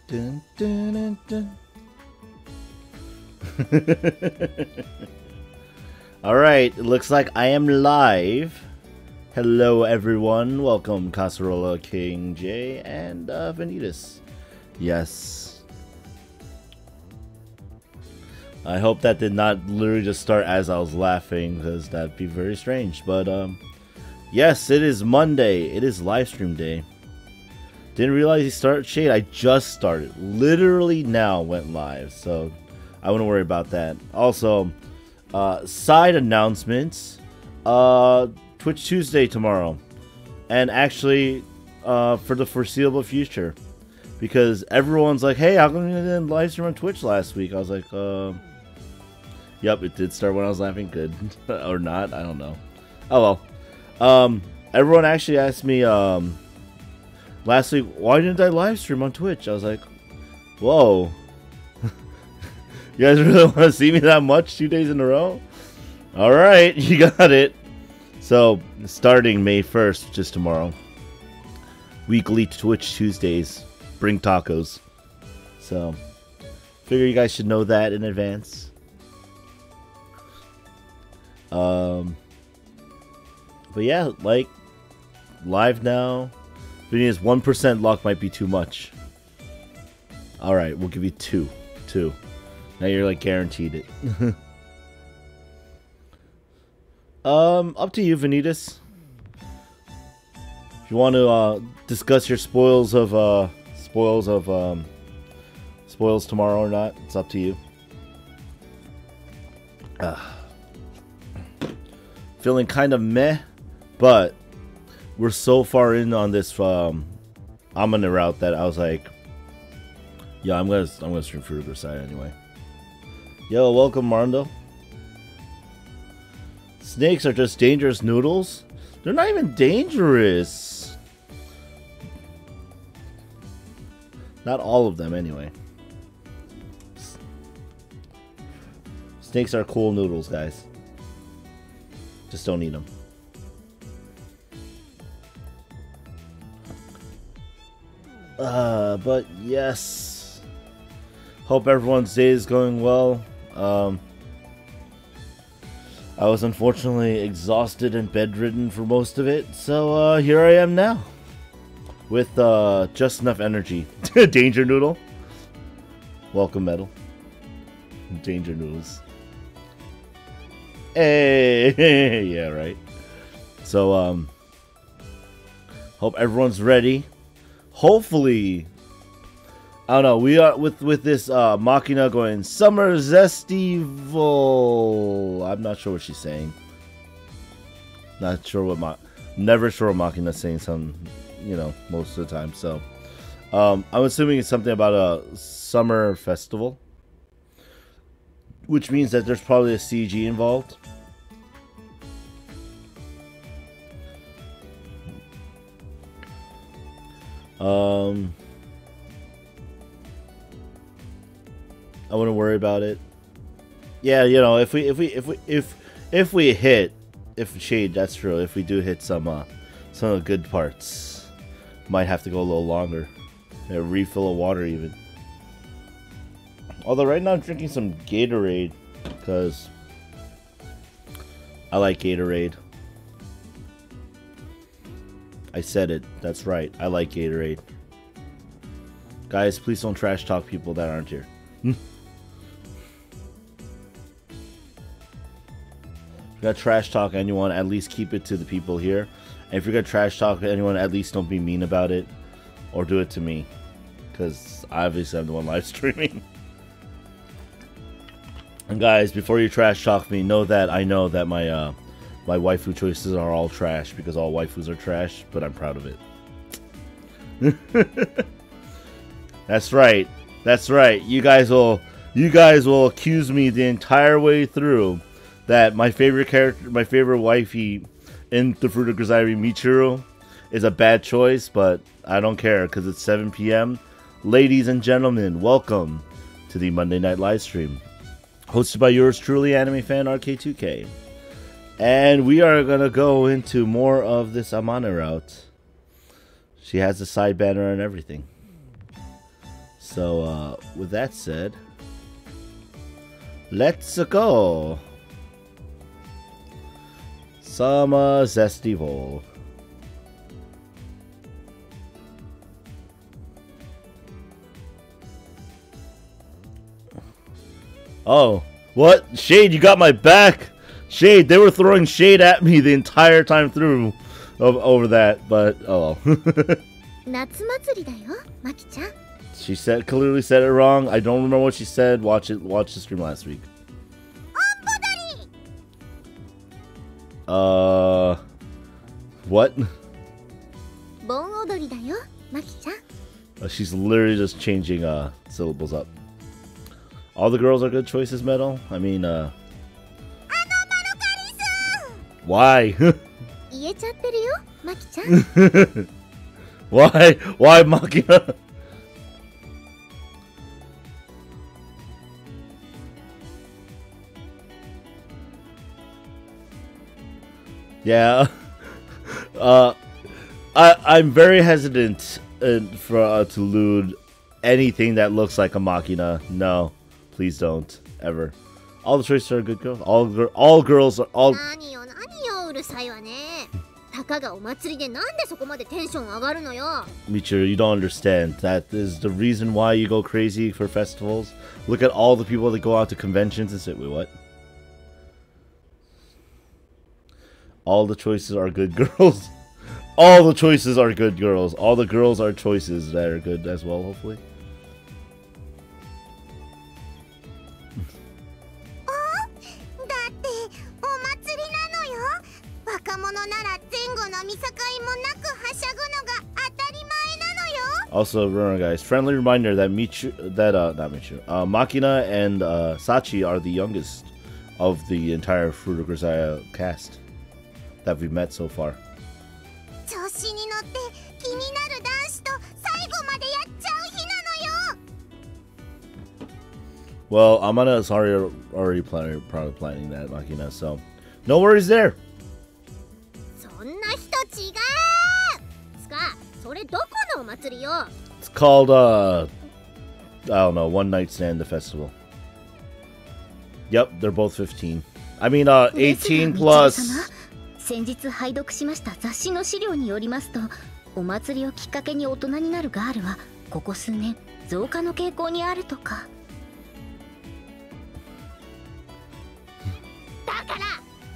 Dun, dun, dun, dun. Alright, it looks like I am live. Hello everyone, welcome Casserola, King J, and Vanitas. Yes. I hope that did not literally just start as I was laughing, because that'd be very strange. But yes, it is Monday. It is livestream day. Didn't realize you started Shade. I just started. Literally now went live, so I wouldn't worry about that. Also, side announcements. Twitch Tuesday tomorrow, and actually for the foreseeable future, because everyone's like, hey, how come you didn't live stream on Twitch last week? I was like, yep, it did start when I was laughing. Good. Or not, I don't know. Oh well. Everyone actually asked me last week, why didn't I live stream on Twitch? I was like, whoa. You guys really want to see me that much 2 days in a row? Alright, you got it. So, starting May 1st, which is tomorrow, weekly Twitch Tuesdays, bring tacos. So, figure you guys should know that in advance. But yeah, like, live now. Vinia's 1% luck might be too much. Alright, we'll give you two. Now you're like guaranteed it. Up to you, Vanitas. If you want to discuss your spoils tomorrow or not, it's up to you. Feeling kind of meh, but we're so far in on this Amane route that I was like, yeah, I'm gonna stream Fruit of Grisaia anyway. Yo, welcome, Marndo. Snakes are just dangerous noodles? They're not even dangerous. Not all of them, anyway. Snakes are cool noodles, guys. Just don't eat them. But yes. Hope everyone's day is going well. I was unfortunately exhausted and bedridden for most of it, so here I am now. With just enough energy. Danger Noodle. Welcome, Metal. Danger Noodles. Hey! Yeah, right. So, hope everyone's ready. Hopefully, I don't know, we are with this Machina going Summer Zestival. I'm not sure what she's saying. Not sure what never sure what Machina's saying most of the time. So I'm assuming it's something about a summer festival, which means that there's probably a CG involved. I wouldn't worry about it. Yeah, you know, if Shade, that's true. If we do hit some of the good parts, might have to go a little longer. A refill of water even. Although right now I'm drinking some Gatorade because I like Gatorade. I said it. That's right. I like Gatorade. Guys, please don't trash talk people that aren't here. If you're gonna trash talk anyone, at least keep it to the people here. And if you're gonna trash talk anyone, at least don't be mean about it. Or do it to me. Because obviously I'm the one live streaming. And guys, before you trash talk me, know that I know that my waifu choices are all trash. Because all waifus are trash. But I'm proud of it. That's right. That's right. You guys will accuse me the entire way through that my favorite character, my favorite wifey in the Fruit of Grisaia, Michiru, is a bad choice, but I don't care because it's 7 p.m. Ladies and gentlemen, welcome to the Monday Night Livestream, hosted by yours truly, animefanrk2k. And we are gonna go into more of this Amane route. She has a side banner and everything. So, with that said, let's go. Some Zestival. Oh, what? Shade, you got my back. Shade, they were throwing shade at me the entire time through over that, but oh well. She clearly said it wrong. I don't remember what she said. Watch the stream last week. What? She's literally just changing syllables up. All the girls are good choices, Metal. I mean, why? Why Makina? Yeah. I'm very hesitant to loot anything that looks like a Machina. No, please don't ever. All the choices are good girls. All girls are all. Michiru, you don't understand. That is the reason why you go crazy for festivals. Look at all the people that go out to conventions and say, wait, what? All the choices are good girls. All the choices are good girls. All the girls are choices that are good as well, hopefully. Also, remember guys, friendly reminder that Makina and Sachi are the youngest of the entire Fruit of Grisaia cast that we've met so far. Well, Amane is already probably planning that, Makina, so no worries there. It's called, I don't know, One Night Stand, the festival. Yep, they're both 15. I mean, 18 plus. 先日拝読しました雑誌の資料によりますと、お祭りをきっかけに大人になるガールはここ数年増加の傾向にあるとか。だから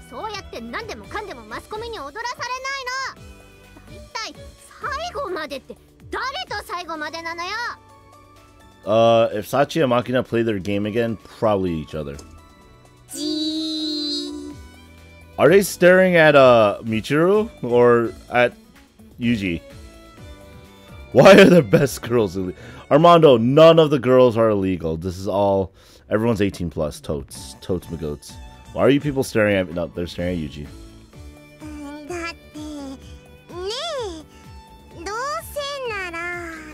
そうやって何でもかんでもマスコミに踊らされないの。だいたい最後までって誰と最後までなのよ。If Sachi and Makina play their game again, probably each other. Are they staring at Michiru or at Yuuji? Why are the best girls illegal? Armando, none of the girls are illegal. This is all, everyone's 18 plus. Totes my goats. Why are you people staring at me? No, they're staring at Yuuji.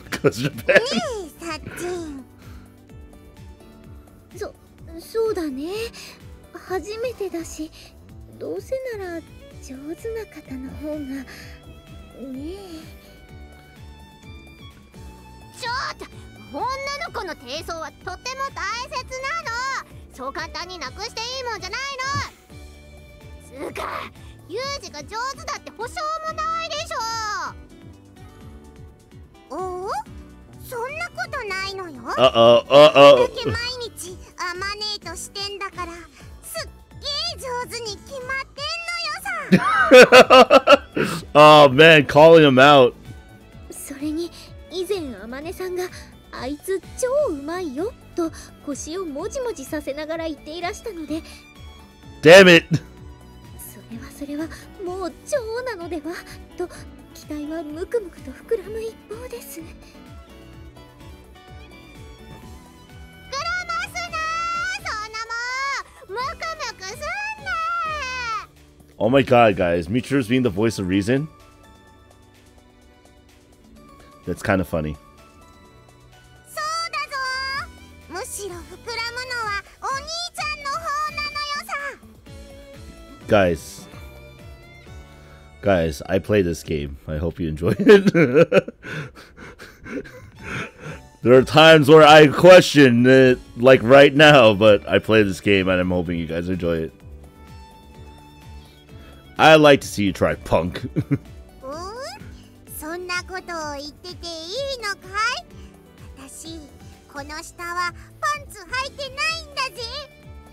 Because Japan. そうだね。初めてだし、どうせなら上手な方の方がねえ。ちょっと、女の子の低層はとても大切なの。そう簡単になくしていいもんじゃないの。つうか、ユージが上手だって保証もないでしょ。おお、そんなことないのよ。だけ毎日アマネートしてんだから、すっげえ上手に決まってんのよさ。Oh man, calling him out. それに以前アマネさんがあいつ超うまいよと腰をもじもじさせながら言っていらしたので。Damn it! それはもう超なのではと期待はムクムクと膨らむ一方です。Oh my god, guys. Michiru's being the voice of reason. That's kind of funny. Guys, I play this game. I hope you enjoy it. There are times where I question it, like right now, but I play this game and I'm hoping you guys enjoy it. I'd like to see you try punk. そんなことを言ってていいのかい？私、この下はパンツ履いてないんだぜ。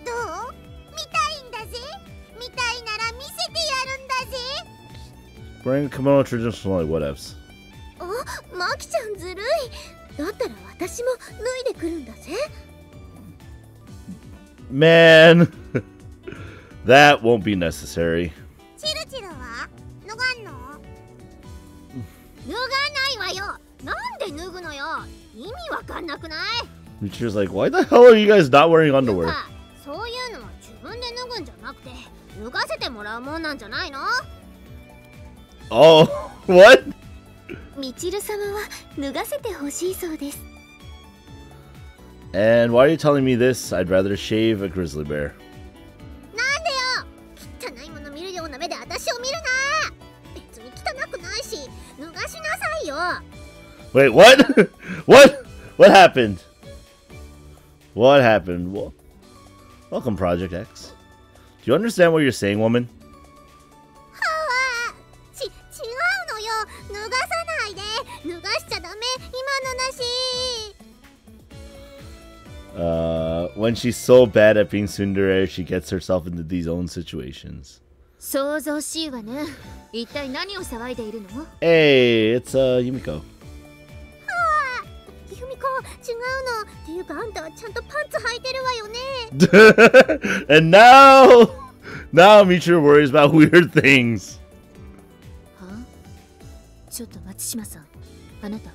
どう？見たいんだぜ。見たいなら見せてやるんだぜ。Wearing a kimono traditionally, whatevs. あ、マキちゃんずるい。だったら私も脱いでくるんだぜ。Man, that won't be necessary. チルチルは脱がんの？脱がないわよ。なんで脱ぐのよ。意味わかんなくない？ Michiru's like, why the hell are you guys not wearing underwear? そういうのは自分で脱ぐんじゃなくて脱がせてもらうもんなんじゃないの？ Oh, what? ミチル様は脱がせてほしいそうです。 And why are you telling me this? I'd rather shave a grizzly bear. なんでよ。汚いもの見るような目で私を見るな。別に汚くないし脱がしなさいよ。 Wait, what? What? What happened? What happened? Welcome, Project X. Do you understand what you're saying, woman? 違うのよ。脱がさないで。脱がしちゃダメ。今のなし。 When she's so bad at being tsundere, she gets herself into these own situations. 想像しいわね。一体何を騒いでいるの？ Hey, it's Yumiko. ユミコ、違うの。っていうかあんたはちゃんとパンツ履いてるわよね。And now Michiru worries about weird things. は？ちょっと松島さん、あなた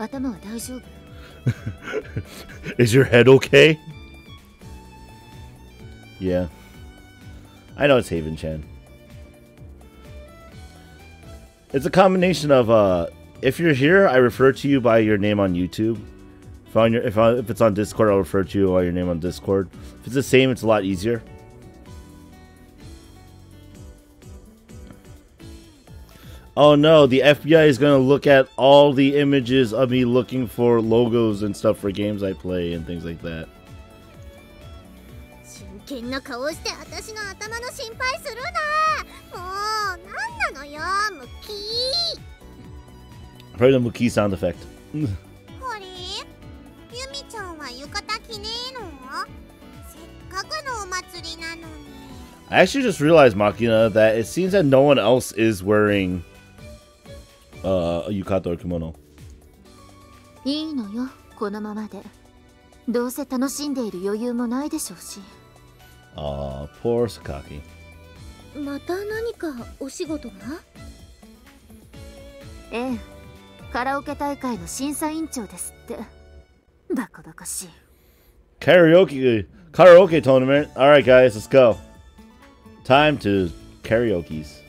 頭は大丈夫？ Is your head okay? Yeah. I know it's Haven-chan. It's a combination of, if you're here, I refer to you by your name on YouTube. If it's on Discord, I'll refer to you by your name on Discord. If it's the same, it's a lot easier. Oh no, the FBI is going to look at all the images of me looking for logos and stuff for games I play and things like that. 真剣な顔して私の頭の心配するな。もう何なのよ、ムキー。 Probably the Muki sound effect. あれ？ユミちゃんは浴衣着ねえの？せっかくのお祭りなのに。 I actually just realized, Makina, that it seems that no one else is wearing a yukata or kimono. いいのよ、このままで。どうせ楽しんでいる余裕もないでしょうし。Poor Sakaki. また何かお仕事が？ええ、カラオケ大会の審査委員長ですって。バカバカしい。 Karaoke tournament. Alright guys, let's go. Time to karaoke's.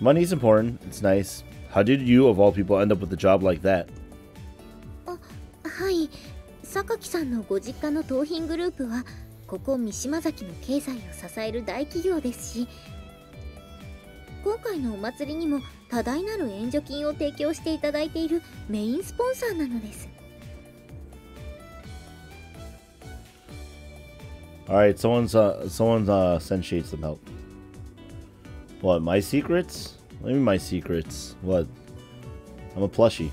Money's important. It's nice. How did you, of all people, end up with a job like that? はい、榊さんのご実家の盗品グループはここ三島崎の経済を支える大企業ですし、今回のお祭りにも多大なる援助金を提供していただいているメインスポンサーなのです。 Alright, someone's sent Shade some help. What, my secrets? What do you mean my secrets? What? I'm a plushie.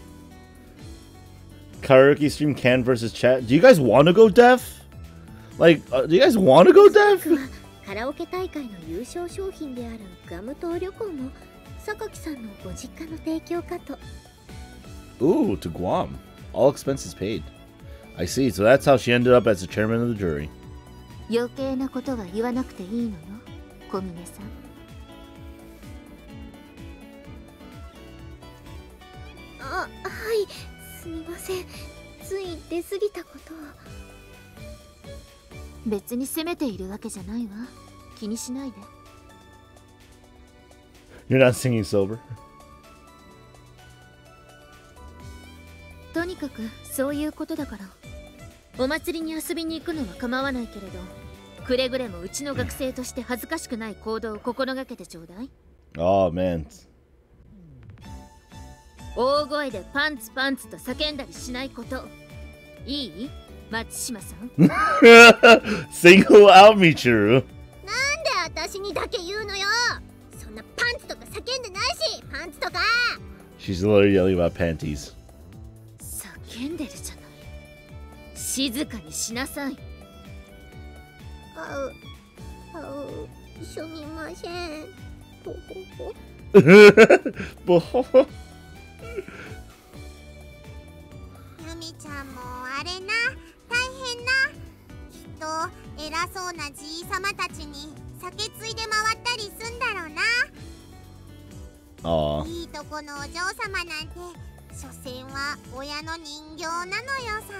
Karaoke stream can versus chat. Do you guys want to go deaf? Like, do you guys want to go deaf? カラオケ大会の優勝商品であるガム島旅行も榊さんのご実家の提供かと。 Ooh, to Guam. All expenses paid. I see, so that's how she ended up as the chairman of the jury. 余計なことは言わなくていいのよ、小峰さん。はい、すみません。つい出過ぎたことを。別に責めているわけじゃないわ。気にしないで。 You're not singing sober? とにかくそういうことだから。お祭りに遊びに行くのは構わないけれど、くれぐれもうちの学生として恥ずかしくない行動を心がけてちょうだい。Oh man. 大声でパンツパンツと叫んだりしないこと。いい？松島さん。Single out me, Churu. なんで私にだけ言うのよ。そんなパンツとか叫んでないし、パンツとか。She's literally yelling about panties. 叫んでるじゃない。静かにしなさい。すみません。ボホホ。ゆみちゃんもあれな、大変な。きっと偉そうなじいさまたちに酒ついで回ったりすんだろうな。いいとこのお嬢様なんて所詮は親の人形なのよさ。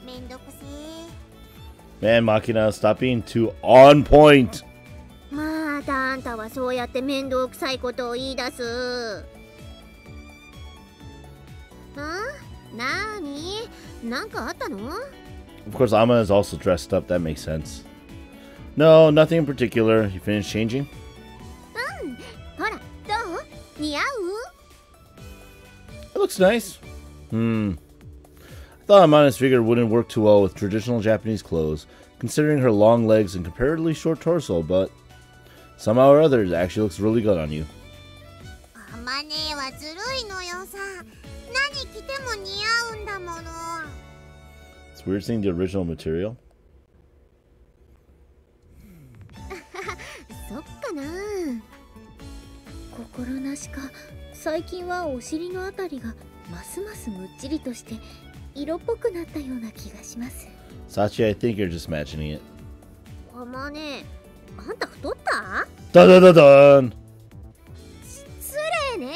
めんどくせえ。Man, Machina, stop being too on point. またあんたはそうやって面倒くさいことを言い出す。なーに？なんかあったの？ Of course, Amane is also dressed up. That makes sense. No, nothing in particular. You finished changing? ほら、どう？似合う？ It looks nice. I thought Amane's figure wouldn't work too well with traditional Japanese clothes, considering her long legs and comparatively short torso, but somehow or other, it actually looks really good on you. Amane はずるいのよさ。何着ても似合うんだもの。It's weird seeing the original material. そっかな。心なしか最近はお尻のあたりがますますむっちりとして色っぽくなったような気がします。Sachi, I think you're just imagining it. Amane、あんた太った？ Dun dun dun dun! 失礼ね。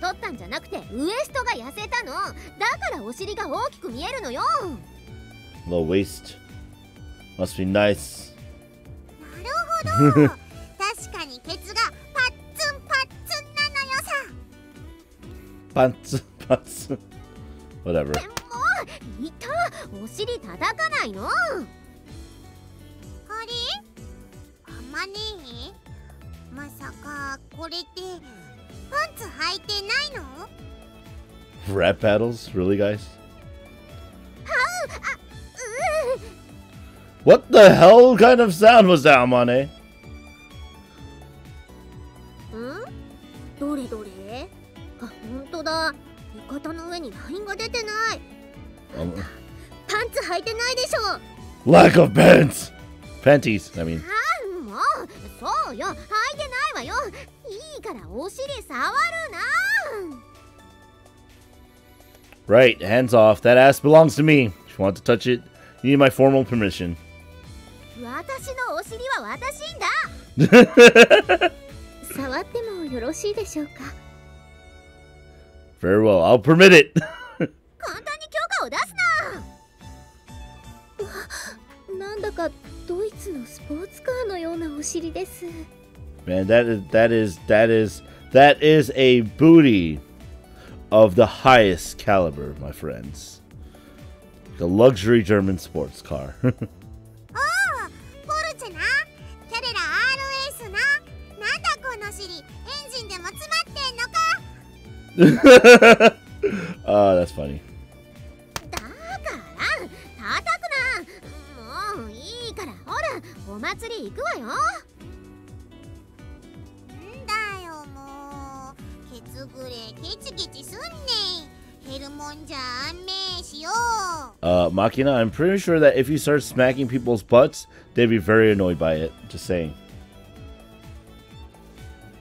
太ったんじゃなくてウエストが痩せたの。だからお尻が大きく見えるのよ。Low waist. Must be nice. なるほど。確かにケツがパッツンパッツンなのよさ。Pants, pants. Whatever. いた、お尻叩かないの。あれ？Amane？まさかこれってパンツ履いてないの？ Rap battles? Really, guys? What the hell kind of sound was that, Amane? どれどれ？あ、ほんとだ。浴衣の上にラインが出てない。パンツ履いてないでしょ。 Lack of pants! Panties, I mean. もう、そうよ。履いてないわよ。いいからお尻触るな。 Right, hands off. That ass belongs to me. If you want to touch it, you need my formal permission. 私のお尻は私んだ。触ってもよろしいでしょうか。 Very well, I'll permit it. 簡単に許可を出すな。なんだかドイツのスポーツカーのようなお尻です。 Man, that is a booty of the highest caliber, my friends. The luxury German sports car. おお、ポルチェな。キャレラ RS な。なんだこの尻、エンジンでも詰まってんのか。That's funny. だから叩くな。もういいから、ほらお祭り行くわよ。んだよもう。ケツぐれケチケチすんねん。減るもんじゃあんめしよう。Machina, I'm pretty sure that if you start smacking people's butts, they'd be very annoyed by it. Just saying.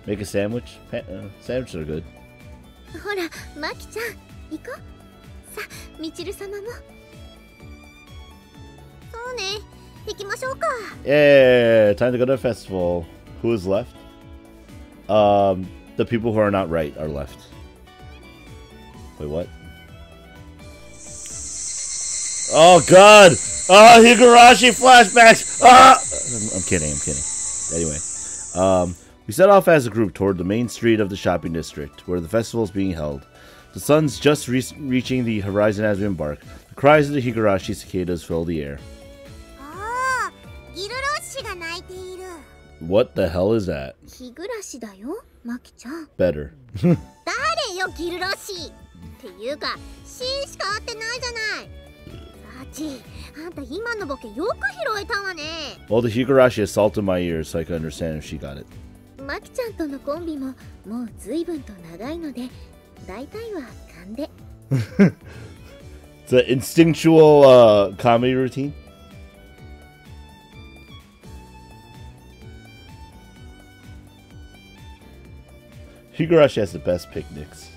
Make a sandwich? Sandwiches are good. ほら、マキちゃん、行こう。さ、みちる様も。そうね、行きましょうか。Yeah, time to go to the festival. Who is left? The people who are not right are left. Wait, what? Oh God! Oh, Higurashi flashbacks! Ah! I'm kidding. Anyway, we set off as a group toward the main street of the shopping district, where the festival is being held. The sun's just reaching the horizon as we embark. The cries of the Higurashi cicadas fill the air. What the hell is that? 日暮らしだよ、マキちゃん。 Better. 誰よギルロッシーっていうか C しか合ってないじゃない。サチ、あんた今のボケよく拾えたわね。 Well, the Higurashi assaulted my ears, so I could understand if she got it. マキちゃんとのコンビももう随分と長いので、大体は勘で。It's an instinctual comedy routine. Higurashi has the best picnics.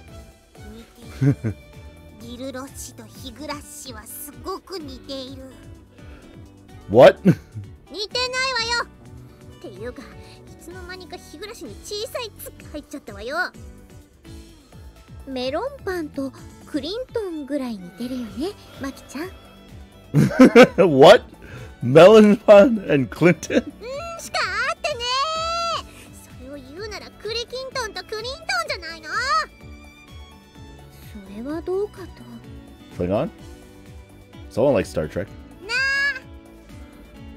ギルロッシとヒグラッシはすごく似ている。 What? 似てないわよ。っていうかいつの間にかヒグラッシに小さい「つ」が入っちゃったわよ。メロンパンとクリントンぐらい似てるよね、マキちゃん。What? Melon Pan and Clinton? しかあってねー。それを言うならクリキントンとクリントンじゃないの。それはどうかと。 Klingon? Someone likes Star Trek. な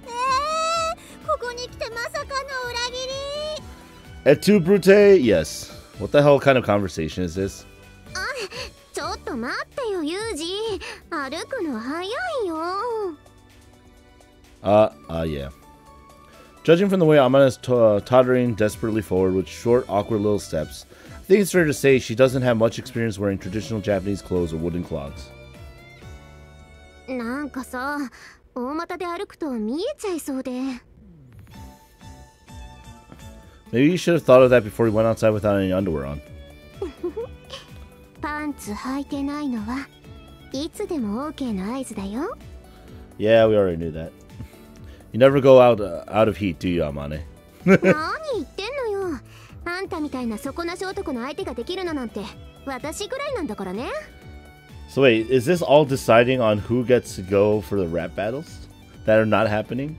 あ。ここに来てまさかの裏切り。 Et tu, Brute? Yes. What the hell kind of conversation is this? ちょっと待ってよユージ、歩くの早いよ。 Yeah. Judging from the way Amane is tottering desperately forward with short, awkward little steps, I think it's fair to say she doesn't have much experience wearing traditional Japanese clothes or wooden clogs. なんかさ、大股で歩くと見えちゃいそうで。 Maybe you should have thought of that before you went outside without any underwear on. パンツ履いてないのはいつでも OK の合図だよ。 Yeah, we already knew that. You never go out of heat, do you, Amane? 何言ってんのよ。あんたみたいな底なし男の相手ができるのなんて私ぐらいなんだからね。 So wait, is this all deciding on who gets to go for the rap battles that are not happening?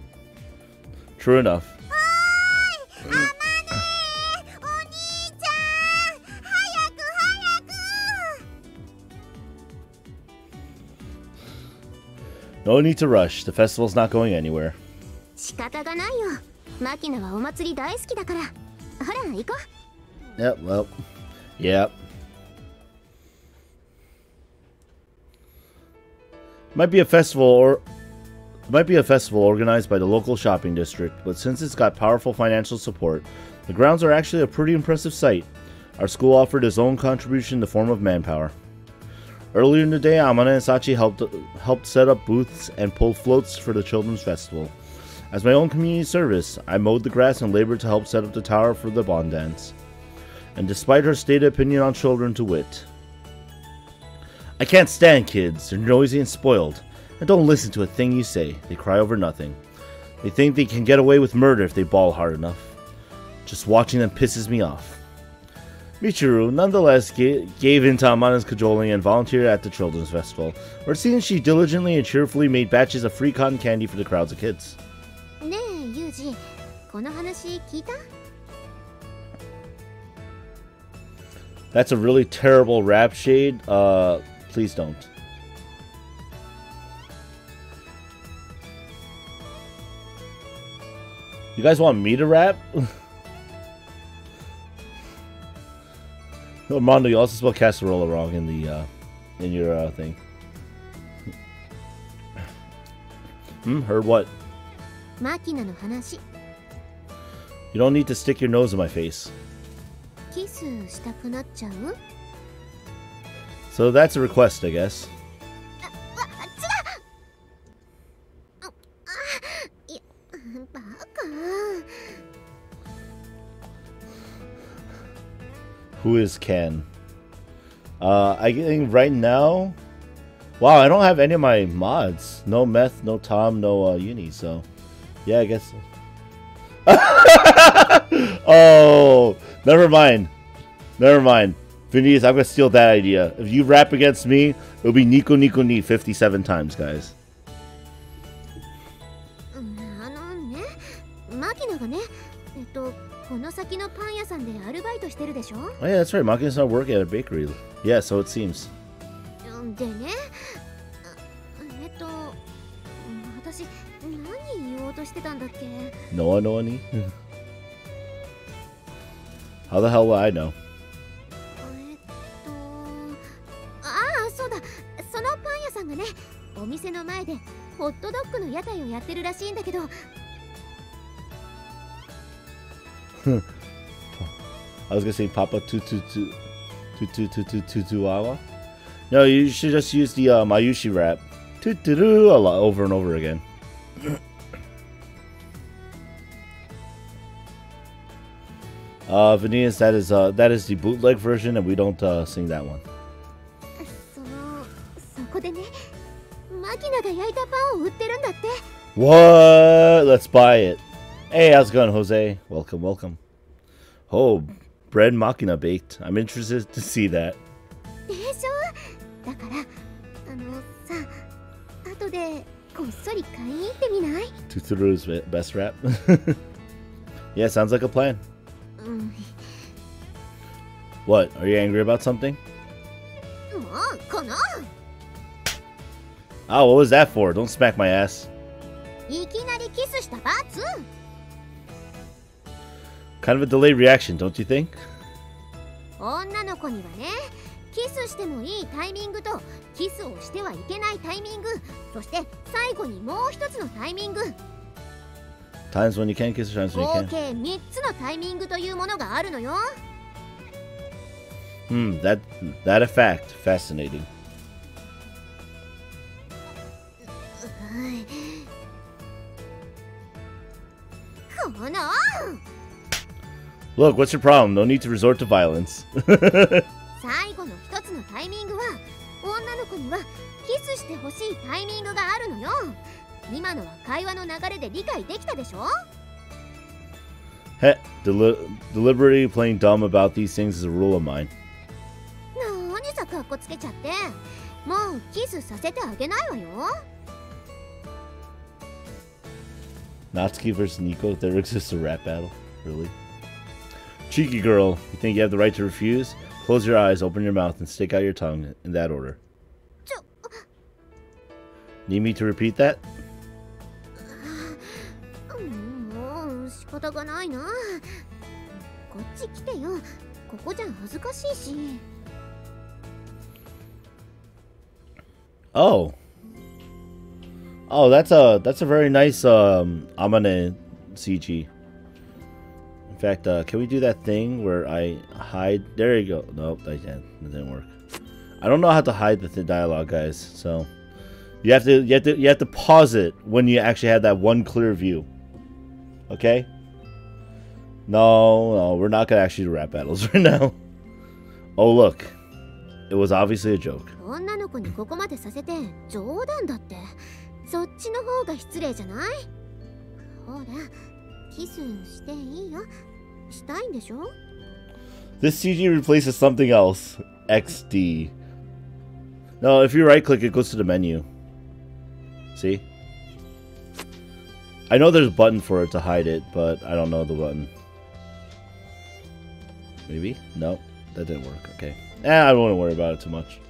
True enough. お兄ちゃん早く早く。 No need to rush. The festival's not going anywhere. 仕方がないよ。マキナはお祭り大好きだから。ほら行こう。 Yep, well, yep. Might be a festival organized by the local shopping district, but since it's got powerful financial support, the grounds are actually a pretty impressive sight. Our school offered its own contribution in the form of manpower. Earlier in the day, Amane and Sachi helped set up booths and pull floats for the children's festival. As my own community service, I mowed the grass and labored to help set up the tower for the Bond Dance. And despite her stated opinion on children to wit, I can't stand kids. They're noisy and spoiled. And don't listen to a thing you say. They cry over nothing. They think they can get away with murder if they bawl hard enough. Just watching them pisses me off. Michiru nonetheless gave in to Amane's cajoling and volunteered at the children's festival, where it seems she diligently and cheerfully made batches of free cotton candy for the crowds of kids. ねえユージ、この話聞いた？ That's a really terrible rap shade. Please don't. You guys want me to rap? Mondo, you also spelled casserole wrong in the in your thing. Heard what? マキナの話。 You don't need to stick your nose in my face. キスしたくなっちゃう？ So that's a request, I guess. いや、バカ。 Who is Ken? I think right now... Wow, I don't have any of my mods. No Meth, no Tom, no Uni, so... Yeah, I guess... Oh! Never mind. Never mind. Phineas, I'm gonna steal that idea. If you rap against me, it'll be Nico Nico Ni 57 times, guys. ね、マキナがね、この先のパン屋さんでアルバイトしてるでしょ？ Oh yeah, that's right. Makina's not working at a bakery. Yeah, so it seems. でね、私何言おうとしてたんだっけ？ Noa Noa Ni? How the hell will I know? そうだ、そのパン屋さんがね、お店の前でホットドッグの屋台をやってるらしいんだけど。I was gonna say Papa Tutuawa. No, you should just use the Mayushi rap. Tuturu a lot over and over again. Vanias, that is the bootleg version, and we don't sing that one. そこでね、マキナが焼いたパンを売ってるんだって。What? Let's buy it. Hey, how's it going, Jose? Welcome, welcome. Oh, bread machina baked. I'm interested to see that. でしょ？だからさ、後でこっそり買いに行ってみない？ Tuturu's best rap. Yeah, sounds like a plan. What? Are you angry about something? Oh, what was that for? Don't smack my ass. Kind of a delayed reaction, don't you think? 女の子にはね、キスしてもいいタイミングとキスをしてはいけないタイミング、そして最後にもう一つのタイミング。Times when you can kiss, times when you 合 can't. 計3つのタイミングというものがあるのよ。That a fact. Fascinating. Look, what's your problem? No need to resort to violence. 最後の一つのタイミングは、女の子にはキスしてほしいタイミングがあるのよ。今のは会話の流れで理解できたでしょ? Heh, deliberately playing dumb about these things is a rule of mine. 何さかっこつけちゃって。もうキスさせてあげないわよ。Natsuki vs. Nico, there exists a rap battle? Really? Cheeky girl, you think you have the right to refuse? Close your eyes, open your mouth, and stick out your tongue in that order. Need me to repeat that? もう仕方がないな。こっち来てよ。ここじゃ恥ずかしいし。Oh. Oh, that's a very nice Amane CG. In fact, can we do that thing where I hide? There you go. Nope, that didn't work. I don't know how to hide the dialogue, guys. So you have to pause it when you actually have that one clear view. Okay? No, we're not gonna actually do rap battles right now. Oh look, it was obviously a joke. 女の子にここまでさせて冗談だって。そっちの方が失礼じゃない？ほら、キスしていいよ。したいんでしょ? This CG replaces something else. XD. No, if you right click, it goes to the menu. See? I know there's a button for it to hide it, but I don't know the button. Maybe? No, that didn't work. Okay. I don't want to worry about it too much.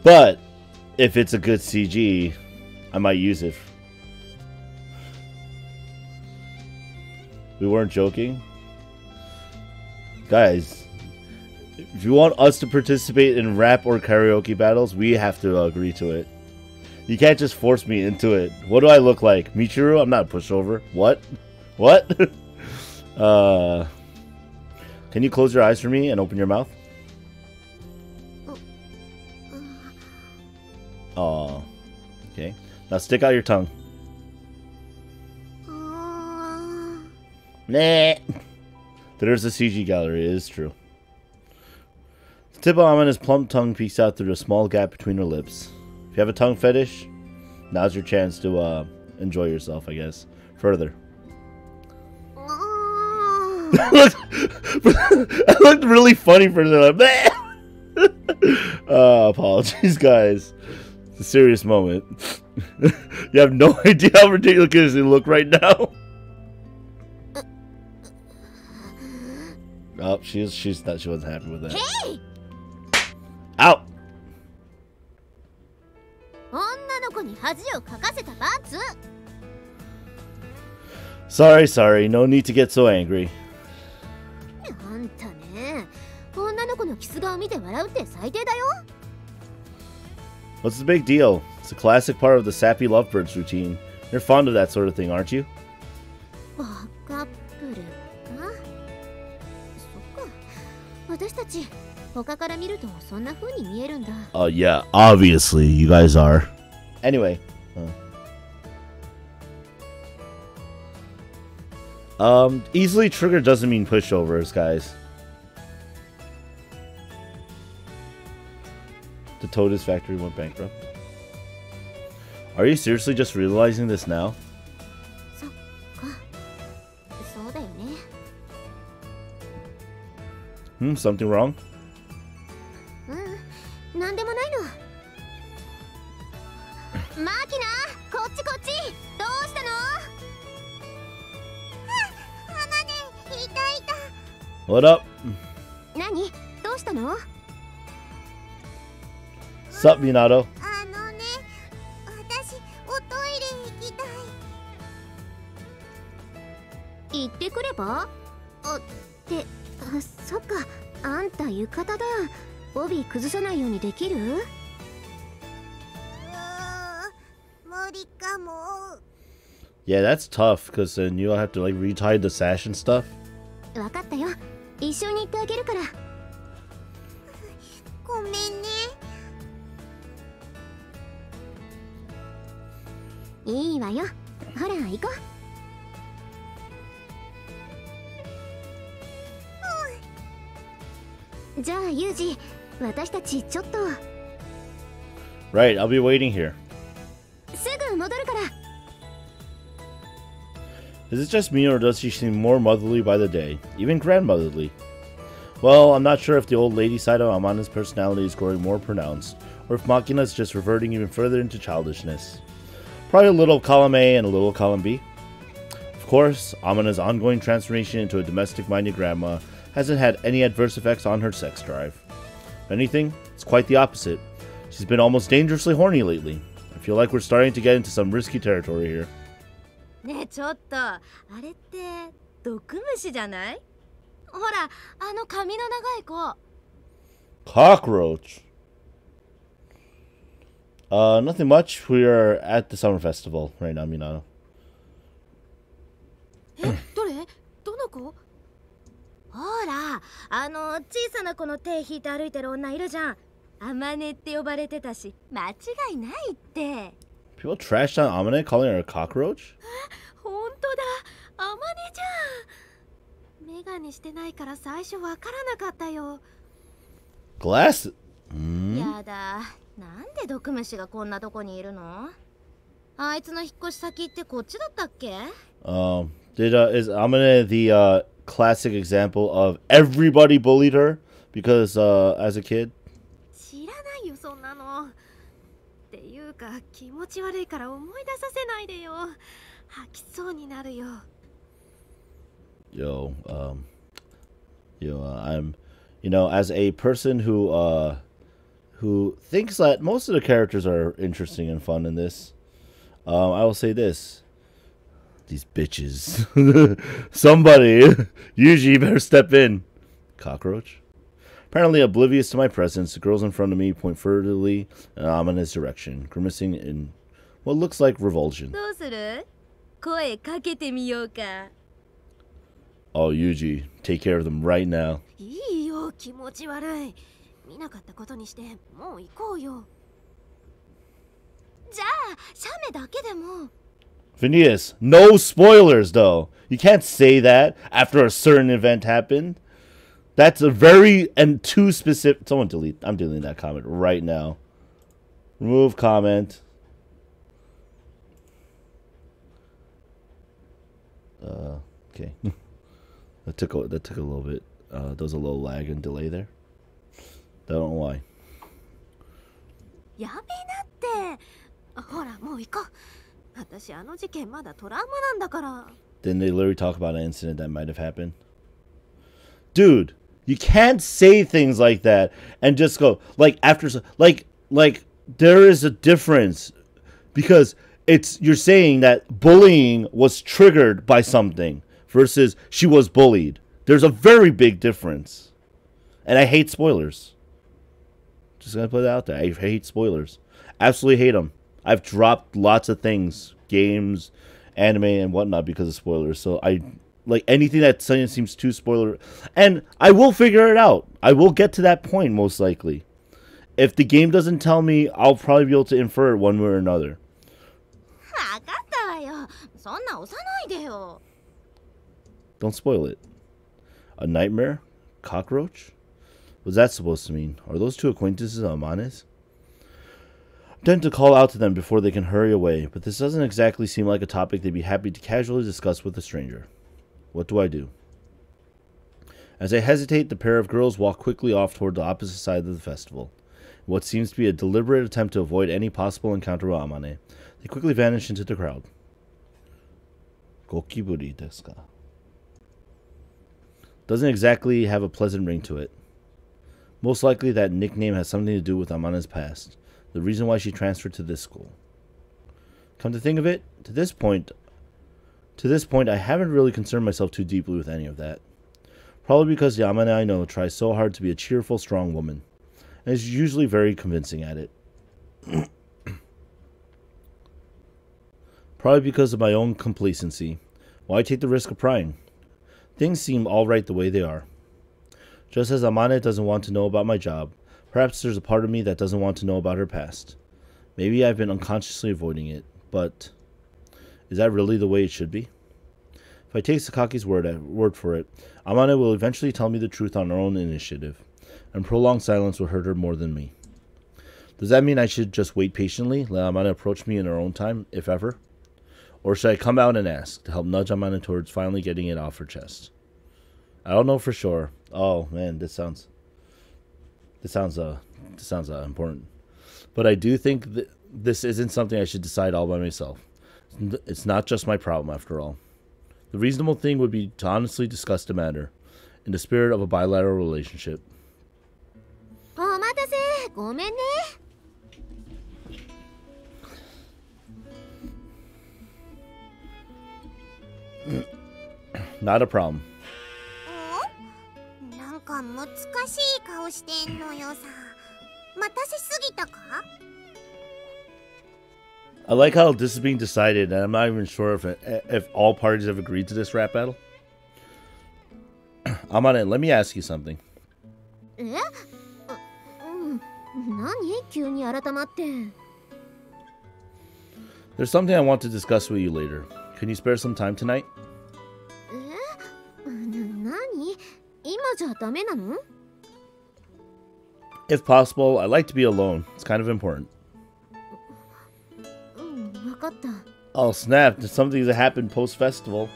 But if it's a good CG, I might use it. We weren't joking. Guys, if you want us to participate in rap or karaoke battles, we have to agree to it. You can't just force me into it. What do I look like? Michiru? I'm not a pushover. What? What? Can you close your eyes for me and open your mouth? Oh. Okay. Now stick out your tongue. Nah. There's a CG gallery. It is true. The tip of Amane's plump tongue peeks out through a small gap between her lips. If you have a tongue fetish, now's your chance to enjoy yourself, I guess. Further. I looked really funny for that. Apologies, guys. It's a serious moment. You have no idea how ridiculous you look right now. Oh, she wasn't happy with that. Hey! Out! Sorry. No need to get so angry. あんたね、女の子のキス顔見て笑うって最低だよ。 What's the big deal? It's a classic part of the sappy lovebirds routine. You're fond of that sort of thing, aren't you? バカップルか。そっか。私たち他から見るとそんな風に見えるんだ。Yeah, obviously you guys are. Anyway. Easily triggered doesn't mean pushovers, guys. The Toad's factory went bankrupt. Are you seriously just realizing this now? そっか。そうだよね。Something wrong? なんでもないの。マキナ、こっちこっち。どうしたの？あ、マネ、いた。 What up? 何？どうしたの？ What's up, Minato? 私、おトイレ行きたい。行ってくれば？そっか。あんた浴衣だ。帯崩さないようにできる？無理かも。 Yeah, that's tough, because then you'll have to like retie the sash and stuff. わかったよ。一緒に行ってあげるから。ごめんね。いいわよ。ほら、行こう。じゃあ、ユージ、私たちちょっと。Right, I'll be waiting here. すぐ戻るから。Is it just me, or does she seem more motherly by the day? Even grandmotherly? Well, I'm not sure if the old lady side of Amane's personality is growing more pronounced, or if Makina is just reverting even further into childishness. Probably a little column A and a little column B. Of course, Amane's ongoing transformation into a domestic-minded grandma hasn't had any adverse effects on her sex drive. If anything, it's quite the opposite. She's been almost dangerously horny lately. I feel like we're starting to get into some risky territory here. ねえちょっとあれって毒虫じゃない？ほらあの髪の長い子。 Cockroach. Nothing much. We are at the summer festival right now, Minato. どれ？どの子？ほらあの小さな子の手引いて歩いてる女いるじゃん。アマネって呼ばれてたし間違いないって。 People trashed on Amane, calling her a cockroach? ほんとだ、アマネじゃん。メガネしてないから最初わからなかったよ。 Glass? やだ、なんで毒虫がこんなとこにいるの？あいつの引っ越し先ってこっちだったっけ？ Is Amane the classic example of everybody bullied her because as a kid? 知らないよそんなの。っていうか気持ち悪いから思い出させないでよ。吐きそうになるよ。Yo, I'm, as a person who thinks that most of the characters are interesting and fun in this, I will say this. These bitches. Somebody, Yuuji, better step in. Cockroach. Apparently oblivious to my presence, the girls in front of me point furtively in Amane's direction, grimacing in what looks like revulsion. どうする？声かけてみようか。Oh, Yuuji, take care of them right now. いいよ、気持ち悪い。見なかったことにしてもう行こうよ。じゃあ、写メだけでも。Phineas, no spoilers though. You can't say that after a certain event happened. That's a very and too specific. Someone delete. I'm deleting that comment right now. Remove comment. Okay. that took a little bit. There was a little lag and delay there. Don't know why. やめなって。ほら、もう行こう。私あの事件まだトラウマなんだから。 Didn't they literally talk about an incident that might have happened? Dude, you can't say things like that and just go like after like there is a difference because you're saying that bullying was triggered by something versus she was bullied. There's a very big difference. And I hate spoilers. Just gonna put it out there. I hate spoilers. Absolutely hate them. I've dropped lots of things, games, anime, and whatnot because of spoilers. So I like anything that seems too spoiler. And I will figure it out. I will get to that point most likely. If the game doesn't tell me, I'll probably be able to infer it one way or another. Don't spoil it. A nightmare? Cockroach? What's that supposed to mean? Are those two acquaintances of Amane's? I tend to call out to them before they can hurry away, but this doesn't exactly seem like a topic they'd be happy to casually discuss with a stranger. What do I do? As I hesitate, the pair of girls walk quickly off toward the opposite side of the festival. In what seems to be a deliberate attempt to avoid any possible encounter with Amane, they quickly vanish into the crowd. Gokiburi desu ka? Doesn't exactly have a pleasant ring to it. Most likely that nickname has something to do with Amane's past, the reason why she transferred to this school. Come to think of it, to this point I haven't really concerned myself too deeply with any of that. Probably because the Amane I know tries so hard to be a cheerful, strong woman, and is usually very convincing at it. Probably because of my own complacency. Why take the risk of prying? Things seem alright the way they are. Just as Amane doesn't want to know about my job, perhaps there's a part of me that doesn't want to know about her past. Maybe I've been unconsciously avoiding it, but is that really the way it should be? If I take Sakaki's word for it, Amane will eventually tell me the truth on her own initiative, and prolonged silence will hurt her more than me. Does that mean I should just wait patiently, let Amane approach me in her own time, if ever? Or should I come out and ask, to help nudge Amane towards finally getting it off her chest? I don't know for sure. Oh man, this sounds important. But I do think that this isn't something I should decide all by myself. It's not just my problem after all. The reasonable thing would be to honestly discuss the matter, in the spirit of a bilateral relationship. Not a problem. I like how this is being decided, and I'm not even sure if all parties have agreed to this rap battle. Amane, let me ask you something. There's something I want to discuss with you later. Can you spare some time tonight? If possible, I'd like to be alone. It's kind of important. Oh snap, there's something that happened post-festival.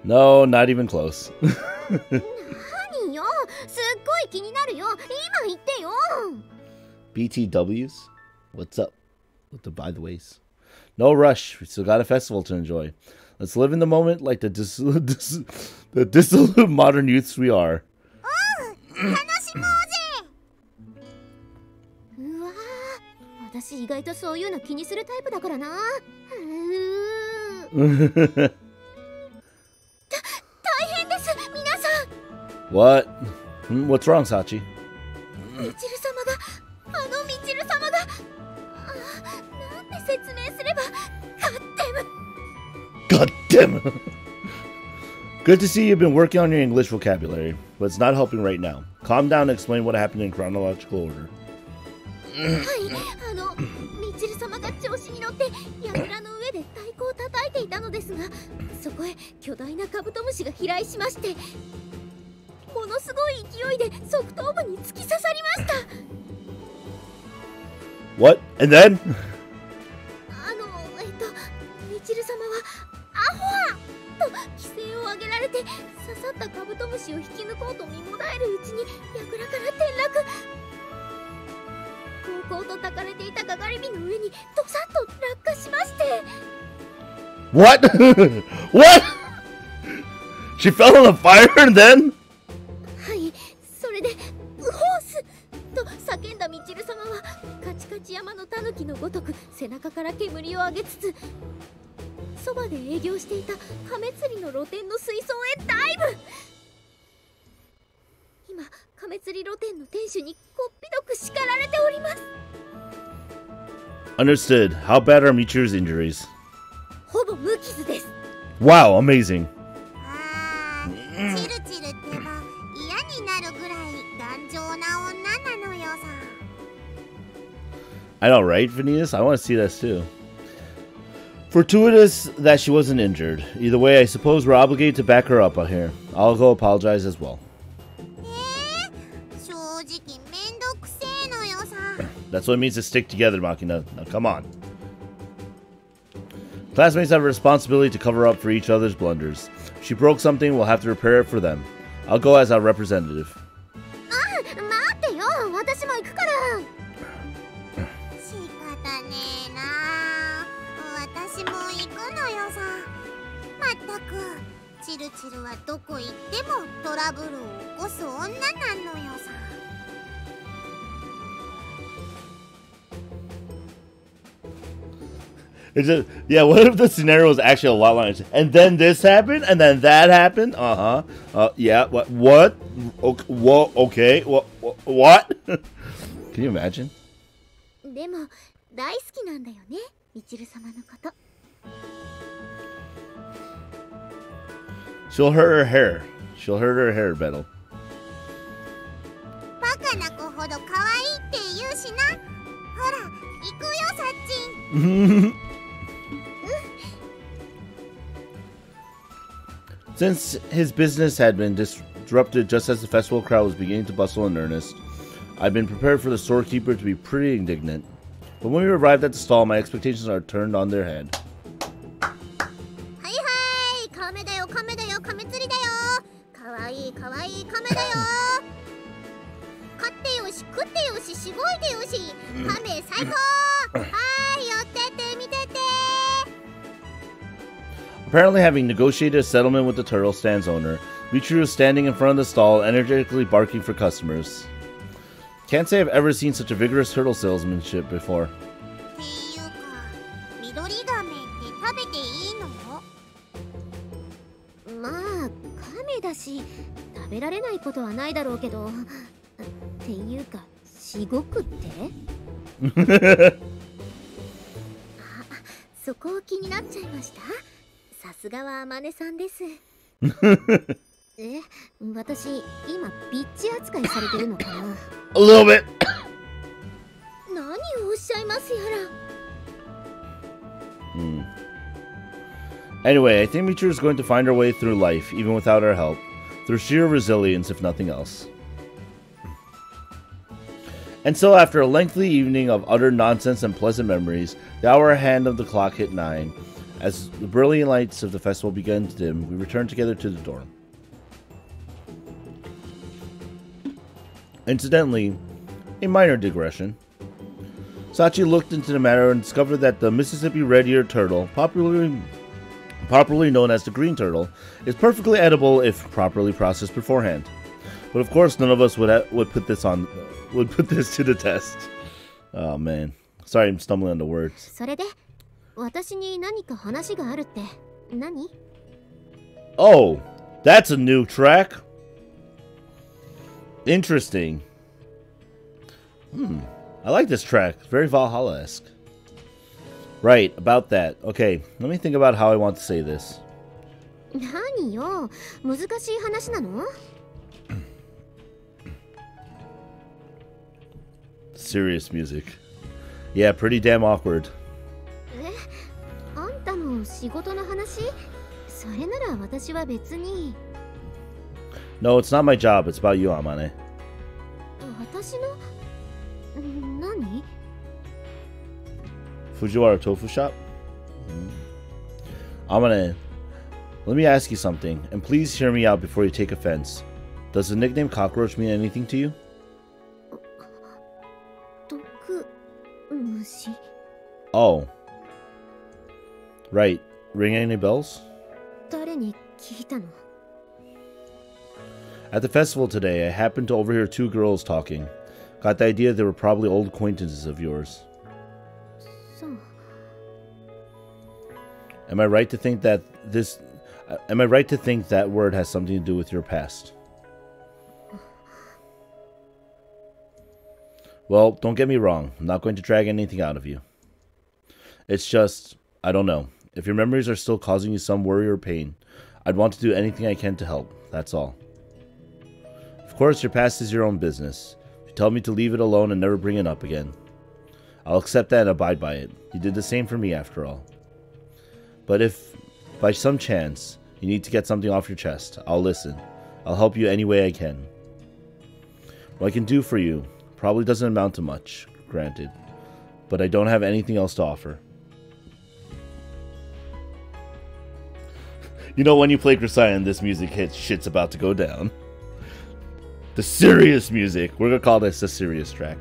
No, not even close. BTWs? What's up with the by the ways? No rush. We still got a festival to enjoy. Let's live in the moment like the dissolute modern youths we are. What? What's wrong, Sachi? God damn it! Good to see you've been working on your English vocabulary, but it's not helping right now. Calm down and explain what happened in chronological order. What? And then? もだえるうちに櫓から転落。高校と抱かれていたかがり火の上にドサッと落下しまして。What? What? She fell in the fire and then? はい、それで「ウホース!」と叫んだみちる様はカチカチ山のタヌキのごとく背中から煙を上げつつ、そばで営業していた亀釣りの露店の水槽へダイブ。今亀釣り露店の店主にこっぴどく叱られております。 Understood. How bad are Michiru's injuries? ほぼ無傷です。 Wow, amazing. チルチルってば嫌になるぐらい頑丈な女なのよさ。 I know, right, Phineas? I want to see this too. Fortuitous that she wasn't injured. Either way, I suppose we're obligated to back her up out here. I'll go apologize as well. 正直めんどくせえのよさ。 That's what it means to stick together, Makina. Now, come on. Classmates have a responsibility to cover up for each other's blunders. If she broke something, we'll have to repair it for them. I'll go as our representative. あ、待ってよ、私も行くから。仕方ねえな。私も行くのよさ。まったくチルチルはどこ行ってもトラブルを起こす女なのよさ。 It's just, yeah, what if the scenario was actually a lot longer? And then this happened, and then that happened? Yeah, what? Okay, whoa, okay, what? Can you imagine? でも大好きなんだよね、みちる様のこと。 She'll hurt her hair. She'll hurt her hair, Bettle. バカな子ほど可愛いって言うしな。ほら、行くよさっちん。 Since his business had been disrupted just as the festival crowd was beginning to bustle in earnest, I'd been prepared for the storekeeper to be pretty indignant. But when we arrived at the stall, my expectations are turned on their head. はいはい、亀だよ亀だよ亀釣りだよ。かわいいかわいい亀だよ。買ってよし食ってよししごいてよし。亀最高。はい、寄ってって見てて。 Apparently, having negotiated a settlement with the turtle stand's owner, Michiru is standing in front of the stall, energetically barking for customers. Can't say I've ever seen such a vigorous turtle salesmanship before. っていうか、緑亀って食べていいの？まあ亀だし食べられないことはないだろうけど、っていうかしごくって？あ、そこを気になっちゃいました。 さすがはAmaneさんです。え、私今ビッチ扱いされてるのかな？ A little bit. 何をおっしゃいますやら。Anyway, I think Michiru is going to find her way through life, even without our help, through sheer resilience, if nothing else. And so, after a lengthy evening of utter nonsense and pleasant memories, the hour hand of the clock hit 9. As the brilliant lights of the festival began to dim, we returned together to the dorm. Incidentally, a minor digression. Sachi looked into the matter and discovered that the Mississippi red-eared turtle, popularly known as the green turtle, is perfectly edible if properly processed beforehand. But of course, none of us would put this to the test. Oh man, sorry, I'm stumbling on the words. それで私に何か話があるって何？ Oh, that's a new track. Interesting. I like this track. Very Valhalla-esque. Right, about that. Okay, let me think about how I want to say this. 何よ、難しい話なの？ Serious music. Yeah, pretty damn awkward. あんたの仕事の話？それなら私は別に。 No, it's not my job. It's about you, Amane. 私の？何？ Fujiwara Tofu Shop? Amane, let me ask you something, and please hear me out before you take offense. Does the nickname Cockroach mean anything to you? 毒虫 Oh. Right. Ring any bells? 誰に聞いたの At the festival today, I happened to overhear two girls talking. Got the idea they were probably old acquaintances of yours. そう Am I right to think that that word has something to do with your past? Well, don't get me wrong. I'm not going to drag anything out of you. It's just, I don't know. If your memories are still causing you some worry or pain, I'd want to do anything I can to help. That's all. Of course, your past is your own business. If you tell me to leave it alone and never bring it up again, I'll accept that and abide by it. You did the same for me, after all. But if, by some chance, you need to get something off your chest, I'll listen. I'll help you any way I can. What I can do for you probably doesn't amount to much, granted. But I don't have anything else to offer. You know, when you play Grisaia and this music hits, shit's about to go down. The serious music. We're gonna call this the serious track.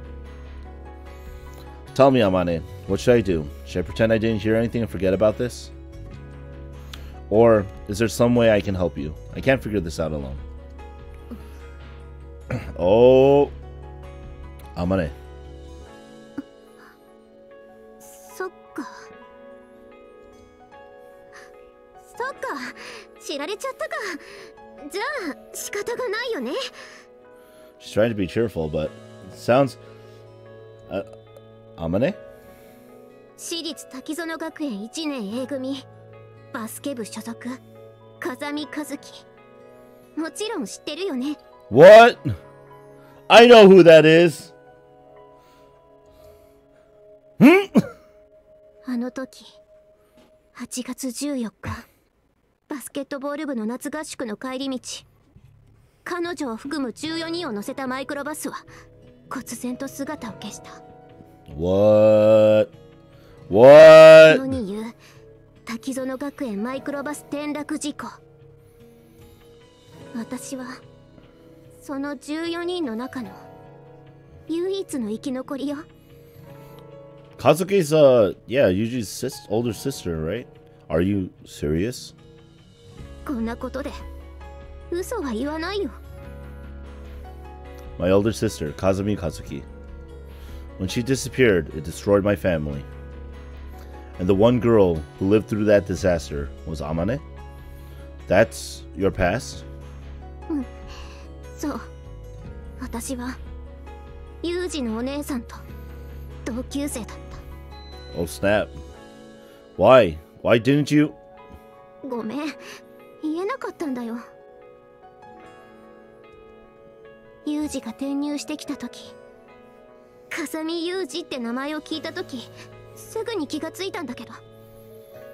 Tell me, Amane, what should I do? Should I pretend I didn't hear anything and forget about this? Or is there some way I can help you? I can't figure this out alone. Oh, Amane. そっかそっか知られちゃったかじゃあ仕方がないよね She's trying to be cheerful, but it sounds... Amane? 私立滝園学園1年 A 組バスケ部所属風見和樹もちろん知ってるよね What? I know who that is. あの時8月14日バスケットボール部の夏合宿の帰り道彼女を含む14人を乗せたマイクロバスは忽然と姿を消した What? 世に言う滝園学園マイクロバス転落事故私はその14人の中の唯一の生き残りよ Kazuki's, yeah, Yuuji's older sister, right? Are you serious? こんなことで嘘は言わないよ My older sister, Kazumi Kazuki. When she disappeared, it destroyed my family. And the one girl who lived through that disaster was Amane? That's your past? そう私はユージのお姉さんと同級生だった Oh snap. Why? Why didn't you? ごめん言えなかったんだよユージが転入してきた時風見ユージって名前を聞いた時すぐに気がついたんだけど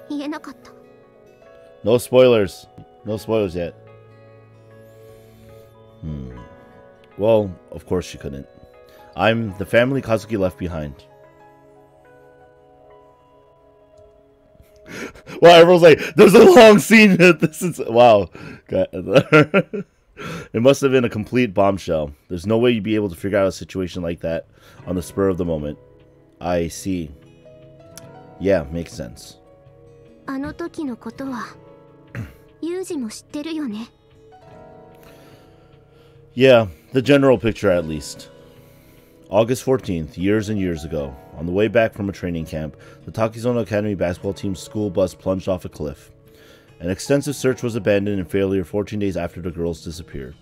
言えなかった No spoilers. No spoilers yet. Well, of course she couldn't. I'm the family Kazuki left behind. Wow, everyone's like, there's a long scene. This is wow. It must have been a complete bombshell. There's no way you'd be able to figure out a situation like that on the spur of the moment. I see. Yeah, makes sense. あの時のことはユージも知ってるよね Yeah, the general picture at least. August 14th, years and years ago, on the way back from a training camp, the Takizono Academy basketball team's school bus plunged off a cliff. An extensive search was abandoned in failure 14 days after the girls disappeared.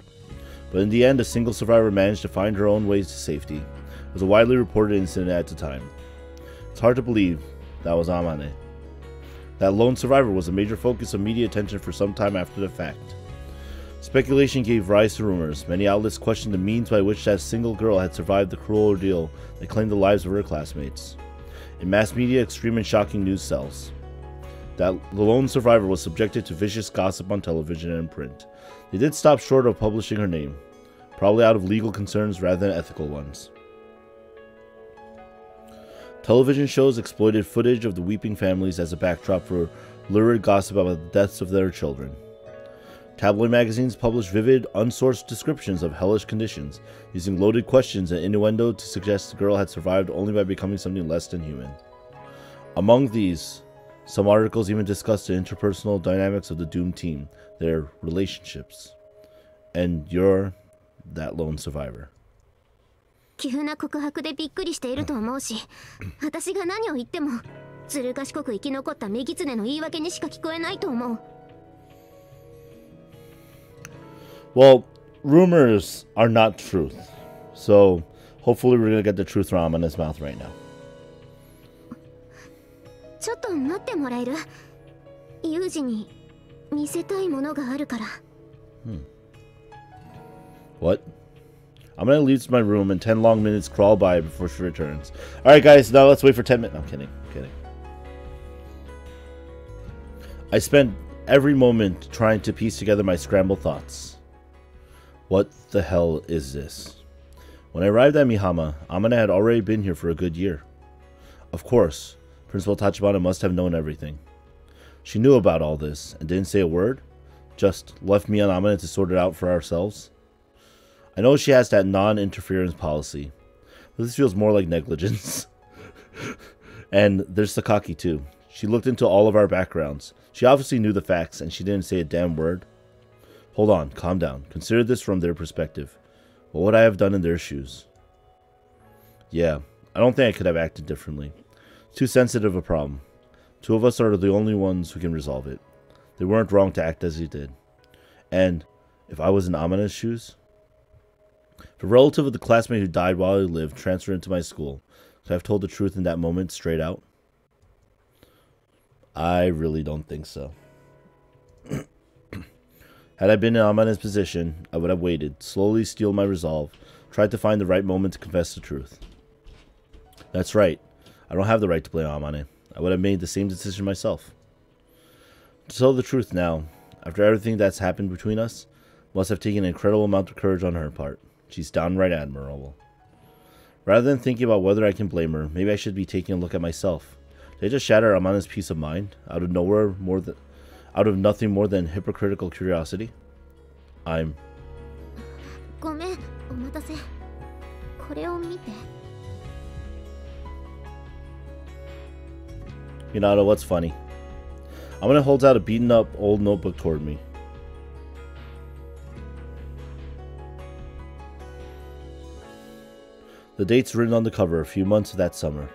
But in the end, a single survivor managed to find her own ways to safety. It was a widely reported incident at the time. It's hard to believe that was Amane. That lone survivor was a major focus of media attention for some time after the fact. Speculation gave rise to rumors. Many outlets questioned the means by which that single girl had survived the cruel ordeal that claimed the lives of her classmates. In mass media, extreme and shocking news sells. That the lone survivor was subjected to vicious gossip on television and print. They did stop short of publishing her name, probably out of legal concerns rather than ethical ones. Television shows exploited footage of the weeping families as a backdrop for lurid gossip about the deaths of their children. Tabloid magazines publish vivid, unsourced descriptions of hellish conditions, using loaded questions and innuendo to suggest the girl had survived only by becoming something less than human. Among these, some articles even discuss the interpersonal dynamics of the doomed team, their relationships. And you're that lone survivor. 急な告白でびっくりしていると思うし、私が何を言ってもずる賢く生き残った女狐の言い訳にしか聞こえないと思う。Well, rumors are not truth, so hopefully we're gonna get the truth from Amane's mouth right now. ちょっと待ってもらえる？ユージに見せたいものがあるから。What? Amane leaves my room and 10 long minutes crawl by before she returns. Alright guys, now let's wait for 10 minutes. No, I'm kidding. I'm kidding. I spent every moment trying to piece together my scrambled thoughts. What the hell is this? When I arrived at Mihama, Amane had already been here for a good year. Of course, Principal Tachibana must have known everything. She knew about all this and didn't say a word, just left me and Amane to sort it out for ourselves. I know she has that non-interference policy, but this feels more like negligence. And there's Sakaki too. She looked into all of our backgrounds. She obviously knew the facts and she didn't say a damn word. Hold on, calm down. Consider this from their perspective. What would I have done in their shoes? Yeah, I don't think I could have acted differently. It's too sensitive a problem. Two of us are the only ones who can resolve it. They weren't wrong to act as they did. And if I was in Amane's shoes? If a relative of the classmate who died while he lived transferred into my school, could I have told the truth in that moment straight out? I really don't think so. Had I been in Amane's position, I would have waited, slowly steeled my resolve, tried to find the right moment to confess the truth. That's right. I don't have the right to blame Amane. I would have made the same decision myself. To tell the truth now, after everything that's happened between us, must have taken an incredible amount of courage on her part. She's downright admirable. Rather than thinking about whether I can blame her, maybe I should be taking a look at myself. Did I just shatter Amane's peace of mind out of nowhere, out of nothing more than hypocritical curiosity? I'm... ごめん、お待たせ。これを見て。Minato, what's funny? Amane holds out a beaten up old notebook toward me. The date's written on the cover, a few months of that summer.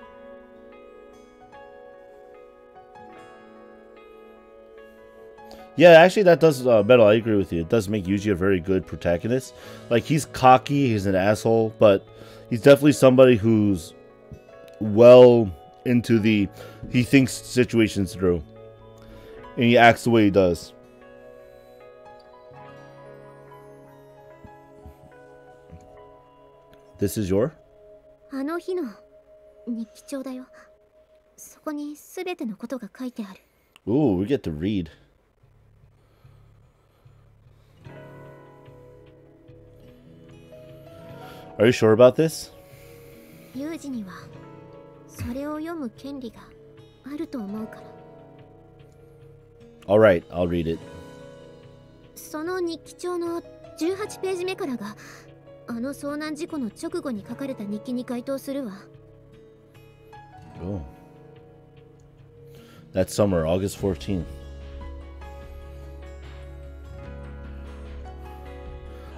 Yeah, actually that does, Metal, I agree with you. It does make Yuuji a very good protagonist. Like, he's cocky, he's an asshole, but he's definitely somebody who's well into the... He thinks situations through. And he acts the way he does. This is your? あの日の日記帳だよ。そこにすべてのことが書いてある。Ooh, we get to read. Are you sure about this? ユージにはそれを読む権利があると思うから。Alright, I'll read it. その日記帳の18ページ目からがあの遭難事故の直後に書かれた日記に該当するわ。Oh. That summer, August 14th.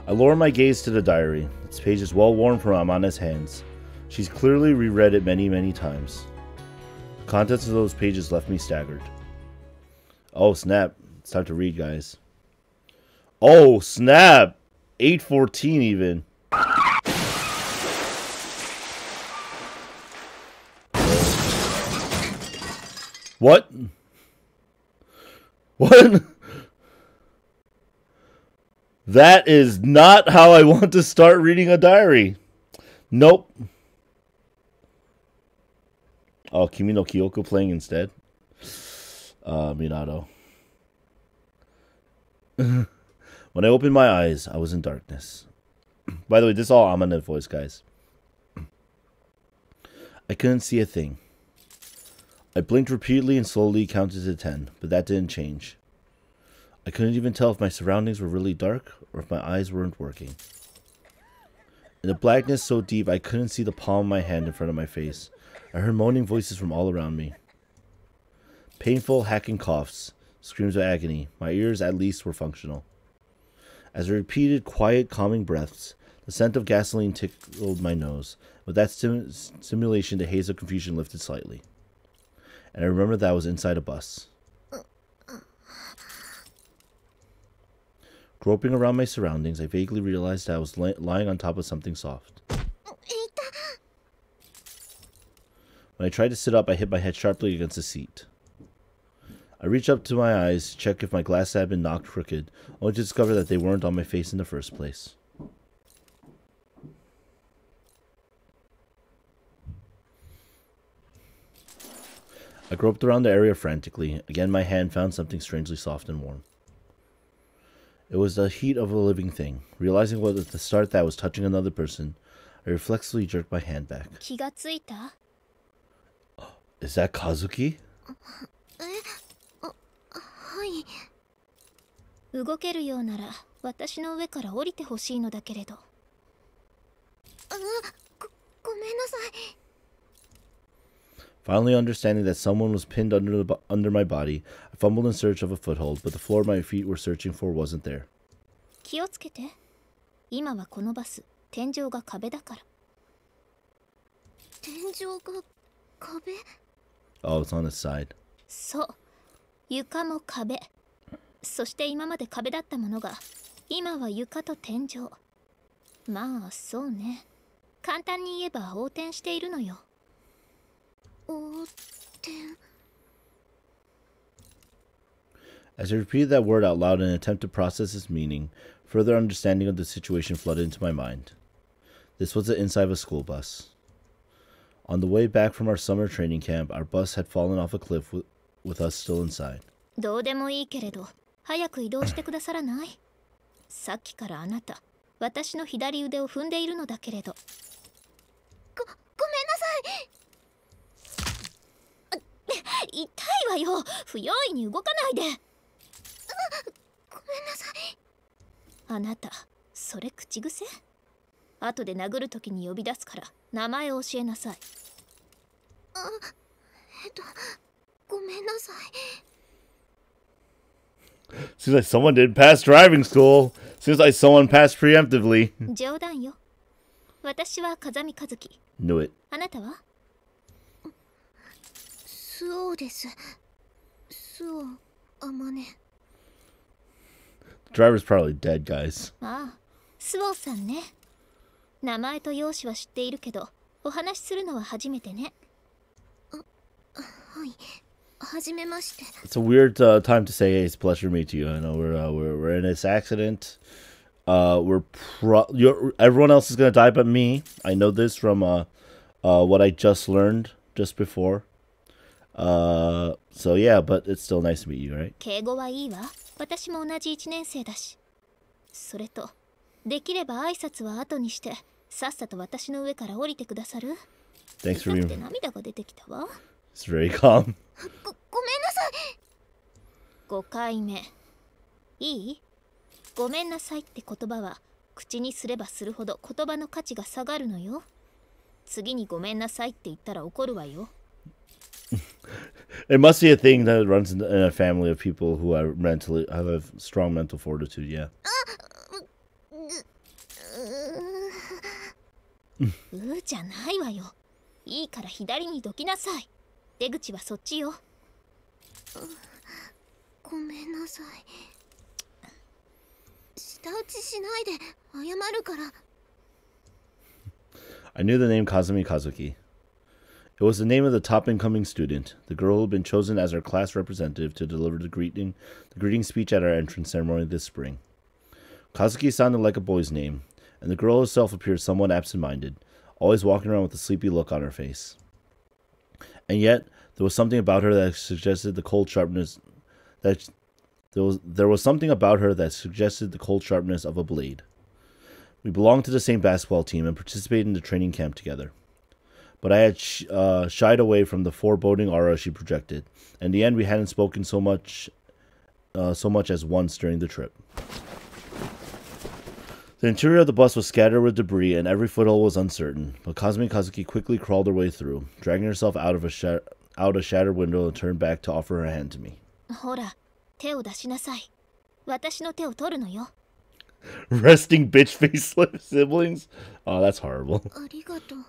I lower my gaze to the diary. Its page is well worn from Amane's hands. She's clearly reread it many, many times. The contents of those pages left me staggered. Oh, snap. It's time to read, guys. Oh, snap! 8:14 even. What? What? That is not how I want to start reading a diary. Nope. Oh, Kimi no Kyoko playing instead. Minato. When I opened my eyes, I was in darkness. By the way, this is all Amane voice, guys. I couldn't see a thing. I blinked repeatedly and slowly counted to 10, but that didn't change. I couldn't even tell if my surroundings were really dark or if my eyes weren't working. In the blackness so deep I couldn't see the palm of my hand in front of my face. I heard moaning voices from all around me. Painful, hacking coughs, screams of agony. My ears, at least, were functional. As I repeated quiet, calming breaths, the scent of gasoline tickled my nose. With that stimulation, the haze of confusion lifted slightly. And I remembered that I was inside a bus. Groping around my surroundings, I vaguely realized that I was lying on top of something soft. When I tried to sit up, I hit my head sharply against the seat. I reached up to my eyes to check if my glasses had been knocked crooked, only to discover that they weren't on my face in the first place. I groped around the area frantically. Again, my hand found something strangely soft and warm. It was the heat of a living thing. Realizing what at the start that I was touching another person, I reflexively jerked my hand back. Is that Kazuki? 動けるようなら私の上から降りてほしいのだけれど。ごめんなさい。 Finally understanding that someone was pinned under my body, I fumbled in search of a foothold, but the floor my feet were searching for wasn't there. 気をつけて。今はこのバス、天井が壁だから。天井が壁? Oh, it's on its side. そう。床も壁。そして今まで壁だったものが、今は床と天井。まあ、そうね。簡単に言えば横転しているのよ。横転。 As I repeated that word out loud in an attempt to process its meaning, further understanding of the situation flooded into my mind. This was the inside of a school bus. On the way back from our summer training camp, our bus had fallen off a cliff with us still inside. どうでもいいけれど、早く移動してくださらない？さっきからあなた、私の左腕を踏んでいるのだけれど。ごめんなさい。痛いわよ。不用意に動かないで。ごめんなさい。あなた、それ口癖？後で殴るときに呼び出すから名前を教えなさい。ごめんなさい。 Seems like someone didn't pass driving school. Seems like someone passed preemptively. 冗談よ。私は風見和樹。 Knew it. あなたは？そうです。そう、あまね。 The driver's probably dead, guys. ああ、スオさんね。名前と容姿は知っているけど、お話しするのは初めてね。はい。はじめまして。 It's a weird time to say, hey, it's a pleasure to meet you. I know we're in this accident. Everyone else is gonna die but me. I know this from what I just learned just before. So yeah, but it's still nice to meet you, right? 敬語はいいわ。私も同じ1年生だし。それと、できれば挨拶は後にして、さっさと私の上から降りてくださる？ Thanks for 痛くて being. 涙が出てきたわ。 It's very calm. ごめんなさい。5回目。いい？ごめんなさいって言葉は、口にすればするほど言葉の価値が下がるのよ。次にごめんなさいって言ったら怒るわよ。It must be a thing that runs in a family of people who are have strong mental fortitude. Yeah. じゃないわよ。いいから左にどきなさい。出口はそっちよ。ごめんなさい。舌打ちしないで謝るから。 I knew the name Kazumi Kazuki. It was the name of the top incoming student, the girl who had been chosen as our class representative to deliver the greeting speech at our entrance ceremony this spring. Kazuki sounded like a boy's name, and the girl herself appeared somewhat absent-minded, always walking around with a sleepy look on her face. And yet, there was something about her that suggested the cold sharpness there was something about her that suggested the cold sharpness of a blade. We belonged to the same basketball team and participated in the training camp together. But I had shied away from the foreboding aura she projected. In the end, we hadn't spoken so much so much as once during the trip. The interior of the bus was scattered with debris, and every foothold was uncertain. But Kazumi and Kazuki quickly crawled her way through, dragging herself out a shattered window and turned back to offer her hand to me. ほら、手を出しなさい。私の手を取るのよ。Resting bitch face siblings? Oh, that's horrible. ありがとう。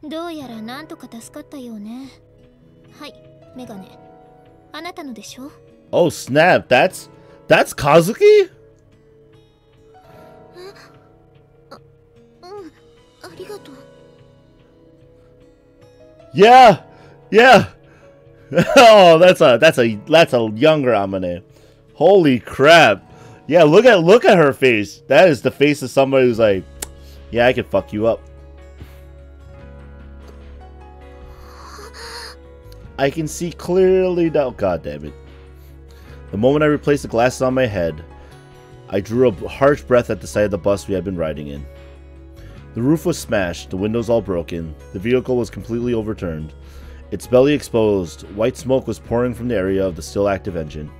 どうやらなんとか助かったようね。はい、メガネ。あなたのでしょ？ Oh snap! That's Kazuki? ありがとう。Yeah, yeah. Oh, that's a younger Amane. Holy crap! Yeah, look at her face. That is the face of somebody who's like, yeah, I could fuck you up. I can see clearly now. God damn it. The moment I replaced the glasses on my head, I drew a harsh breath at the sight of the bus we had been riding in. The roof was smashed, the windows all broken, the vehicle was completely overturned. Its belly exposed, white smoke was pouring from the area of the still active engine.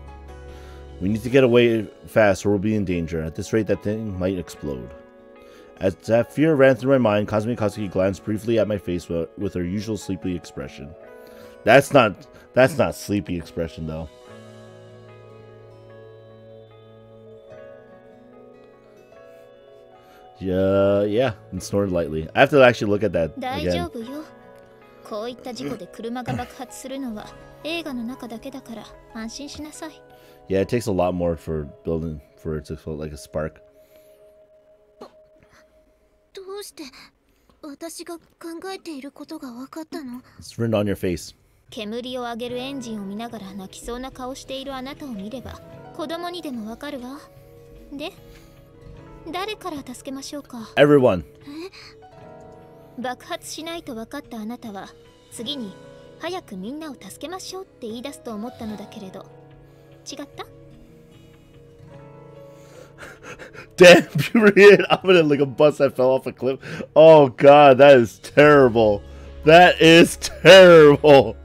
We need to get away fast or we'll be in danger. At this rate, that thing might explode. As that fear ran through my mind, Kazumi Kazuki glanced briefly at my face with her usual sleepy expression. That's not sleepy expression though. Yeah, and snored lightly. I have to actually look at that again. こういった事故で車が爆発するのは映画の中だけだから安心しなさい。Yeah, it takes a lot more for it to feel like a spark. どうして私が考えていることが分かったの？ It's written on your face. 煙を上げるエンジンを見ながら泣きそうな顔しているあなたを見れば子供にでも分かるわ。で、誰から助けましょうか？ Everyone. 爆発しないと分かったあなたは次に早くみんなを助けましょうって言い出すと思ったのだけれど違った？ Damn, puberty hit Amane like a bus that fell off a cliff. Oh god, that is terrible. That is terrible.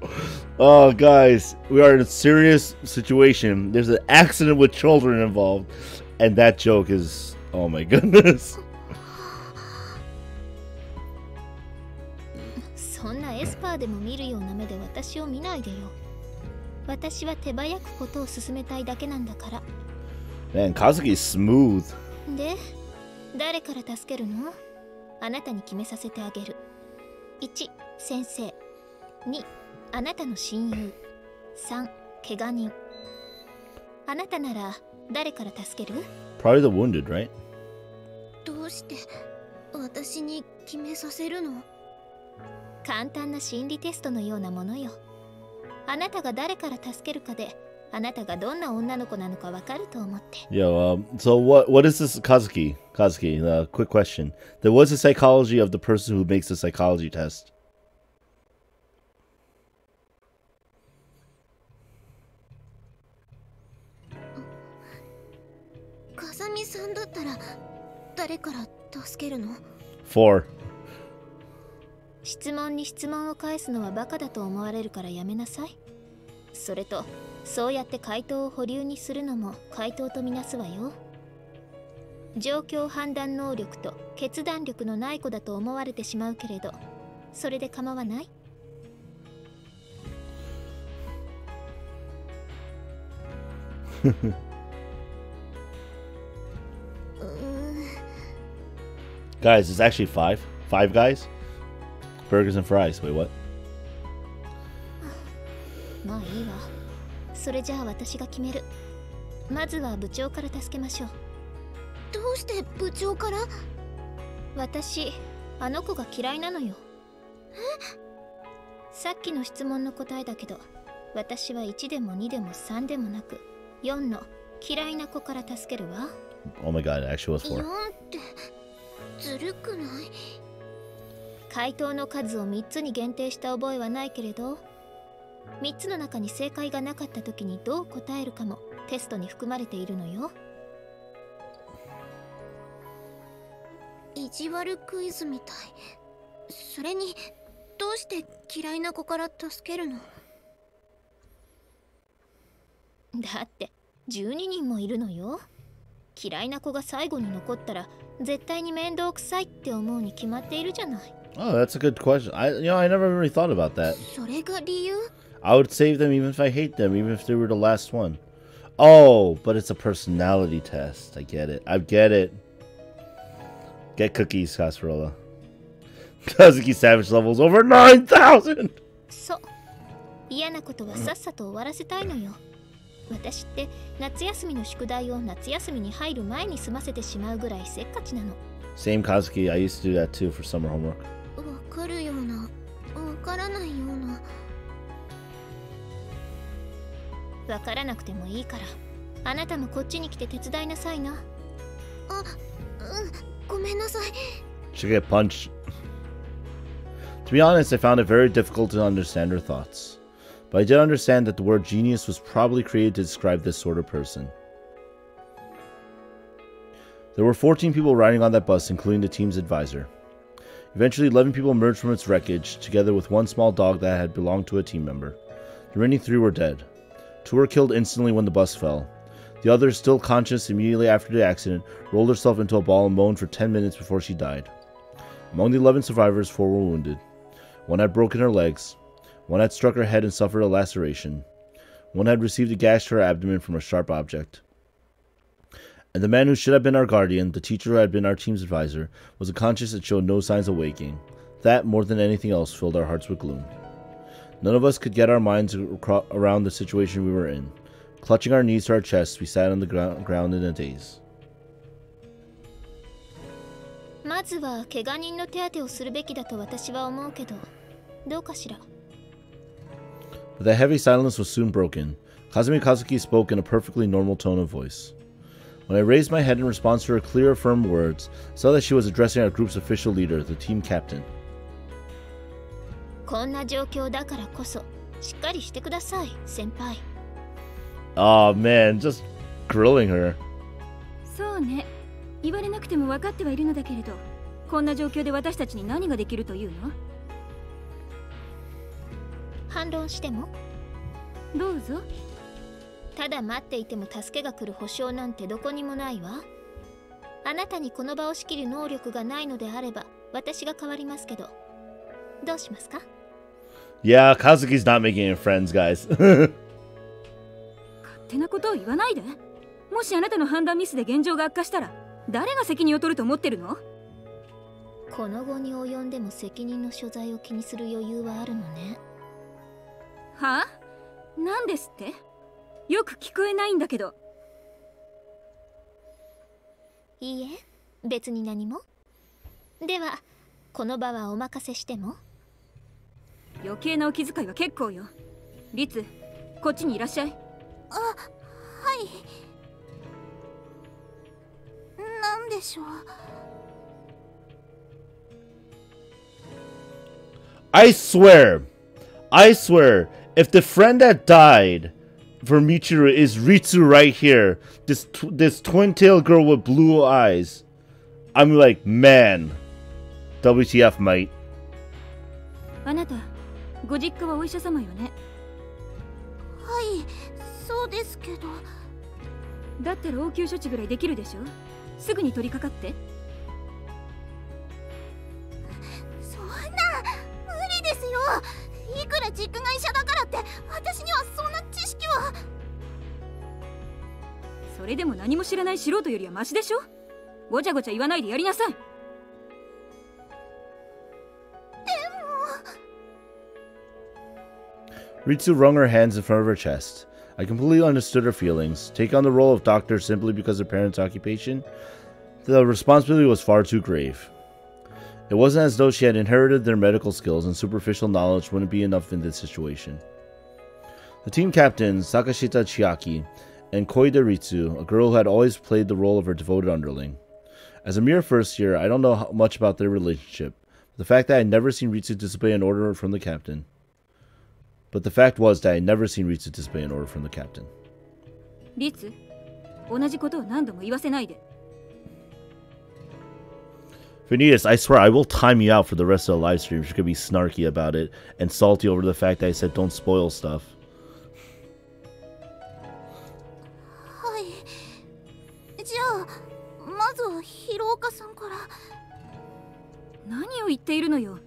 Oh guys, we are in a serious situation. There's an accident with children involved, and that joke is, oh my goodness. そんなエスパーでも見るような目で私を見ないでよ。私は手早くことを進めたいだけなんだから。Man, Kazuki is smooth. で、誰から助けるの？あなたに決めさせてあげる。1、先生。2、あなたの親友。3、怪我人。あなたなら誰から助ける？ Probably the wounded, right? どうして私に決めさせるの？簡単な心理テストのようなものよ。あなたが誰から助けるかで、あなたがどんな女の子なのかわかると思って。Yo, so what is this, Kazuki? Kazuki, quick question. What's the psychology of the person who makes the psychology test? 風見さんだったら誰から助けるの？ 4. 質問に質問を返すのはバカだと思われるからやめなさい。それと、そうやって回答を保留にするのも回答とみなすわよ。状況判断能力と決断力のない子だと思われてしまうけれど、それで構わない？ Guys, it's actually 5. 5 guys? Burgers and fries. Wait, what? まあいいわ。それじゃあ私が決める。まずは部長から助けましょう。どうして部長から？私、あの子が嫌いなのよ。さっきの質問の答えだけど、私は1でも2でも3でもなく、4の嫌いな子から助けるわ。Oh my god, it actually was 4. 4ってずるくない？回答の数を3つに限定した覚えはないけれど、3つの中に正解がなかった時にどう答えるかもテストに含まれているのよ。意地悪クイズみたい。それにどうして嫌いな子から助けるの？だって12人もいるのよ。嫌いな子が最後に残ったら絶対に面倒くさいって思うに決まっているじゃない。Oh, that's a good question. I never really thought about that. それが理由？ I would save them even if I hate them, even if they were the last one. Oh, but it's a personality test. I get it. I get it. Get cookies, Casserola. Kazuki Savage levels over 9,000! そう。嫌なことはさっさと終わらせたいのよ。私って夏休みの宿題を夏休みに入る前に済ませてしまうぐらいせっかちなの。Same Kazuki. I used to do that too for summer homework. わかるような、わからないような。わからなくてもいいから、あなたもこっちに来て手伝いなさいな。ごめんなさい。 Should get punched. To be honest, I found it very difficult to understand her thoughts. But I did understand that the word genius was probably created to describe this sort of person. There were 14 people riding on that bus, including the team's advisor. Eventually, 11 people emerged from its wreckage, together with one small dog that had belonged to a team member. The remaining 3 were dead. 2 were killed instantly when the bus fell. The other, still conscious immediately after the accident, rolled herself into a ball and moaned for 10 minutes before she died. Among the 11 survivors, 4 were wounded. 1 had broken her legs. 1 had struck her head and suffered a laceration. 1 had received a gash to her abdomen from a sharp object. And the man who should have been our guardian, the teacher who had been our team's advisor, was unconscious and showed no signs of waking. That, more than anything else, filled our hearts with gloom. None of us could get our minds around the situation we were in. Clutching our knees to our chests, we sat on the ground in a daze. まずは怪我人の手当てをするべきだと私は思うけど、どうかしら。But the heavy silence was soon broken. Kazumi Kazuki spoke in a perfectly normal tone of voice. When I raised my head in response to her clear, firm words, I saw that she was addressing our group's official leader, the team captain. こんな状況だからこそ、しっかりしてください、先輩。Oh man, just grilling her. そうね。言われなくても分かってはいるのだけれど、こんな状況で私たちに何ができるというの？反論しても？どうぞ。ただ待っていても助けが来る保証なんてどこにもないわ。あなたにこの場を仕切る能力がないのであれば、私が代わりますけど、どうしますか？ Yeah, Kazuki's not making any friends, guys. 勝手なことを言わないで。もしあなたの判断ミスで現状が悪化したら、誰が責任を取ると思ってるの？この後に及んでも責任の所在を気にする余裕はあるのね。はあ？何ですって？よく聞こえないんだけど。いいえ、別に何も。では、この場はお任せしても？余計なお気遣いは結構よ。リツ、こっちにいらっしゃい。あ、はい。なんでしょう。I swear, if the friend that died for Michiru is Ritsu right here, this twin-tailed girl with blue eyes, I'm like, man, WTF, mate. あなた、ご実家はお医者様よね。はい、そうですけど。だったら応急処置ぐらいできるでしょ。すぐに取り掛かって。そんな無理ですよ。いくら実家が医者だからって私にはそんな知識は。それでも何も知らない素人よりはマシでしょ。ごちゃごちゃ言わないでやりなさい。Ritsu wrung her hands in front of her chest. I completely understood her feelings. Take on the role of doctor simply because of her parents' occupation? The responsibility was far too grave. It wasn't as though she had inherited their medical skills, and superficial knowledge wouldn't be enough in this situation. The team captains, Sakashita Chiaki, and Koide Ritsu, a girl who had always played the role of her devoted underling. As a mere first year, I don't know much about their relationship. The fact that I had never seen Ritsu disobey an order from the captain. But the fact was that I had never seen Ritsu disobey an order from the captain. リツ、同じことを何度も言わせないで。Phineas, I swear I will time you out for the rest of the live stream. She could be snarky about it and salty over the fact that I said don't spoil stuff. はい。じゃあまずは広岡さんから。何を言っているのよ。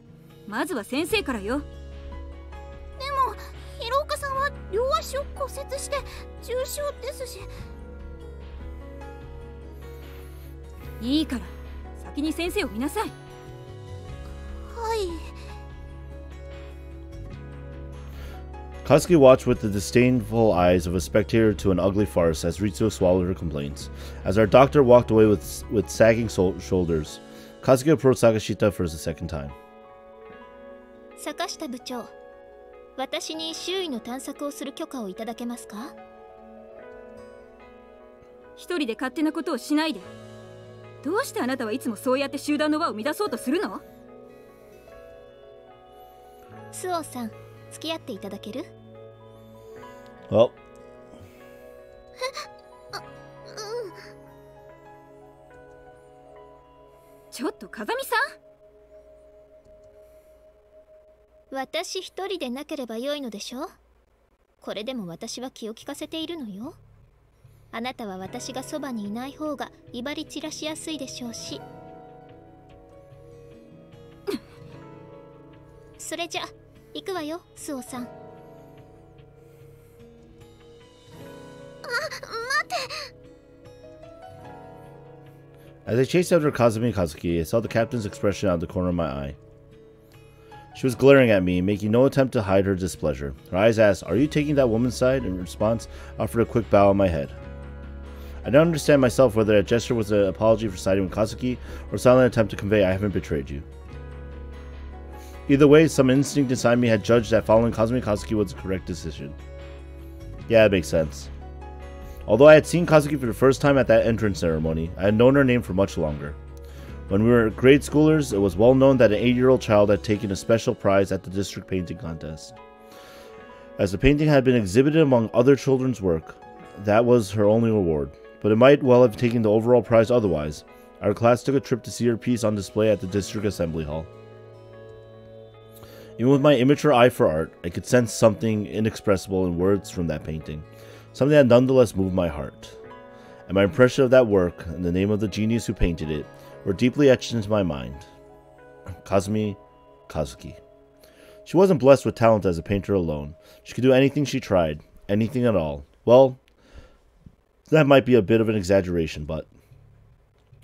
まずは先生からよ。でも広岡さんは両足を骨折して重傷ですし。いいから先に先生を見なさい。はい。 Katsuki watched with the disdainful eyes of a spectator to an ugly farce as Ritsuo swallowed her complaints. As our doctor walked away with sagging shoulders, Katsuki approached Sakashita for the second time. 坂下部長、私に周囲の探索をする許可をいただけますか？一人で勝手なことをしないで。どうしてあなたはいつもそうやって集団の輪を乱そうとするの？スオさん、付き合っていただける？ Well. ちょっと風見さん。私一人でなければよいのでしょ？これでも私は気を利かせているのよ。あなたは私がそばにいない方が威張り散らしやすいでしょうし。それじゃ行くわよ、スオさん。 As I chased after Kazumi and Kazuki, I saw the captain's expression out of the corner of my eye. She was glaring at me, making no attempt to hide her displeasure. Her eyes asked, "Are you taking that woman's side?" In response, I offered a quick bow on my head. I don't understand myself whether that gesture was an apology for siding with Kazuki or a silent attempt to convey I haven't betrayed you. Either way, some instinct inside me had judged that following Kazumi and Kazuki was the correct decision. Yeah, it makes sense. Although I had seen Kazuki for the first time at that entrance ceremony, I had known her name for much longer. When we were grade schoolers, it was well known that an 8-year-old child had taken a special prize at the district painting contest. As the painting had been exhibited among other children's work, that was her only reward. But it might well have taken the overall prize otherwise. Our class took a trip to see her piece on display at the district assembly hall. Even with my immature eye for art, I could sense something inexpressible in words from that painting. Something that nonetheless moved my heart. And my impression of that work, and the name of the genius who painted it, were deeply etched into my mind. Kazumi Kazuki. She wasn't blessed with talent as a painter alone. She could do anything she tried. Anything at all. Well, that might be a bit of an exaggeration, but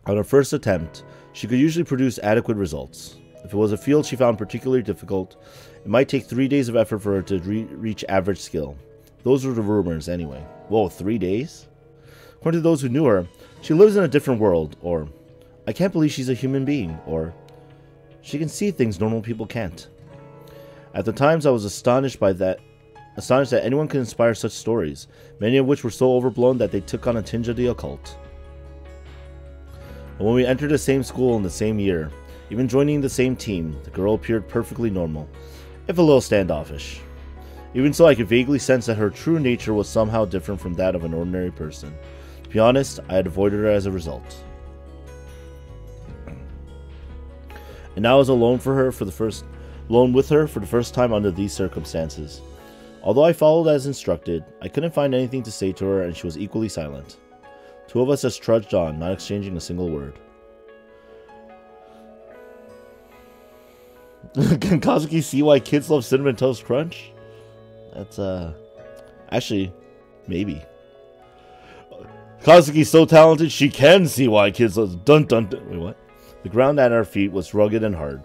on her first attempt, she could usually produce adequate results. If it was a field she found particularly difficult, it might take 3 days of effort for her to reach average skill. Those were the rumors, anyway. Whoa, 3 days? According to those who knew her, she lives in a different world, or I can't believe she's a human being, or she can see things normal people can't. At the times, I was astonished that anyone could inspire such stories, many of which were so overblown that they took on a tinge of the occult. But when we entered the same school in the same year, even joining the same team, the girl appeared perfectly normal, if a little standoffish. Even so, I could vaguely sense that her true nature was somehow different from that of an ordinary person. To be honest, I had avoided her as a result. And now I was alone with her for the first time under these circumstances. Although I followed as instructed, I couldn't find anything to say to her, and she was equally silent. Two of us just trudged on, not exchanging a single word. Can Kazuki see why kids love Cinnamon Toast Crunch? That's, actually, maybe. Kazuki's so talented, she can see why kids love... Dun dun dun. Wait, what? The ground at our feet was rugged and hard,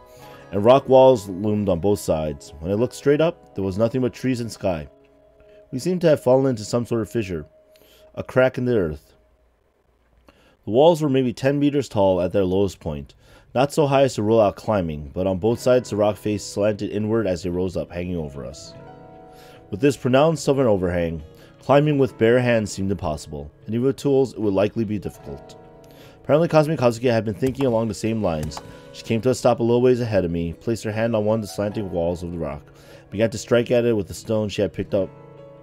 and rock walls loomed on both sides. When I looked straight up, there was nothing but trees and sky. We seemed to have fallen into some sort of fissure, a crack in the earth. The walls were maybe 10 meters tall at their lowest point, not so high as to rule out climbing, but on both sides the rock face slanted inward as they rose up, hanging over us. With this pronounced of an overhang, climbing with bare hands seemed impossible, and even with tools it would likely be difficult. Apparently Kazumi and Kazuki had been thinking along the same lines. She came to a stop a little ways ahead of me, placed her hand on one of the slanting walls of the rock, and began to strike at it with the stone she had picked up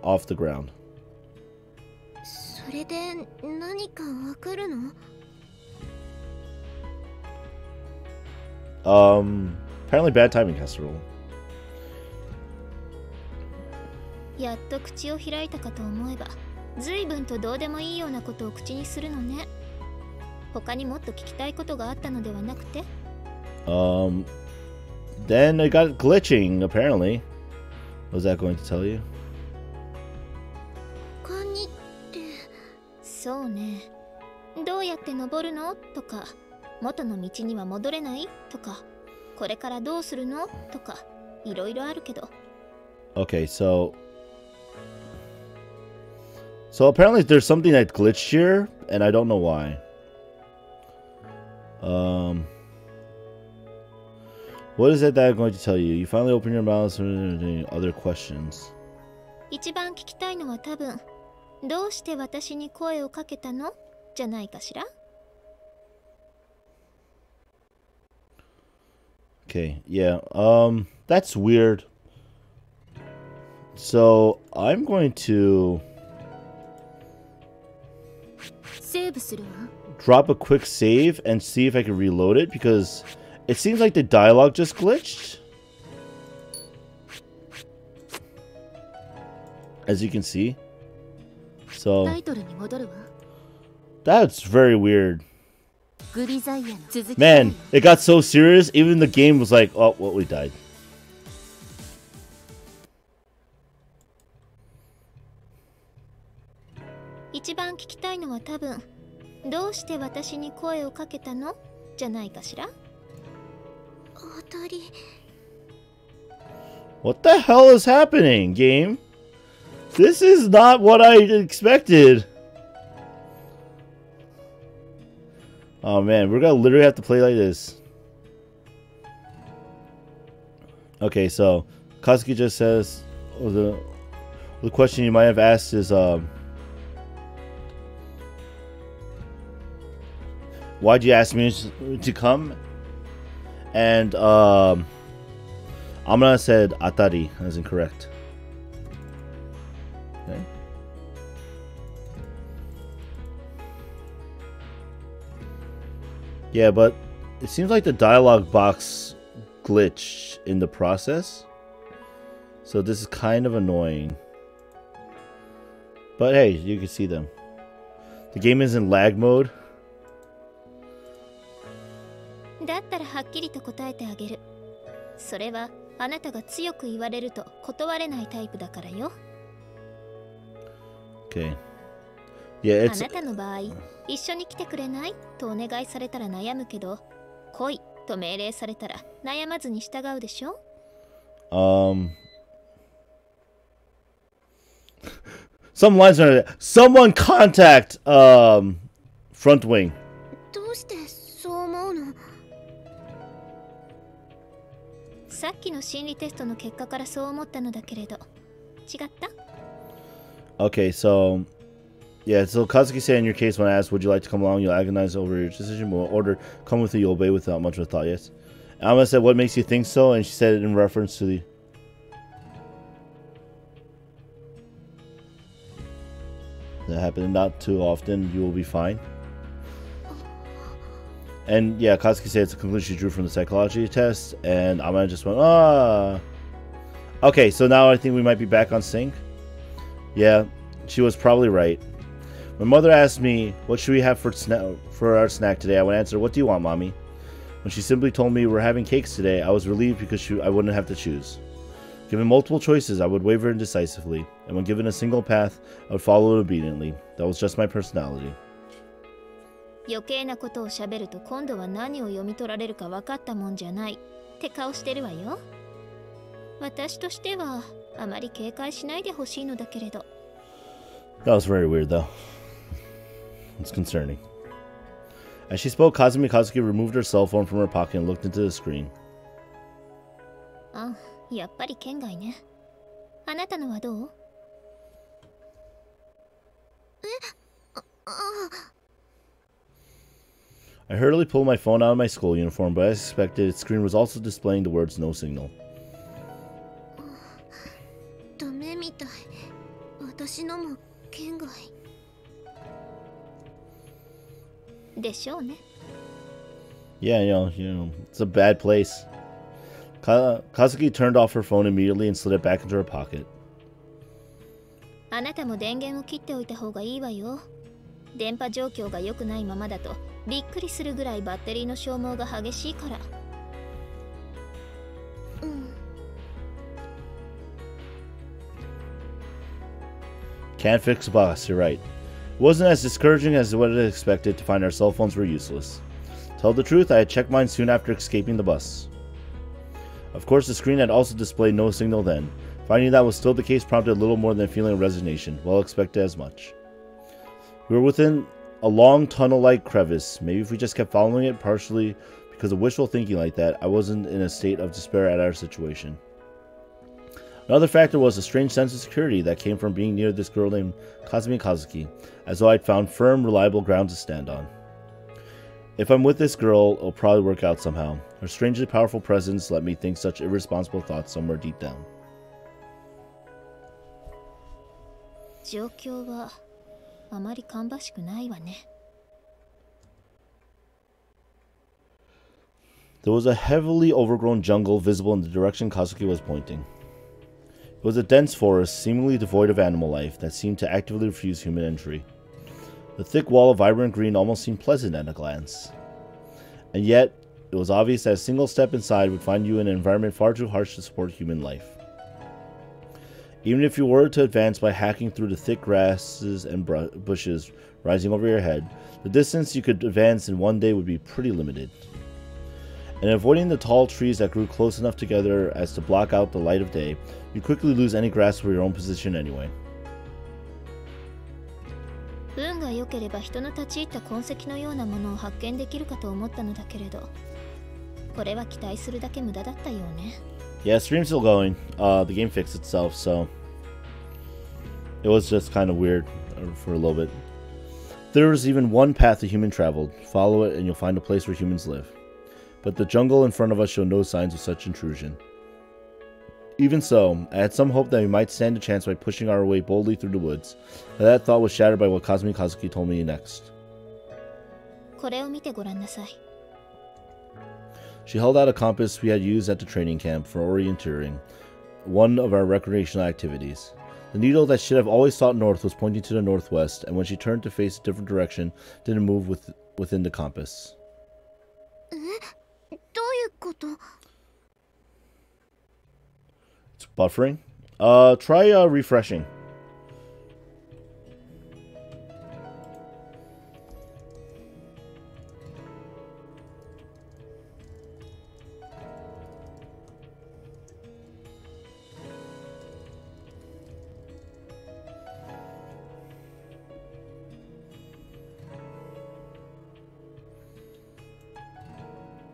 off the ground. それで何かわかるの？ Apparently bad timing has to roll. やっと口を開いたかと思えば、随分とどうでもいいようなことを口にするのね。他にもっと聞きたいことがあったのではなくて？ Then it got glitching, apparently. Was that going to tell you? 他にって。そうね。どうやって登るのとか、元の道には戻れないとか、これからどうするのとか、いろいろあるけど。Okay, so apparently there's something that glitched here, and I don't know why. What is it that I'm going to tell you? You finally open your mouth and other questions. 一番聞きたいのは多分、どうして私に声をかけたのじゃないかしら? Okay, yeah. That's weird. So, I'm going to drop a quick save and see if I can reload it, because it seems like the dialogue just glitched. As you can see. So, that's very weird. Man, it got so serious, even the game was like, oh, well, we died. What the hell is happening, game? This is not what I expected. Oh man, we're gonna literally have to play like this. Okay, so Kazuki just says, the question you might have asked is, why'd you ask me to come? And Amane said atari, as incorrect. Okay. Yeah, but it seems like the dialogue box glitched in the process. So this is kind of annoying. But hey, you can see them. The game is in lag mode. だったらはっきりと答えてあげる。それはあなたが強く言われると断れないタイプだからよ。Okay. Yeah, it's... あなたの場合、一緒に来てくれないとお願いされたら悩むけど、来いと命令されたら悩まずに従うでしょ? Some lines are someone contact Frontwing. どうしてそう思うの? さっきの心理テストの結果からそう思ったのだけれど、違った? Okay, so yeah, so Kazuki said in your case when I asked, would you like to come along, you'll agonize over your decision, but order come with you, you'll obey without much of a thought, yes. Amane said, what makes you think so? And she said it in reference to the... That happened not too often, you will be fine. And yeah, Kazuki said it's a conclusion she drew from the psychology test, and Amane just went, ah. Okay, so now I think we might be back on sync. Yeah, she was probably right. My mother asked me, what should we have for our snack today? I would answer, what do you want, mommy? When she simply told me we're having cakes today, I was relieved because I wouldn't have to choose. Given multiple choices, I would waver indecisively, and when given a single path, I would follow it obediently. That was just my personality. 余計なことを喋ると今度は何を読み取られるか分かったもんじゃないって顔してるわよ。私としてはあまり警戒しないでほしいのだけれど。That was very weird, though. It's concerning. As she spoke, Kazumi Kazuki removed her cell phone from her pocket and looked into the screen. あ、やっぱり県外ね。あなたのはどう? え、I hurriedly pulled my phone out of my school uniform, but as expected, its screen was also displaying the words no signal. ダメみたい。私のも県外。でしょうね。Yeah, it's a bad place. Kazuki turned off her phone immediately and slid it back into her pocket. あなたも電源を切っておいた方がいいわよ。電波状況が良くないままだとびっくりするぐらいバッテリーの消耗が激しいから。Can't fix a boss, you're right. It wasn't as discouraging as what I had expected to find our cell phones were useless. To tell the truth, I had checked mine soon after escaping the bus. Of course, the screen had also displayed no signal then. Finding that was still the case prompted a little more than a feeling of resignation, well expected as much. We were within a long tunnel-like crevice. Maybe if we just kept following it, partially because of wishful thinking like that, I wasn't in a state of despair at our situation. Another factor was a strange sense of security that came from being near this girl named Kazumi Kazuki, as though I'd found firm, reliable ground to stand on. If I'm with this girl, it'll probably work out somehow. Her strangely powerful presence let me think such irresponsible thoughts somewhere deep down. 状況はあまり芳しくないわね。There was a heavily overgrown jungle visible in the direction Kazuki was pointing. It was a dense forest, seemingly devoid of animal life, that seemed to actively refuse human entry. The thick wall of vibrant green almost seemed pleasant at a glance. And yet, it was obvious that a single step inside would find you in an environment far too harsh to support human life. Even if you were to advance by hacking through the thick grasses and bushes rising over your head, the distance you could advance in one day would be pretty limited. And avoiding the tall trees that grew close enough together as to block out the light of day, you quickly lose any grasp of your own position anyway. 運が良ければ人の立ち入った痕跡のようなものを発見できるかと思ったのだけれど、これは期待するだけ無駄だったよね。Yeah, stream's still going. The game fixed itself, so it was just kind of weird for a little bit. There was even one path a human traveled. Follow it and you'll find a place where humans live. But the jungle in front of us showed no signs of such intrusion. Even so, I had some hope that we might stand a chance by pushing our way boldly through the woods, but that thought was shattered by what Kazumi Kazuki told me next. これを見てごらんなさい。She held out a compass we had used at the training camp for orienteering, one of our recreational activities. The needle that should have always sought north was pointing to the northwest, and when she turned to face a different direction, didn't move within the compass. どういうこと？ It's buffering. Try refreshing.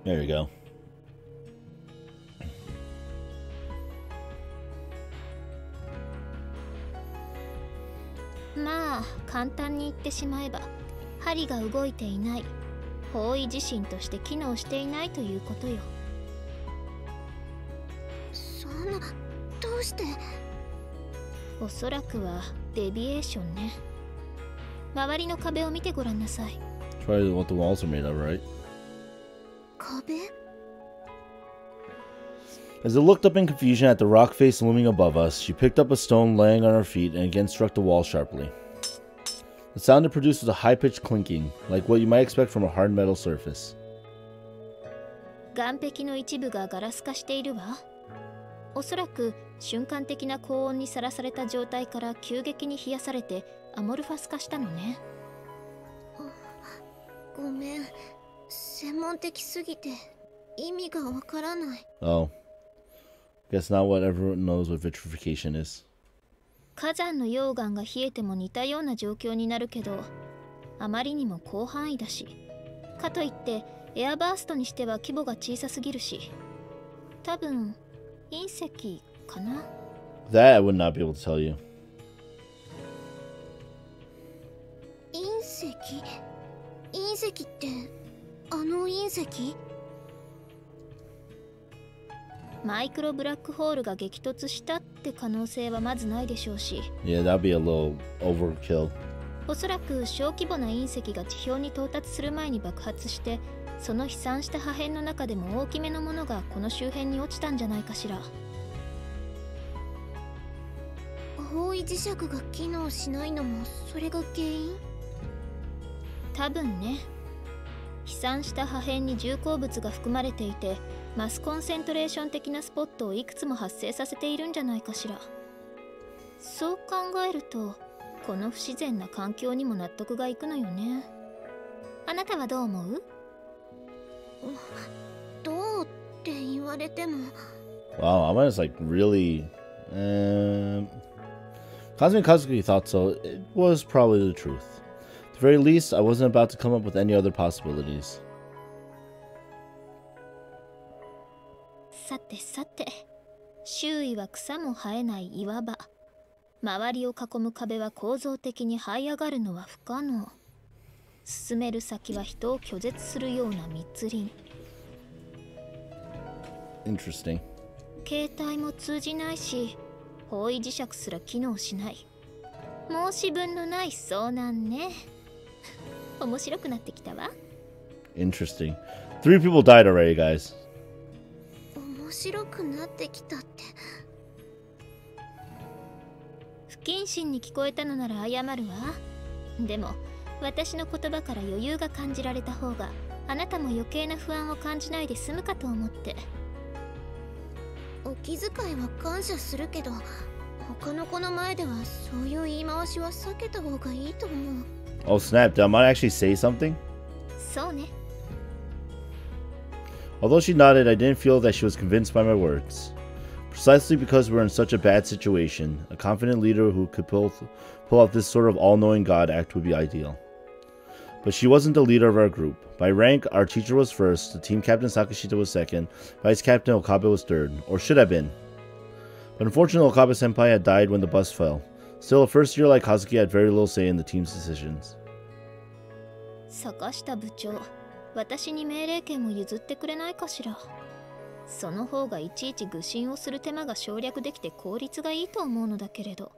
There you go. まあ簡単に言ってしまえば針が動いていない方位地震として機能していないということよ。そんな、どうして？おそらくはデビエーションね。周りの壁を見てごらんなさい。 Try what the walls are made of, right? 壁？ As it looked up in confusion at the rock face looming above us, she picked up a stone laying on her feet and again struck the wall sharply. The sound it produced was a high-pitched clinking, like what you might expect from a hard metal surface. 岩壁の一部がガラス化しているわ。おそらく瞬間的な高温にさらされた状態から急激に冷やされてアモルファス化したのね。ごめん、専門的すぎて意味がわからない。 Oh. Guess not what everyone knows what vitrification is. 火山の溶岩が冷えても似たような状況になるけど、あまりにも広範囲だし、かといってエアバーストにしては規模が小さすぎるし、多分隕石かな。 That I would not be able to tell you. 隕石？隕石ってあの隕石？マイクロブラックホールが激突したって可能性はまずないでしょうし、 Yeah, that'd be a little overkill. おそらく小規模な隕石が地表に到達する前に爆発してその飛散した破片の中でも大きめのものがこの周辺に落ちたんじゃないかしら。方位磁石が機能しないのもそれが原因？多分ね。飛散した破片に重鉱物が含まれていて、マスコンセントレーション的なスポットをいくつも発生させているんじゃないかしら。そう考えるとこの不自然な環境にも納得がいくのよね。あなたはどう思う？どうって言われても。 Wow, Amane's like really... Kazumi Kazuki thought so. It was probably the truth. At the very least, I wasn't about to come up with any other possibilities. さてさて、周囲は草も生えない岩場。周りを囲む壁は構造的に這い上がるのは不可能。進める先は人を拒絶するような密林。Interesting. 携帯も通じないし、方位磁石すら機能しない。申し分のない遭難ね。面白くなってきたわ。Interesting. 3 people died already, guys. 面白くなってきたって。不謹慎に聞こえたのなら謝るわ。でも私の言葉から余裕が感じられた方があなたも余計な不安を感じないで済むかと思って。お気遣いは感謝するけど、他の子の前ではそういう言い回しは避けた方がいいと思う。 Oh snap, did Amane actually say something? そうね。 Although she nodded, I didn't feel that she was convinced by my words. Precisely because we're in such a bad situation, a confident leader who could pull off this sort of all-knowing God act would be ideal. But she wasn't the leader of our group. By rank, our teacher was first, the team captain Sakashita was second, vice captain Okabe was third, or should have been. But unfortunately, Okabe-senpai had died when the bus fell. Still, a first year like Kazuki had very little say in the team's decisions. 坂下部長、私に命令権を譲ってくれないかしら。その方がいちいち愚信をする手間が省略できて効率がいいと思うのだけれど。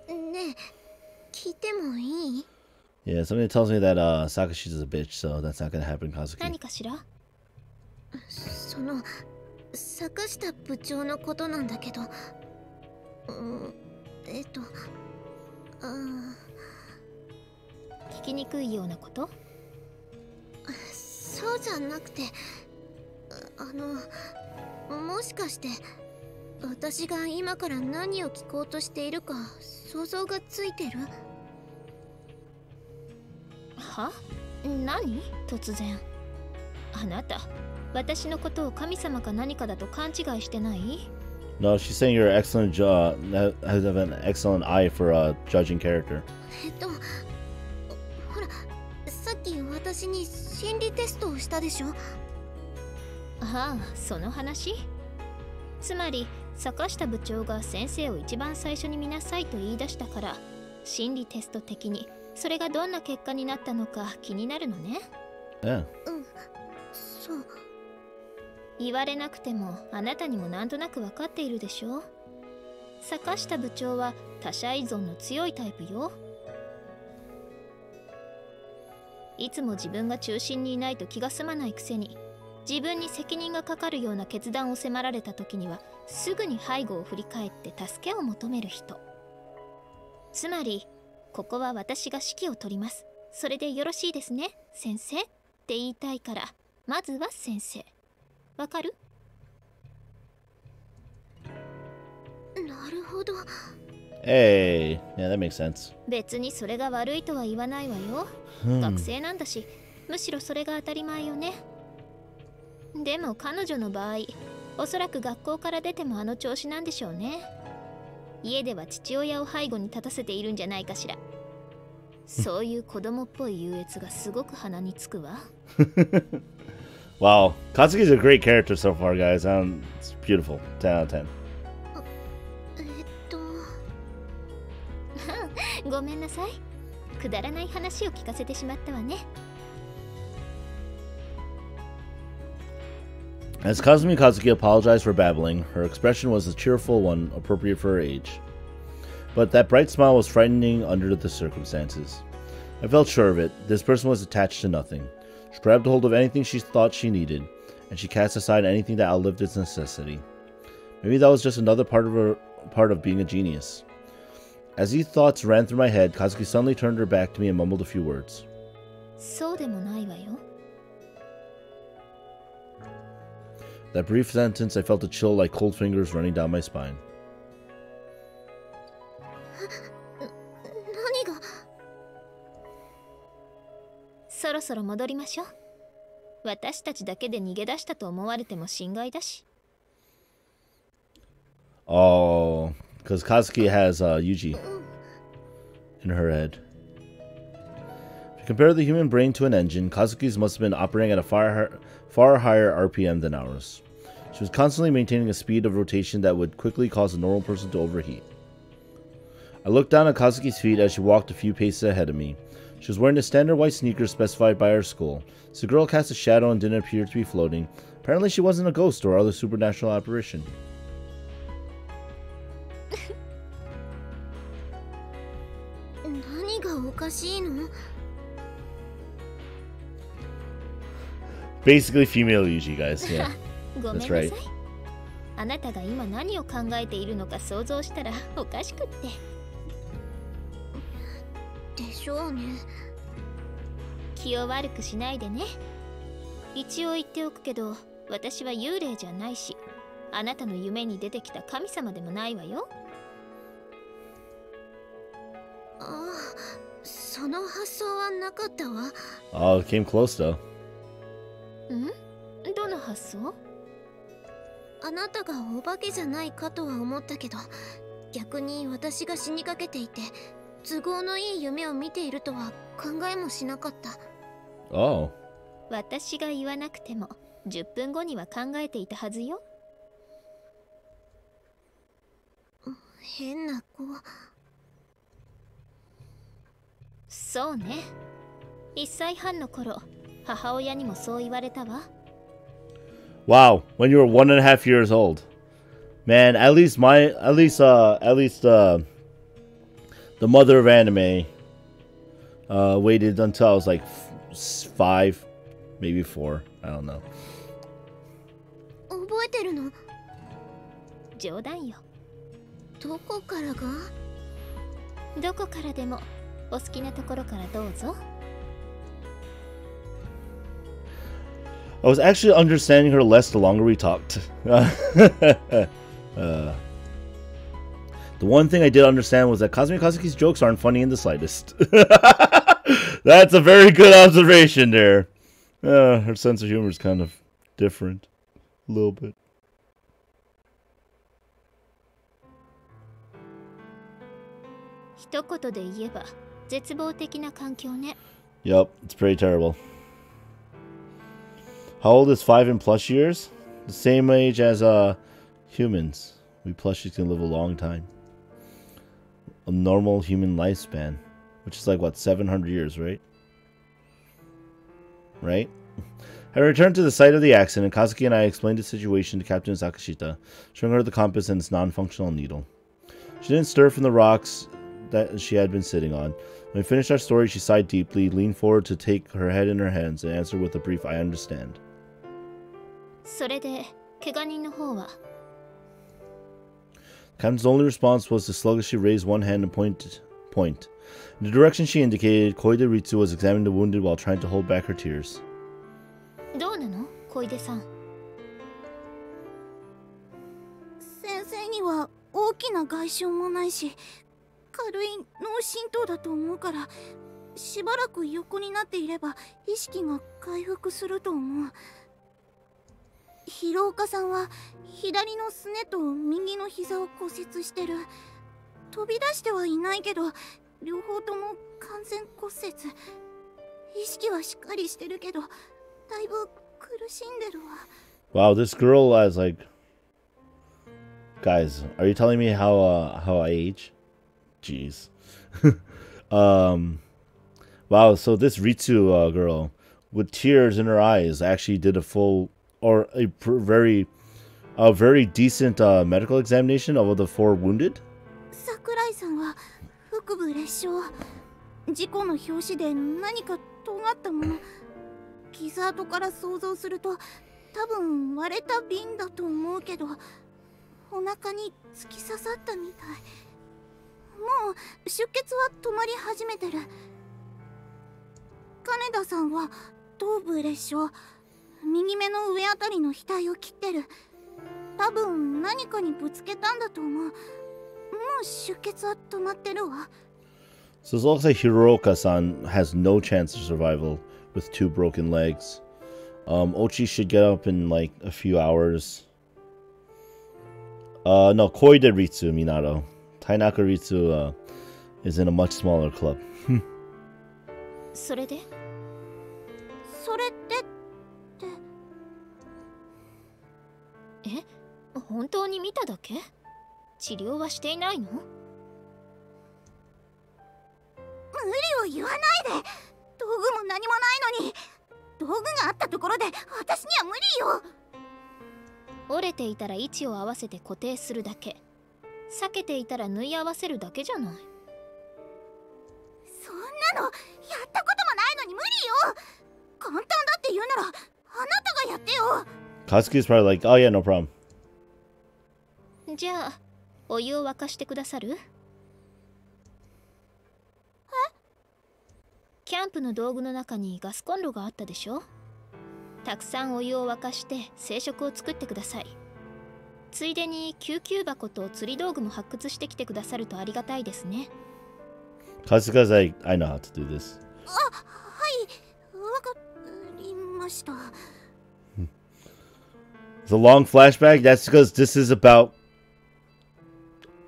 ねえ、聞いてもいい？ Yeah, somebody tells me that Sakashita's a bitch, so that's not gonna happen, Kazuki. 何かしら？その坂下部長のことなんだけど、聞きにくいようなこと？そうじゃなくて、もしかして私が今から何を聞こうとしているか想像がついてる？は？何？突然。あなた、私のことを神様か何かだと勘違いしてない？ No, she's saying you're excellent, has an excellent eye for judging character. ほら、さっき私に心理テストをしたでしょ？ああ、その話？つまり坂下部長が先生を一番最初に見なさいと言い出したから、心理テスト的にそれがどんな結果になったのか気になるのね。Yeah. そう。言われなくてもあなたにもなんとなく分かっているでしょ。坂下部長は他者依存の強いタイプよ。いつも自分が中心にいないと気が済まないくせに、自分に責任がかかるような決断を迫られた時にはすぐに背後を振り返って助けを求める人。つまりここは私が指揮を取ります、それでよろしいですね先生って言いたいから、まずは先生。わかる？なるほど。Hey, yeah, that makes sense. 別にそれが悪いとは言わないわよ。学生なんだし、むしろそれが当たり前よね。でも彼女の場合、おそらく学校から出てもあの調子なんでしょうね。家では父親を背後に立たせているんじゃないかしら。そういう子供っぽい優越がすごく鼻につくわ。Wow, Katsuki's a great character so far, guys. It's beautiful. 10 out of 10. ごめんなさい。くだらない話を聞かせてしまったわね。As Kazumi Katsuki apologized for babbling, her expression was a cheerful one appropriate for her age. But that bright smile was frightening under the circumstances. I felt sure of it. This person was attached to nothing. She grabbed hold of anything she thought she needed, and she cast aside anything that outlived its necessity. Maybe that was just another part of being a genius. As these thoughts ran through my head, Kazuki suddenly turned her back to me and mumbled a few words. That brief sentence, I felt a chill like cold fingers running down my spine. Oh, because Kazuki has Yuuji in her head. If you compare the human brain to an engine, Kazuki's must have been operating at a far higher RPM than ours. She was constantly maintaining a speed of rotation that would quickly cause a normal person to overheat. I looked down at Kazuki's feet as she walked a few paces ahead of me. She was wearing the standard white sneakers specified by her school. So the girl cast a shadow and didn't appear to be floating. Apparently she wasn't a ghost or other supernatural apparition. Basically female Yuuji, guys. Yeah, that's right. あなたが今何を考えているのか想像したらおかしくって。でしょうね。気を悪くしないでね。一応言っておくけど、私は幽霊じゃないし、あなたの夢に出てきた神様でもないわよ。ああ、その発想はなかったわ。Oh, it came close though. どの発想？あなたがお化けじゃないかとは思ったけど、逆に私が死にかけていて都合のいい夢を見ているとは考えもしなかった。Oh. 私が言わなくても10分後には考えていたはずよ。変な子。そうね。1歳半の頃、母親にもそう言われたわ。Wow, when you were 1.5 years old, man. At least the mother of anime waited until I was like 5, maybe 4. I don't know. 覚えてるの？冗談よ。どこからが？どこからでもお好きなところからどうぞ。I was actually understanding her less the longer we talked. The one thing I did understand was that Kazumi Kazuki's jokes aren't funny in the slightest. That's a very good observation there. Her sense of humor is kind of different. A little bit. Yep, it's pretty terrible. How old is 5 in plush years? The same age as humans. We plushies can live a long time. A normal human lifespan, which is like what, 700 years, right? Right? I returned to the site of the accident. Kazuki and I explained the situation to Captain Sakashita, showing her the compass and its non-functional needle. She didn't stir from the rocks that she had been sitting on. When we finished our story, she sighed deeply, leaned forward to take her head in her hands, and answered with a brief, "I understand." Captain's only response was to sluggishly raise one hand and point. In the direction she indicated, Koide Ritsu was examining the wounded while trying to hold back her tears. どうなの、小出さん。先生には大きな外傷もないし、軽い脳震盪だと思うから、しばらく横になっていれば意識が回復すると思う。広岡さんは左のすねと右の膝を骨折してる。飛び出してはいないけど、両方とも完全骨折。意識はしっかりしてるけど、だいぶ苦しんでるわ。Wow, this girl is like... Guys, are you telling me how I age? Jeez. Wow, so this Ritsu girl, with tears in her eyes, actually did a full... or a very decent medical examination of the 4 wounded? 桜井さんは腹部裂傷。事故の拍子で何か尖ったもの、傷跡から想像すると多分割れた瓶だと思うけど、お腹に突き刺さったみたい。もう出血は止まり始めてる。金田さんは頭部裂傷、右目の上あたりの額を切ってる。多分何かにぶつけたんだと思う。もう出血は止まってるわ。So it looks like Hiroka-san has no chance of survival with 2 broken legs. Ochi should get up in like a few hours. No, Koide Ritsu Minato. Tainaka Ritsu is in a much smaller club. それでそれってえ、本当に見ただけ？治療はしていないの？無理を言わないで。道具も何もないのに。道具があったところで私には無理よ。折れていたら位置を合わせて固定するだけ。避けていたら縫い合わせるだけじゃない。そんなのやったこともないのに無理よ。簡単だって言うならあなたがやってよ。Katsuki's probably like, oh yeah, no problem. じゃあお湯を沸かしてくださる？キャンプの道具の中にガスコンロがあったでしょ。たくさんお湯を沸かして生食を作ってください。ついでに救急箱と釣り道具も発掘してきてくださるとありがたいですね。Katsuka's like, I know how to do this. あ、はい、わかりました。The long flashback, that's because this is about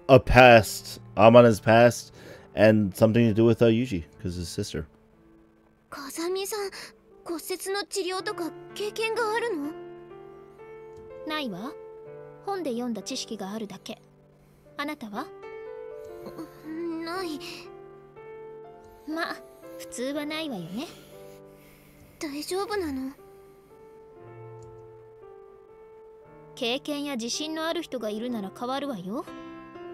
a past, Amane's past, and something to do with Yuuji, because his sister. 風見さん、骨折の治療とか経験があるの？ないわ。本で読んだ知識があるだけ。あなたは？ない。まあ、普通はないわよね。大丈夫なの？経験や自信のある人がいるなら変わるわよ。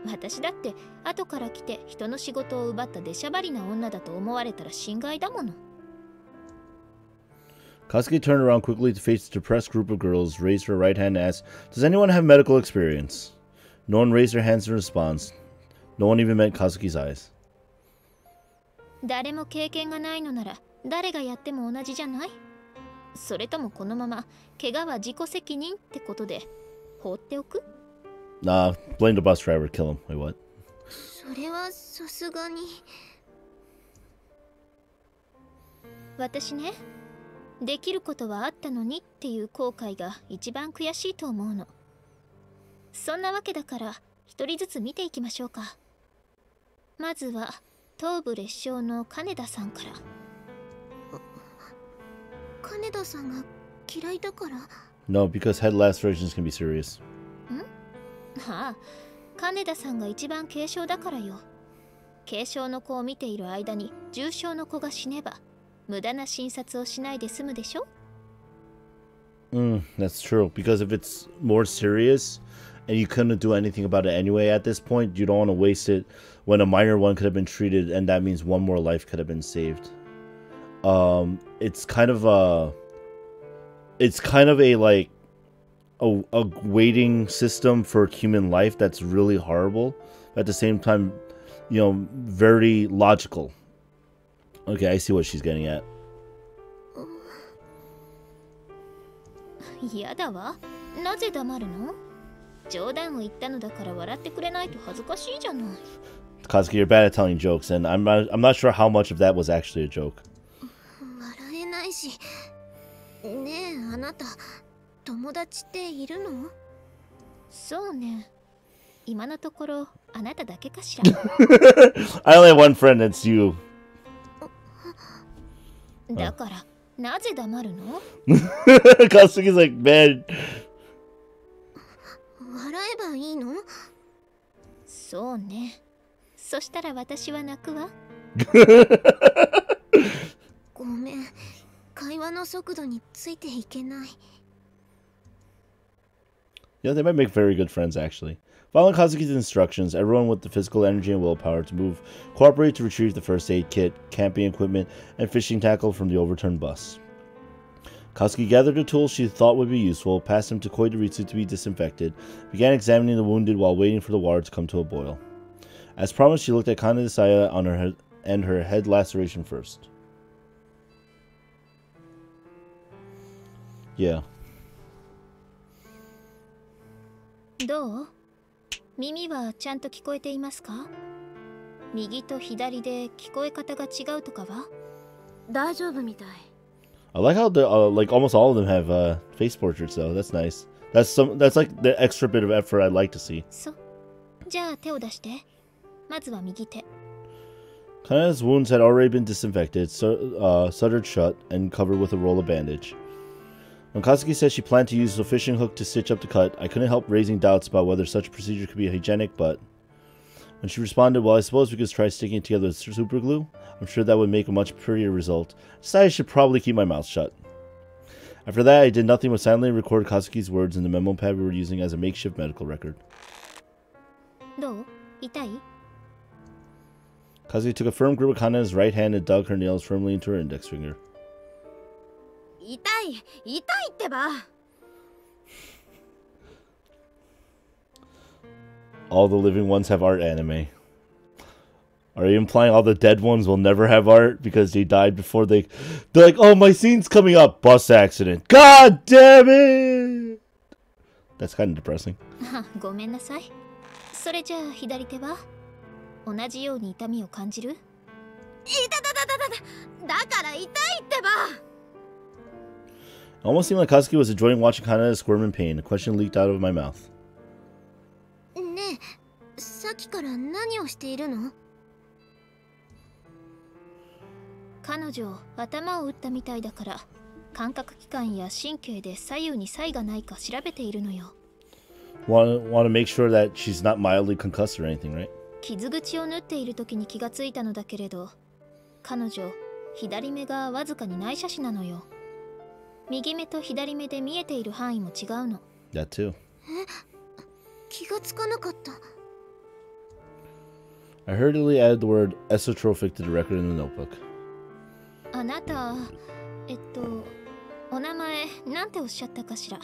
私だって後から来て人の仕事を奪った出しゃばりな女だと思われたら心外だもの。Katsuki turned around quickly to face the depressed group of girls, raised her right hand and asked, Does anyone have medical experience? No one raised their hands in response. No one even met Katsuki's eyes. 誰も経験がないのなら誰がやっても同じじゃない？それともこのまま怪我は自己責任ってことで放っておく？ Nah, blame the bus driver, kill him. Wait, what? それはさすがに。私ね、できることはあったのにっていう後悔が一番悔しいと思うの。そんなわけだから一人ずつ見ていきましょうか。まずは頭部裂傷の金田さんから。金田さんが嫌いだから？ No, because head lacerations can be serious. ああ、金田さんが一番軽傷だからよ。軽傷の子を見ている間に重傷の子が死ねば無駄な診察をしないで済むでしょ。That's true. Because if it's more serious and you couldn't do anything about it anyway at this point, you don't want to waste it when a minor one could have been treated, and that means one more life could have been saved. It's kind of a like a waiting system for human life that's really horrible. At the same time, you know, very logical. Okay, I see what she's getting at. 嫌だわ。なぜ黙るの？冗談を言ったのだから笑ってくれないと恥ずかしいじゃない。Katsuki, you're bad at telling jokes, and I'm not sure how much of that was actually a joke. 笑えないし。ねえ、あなた友達っているの？そうね。今のところあなただけかしら。I only have one friend, that's you. だからなぜ黙るの？ Katsuki's like, man. 笑えばいいの？そうね。そしたら私は泣くわ。ごめん。会話の速度についていけない。Yeah, they might make very good friends, actually. Following Katsuki's instructions, everyone with the physical energy and willpower to move cooperate to retrieve the first aid kit, camping equipment, and fishing tackle from the overturned bus. Katsuki gathered the tools she thought would be useful, passed them to Koidoritsu to be disinfected, began examining the wounded while waiting for the water to come to a boil. As promised, she looked at Grisaia on her head and her head laceration first. Yeah. どう？耳はちゃんと聞こえていますか？右と左で聞こえ方が違うとかは？大丈夫みたい。I like how the like almost all of them have face portraits though. That's nice. That's like the extra bit of effort I'd like to see. そう。じゃあ手を出して。まずは右手。Kana's wounds had already been disinfected, suttered shut, and covered with a roll of bandage. When Katsuki said she planned to use the fishing hook to stitch up the cut, I couldn't help raising doubts about whether such a procedure could be hygienic, but when she responded, well, I suppose we could try sticking it together with super glue. I'm sure that would make a much prettier result. I decided I should probably keep my mouth shut. After that, I did nothing but silently record Katsuki's words in the memo pad we were using as a makeshift medical record. どう？痛い？ Katsuki took a firm grip of Kana's right hand and dug her nails firmly into her index finger. 痛いってば。 All the living ones have art anime. Are you implying all the dead ones will never have art because they died before they're like, oh, my scene's coming up, bus accident. God damn it! That's kind of depressing. ごめんなさい。それじゃあ左手は？同じように痛みを感じる？だから痛いってば。 It almost seemed like Katsuki was enjoying watching Kana squirm in pain. A question leaked out of my mouth. ねえ、さっきから何をしているの？彼女、頭を打ったみたいだから、感覚器官や神経で左右に差異がないか調べているのよ。Want to make sure that she's not mildly concussed or anything, right? 傷口を縫っている時に気がついたのだけれど、彼女、左目がわずかに内斜視なのよ。右目と左目で見えている範囲も違うの。That too. 気がつかなかった。I hurriedly added the word esotrophic to the record in the notebook. あなた、お名前なんておっしゃったかしら？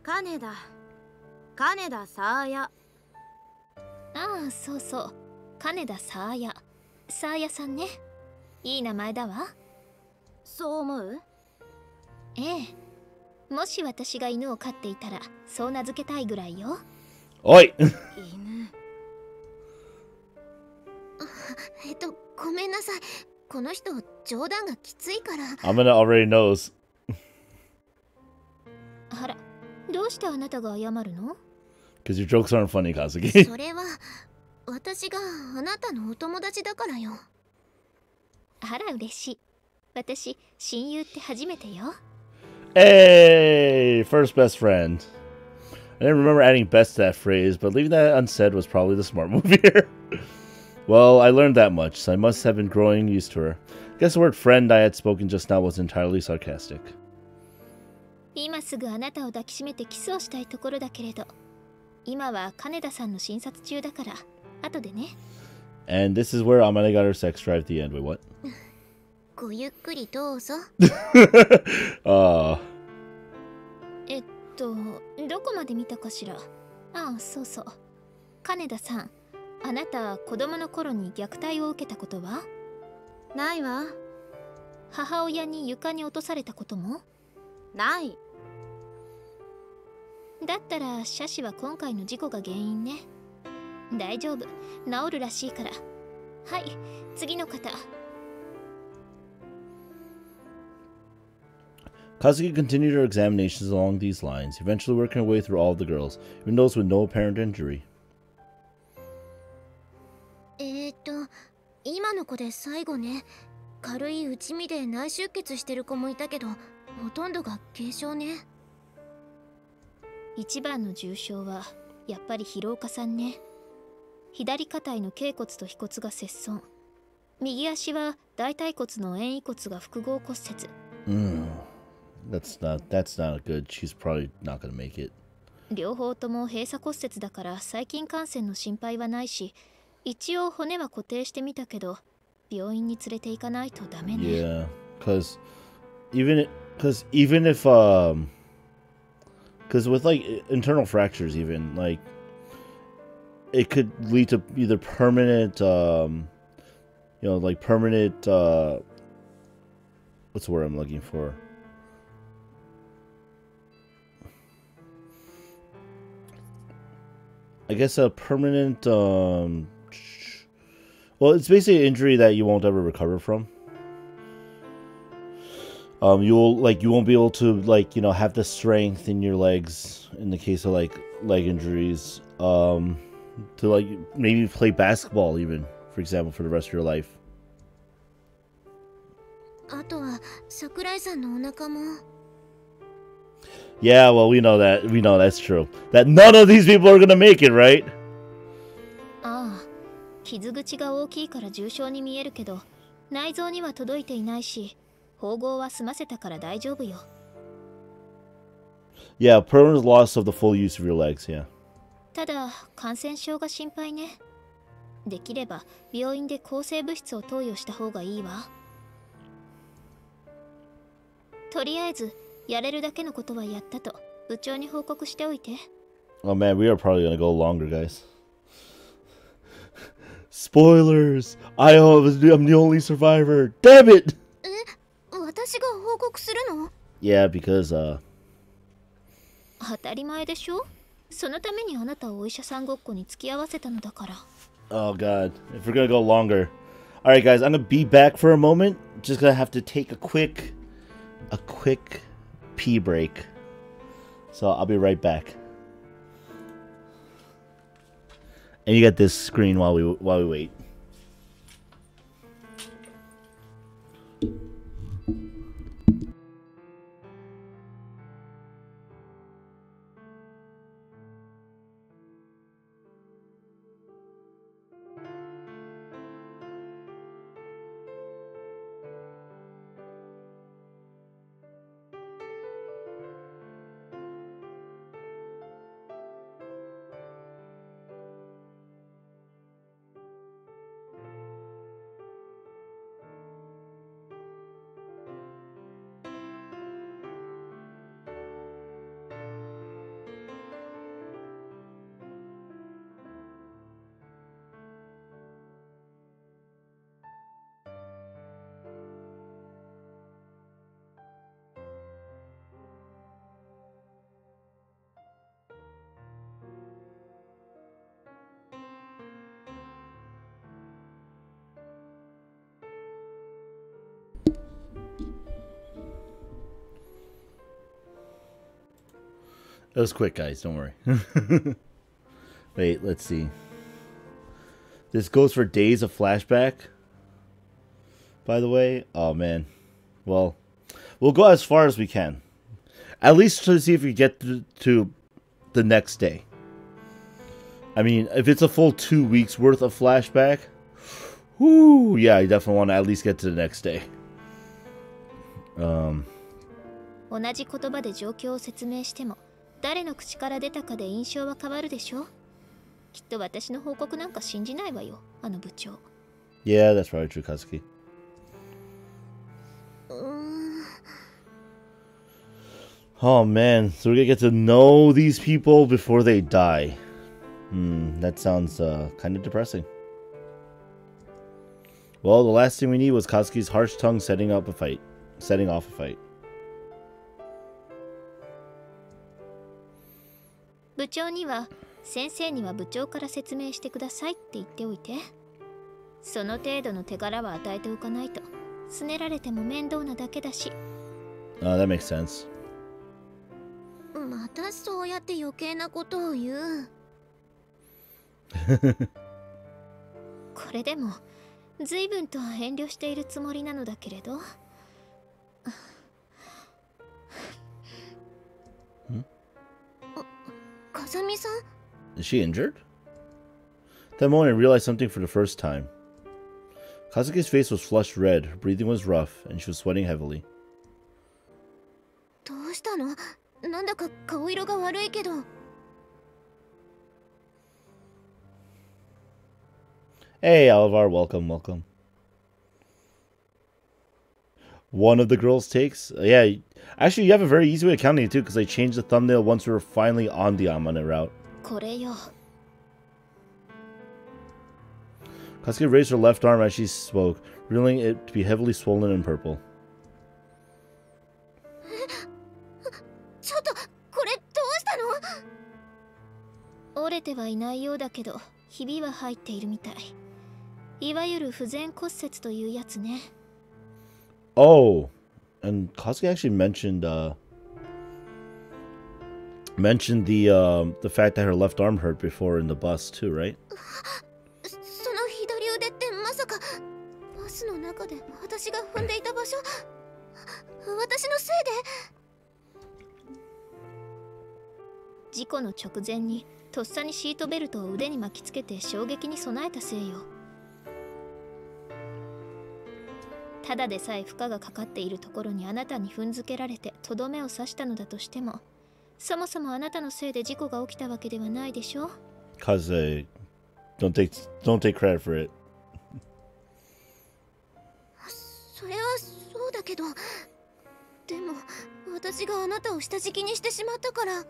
金田サーヤ。ああ、そうそう。金田サーヤ。サーヤさんね。いい名前だわ。そう思う？ええ。もし私が犬を飼っていたら、そう名付けたいぐらいよ。おい犬。ごめんなさい。この人、冗談がきついから。Amane already knows. あら、どうしてあなたが謝るの？ Because your jokes aren't funny, Katsuki. それは、私があなたのお友達だからよ。あら、嬉しい。私、親友って初めてよ。Hey! First best friend. I didn't remember adding best to that phrase, but leaving that unsaid was probably the smart move here. Well, I learned that much, so I must have been growing used to her. I guess the word friend I had spoken just now was entirely sarcastic. 今すぐあなたを抱きしめてキスをしたいところだけれど、今は金田さんの診察中だから、後でね。And this is where Amane got her sex drive at the end. Wait, what? ごゆっくりどうぞ。どこまで見たかしら？ああ、そうそう。金田さん、あなた子供の頃に虐待を受けたことは？ないわ。母親に床に落とされたことも？ない。だったらシャシは今回の事故が原因ね。大丈夫、治るらしいから。はい、次の方。Katsuki continued her examinations along these lines, eventually working her way through all of the girls, even those with no apparent injury. 今の子で最後ね。軽い打ち身で内出血してる子もいたけど、ほとんどが軽傷ね。一番の重傷はやっぱり広岡さんね。左肩への脛骨と腓骨が切損。右足は大腿骨の遠位骨が複合骨折。That's not good. She's probably not gonna make it. 両方とも閉鎖骨折だから細菌感染の心配はないし、一応骨は固定してみたけど、病院に連れて行かないとダメね。Yeah, because even Because even if, because with like internal fractures, even like it could lead to either permanent, like permanent, what's the word I'm looking for? I guess a permanent, well, it's basically an injury that you won't ever recover from. You won't be able to have the strength in your legs in the case of like leg injuries, to like maybe play basketball even, for example, for the rest of your life. あとは桜井さんのお腹も。 Yeah, well, we know that. We know that's true. That none of these people are gonna make it, right? ああ、傷口が大きいから重傷に見えるけど、内臓には届いていないし、縫合は済ませたから大丈夫よ。Yeah, permanent loss of the full use of your legs, yeah. ただ、感染症が心配ね。できれば病院で抗生物質を投与した方がいいわ。とりあえずやれるだけのことはやったと部長に報告しておいて。Oh man, we are probably gonna go longer, guys. Spoilers! I'm the only survivor. Damn it! 私が報告するの？ Yeah, because 当たり前でしょ。そのためにあなたをお医者さんごっこに付き合わせたのだから。Oh god, if we're gonna go longer. Alright guys, I'm gonna be back for a moment. Just gonna have to take a quick pee break. So I'll be right back. And you get this screen while we wait. It was quick, guys. Don't worry. Wait, let's see. This goes for days of flashback. By the way, oh man. Well, we'll go as far as we can. At least to see if we get to the next day. I mean, if it's a full 2 weeks worth of flashback, whoo, yeah, I definitely want to at least get to the next day. 同じ言葉で状況を説明しても誰の口から出たかで印象は変わるでしょ。きっと私の報告なんか信じないわよ、あの部長。Yeah, that's probably true, Katsuki. Oh man, so we're gonna get to know these people before they die. That sounds kind of depressing. Well, the last thing we need was Katsuki's harsh tongue setting off a fight. 部長には先生には部長から説明してくださいって言っておいて。その程度の手柄は与えておかないとすねられても面倒なだけだし。That makes sense. またそうやって余計なことを言う。これでも随分と遠慮しているつもりなのだけれど。風見さん？ Is she injured? That moment I realized something for the first time. Katsuki's face was flushed red, her breathing was rough, and she was sweating heavily. どうしたの？なんだか顔色が悪いけど。Hey, Alvar, welcome. One of the girls takes? Yeah, Actually, you have a very easy way of counting it too, because I changed the thumbnail once we were finally on the Amane route. これよ。 Katsuki raised her left arm as she spoke, revealing it to be heavily swollen and purple. ちょっとこれどうしたの？折れてはいないようだけど、ひびは入っているみたい。いわゆる不全骨折というやつね。Oh, and Katsuki actually mentioned the fact that her left arm hurt before in the bus too, right? その左腕ってまさかバスの中で私が踏んでいた場所？私のせいで？事故の直前にとっさにシートベルトを腕に巻きつけて衝撃に備えたせいよ。ただでさえ負荷がかかっているところにあなたに踏んづけられてとどめを刺したのだとしても、そもそもあなたのせいで事故が起きたわけではないでしょ。 Cause don't take credit for it. それはそうだけど、でも私があなたを下敷きにしてしまったから。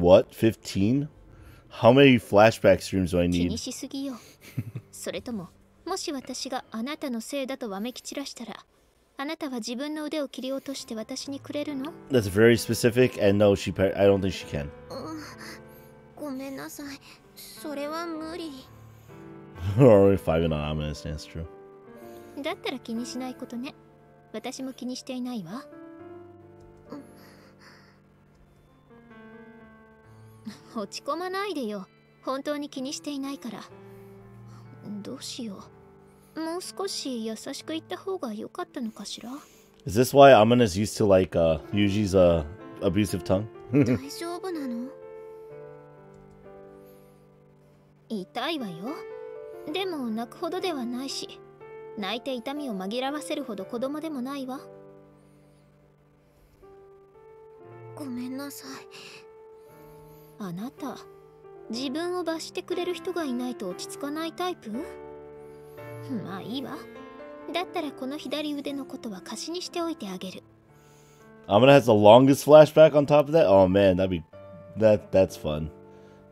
What? 15? How many flashback streams do I 気 need? にしすぎよ。それとも、もし私があなたのせいだとわめき散らしたら、あなたは自分の腕を切り落として私にくれるの？ That's very specific, and no, I don't think she can. ごめんなさい。それは無理。Or if I on Amane stance, true. だったら気にしないことね。私も気にしていないわ。落ち込まないでよ。本当に気にしていないから。どうしよう。もう少し優しく言った方が良かったのかしら。 Is this why Amane is used to like Yuuji's abusive tongue? 大丈夫なの？痛いわよ。でも泣くほどではないし、泣いて痛みを紛らわせるほど子供でもないわ。ごめんなさい。あなた、自分を罰してくれる人がいないと落ち着かないタイプ？まあいいわ。だったらこの左腕のことは貸しにしておいてあげる。Amane has the longest flashback on top of that? Oh man, that's fun.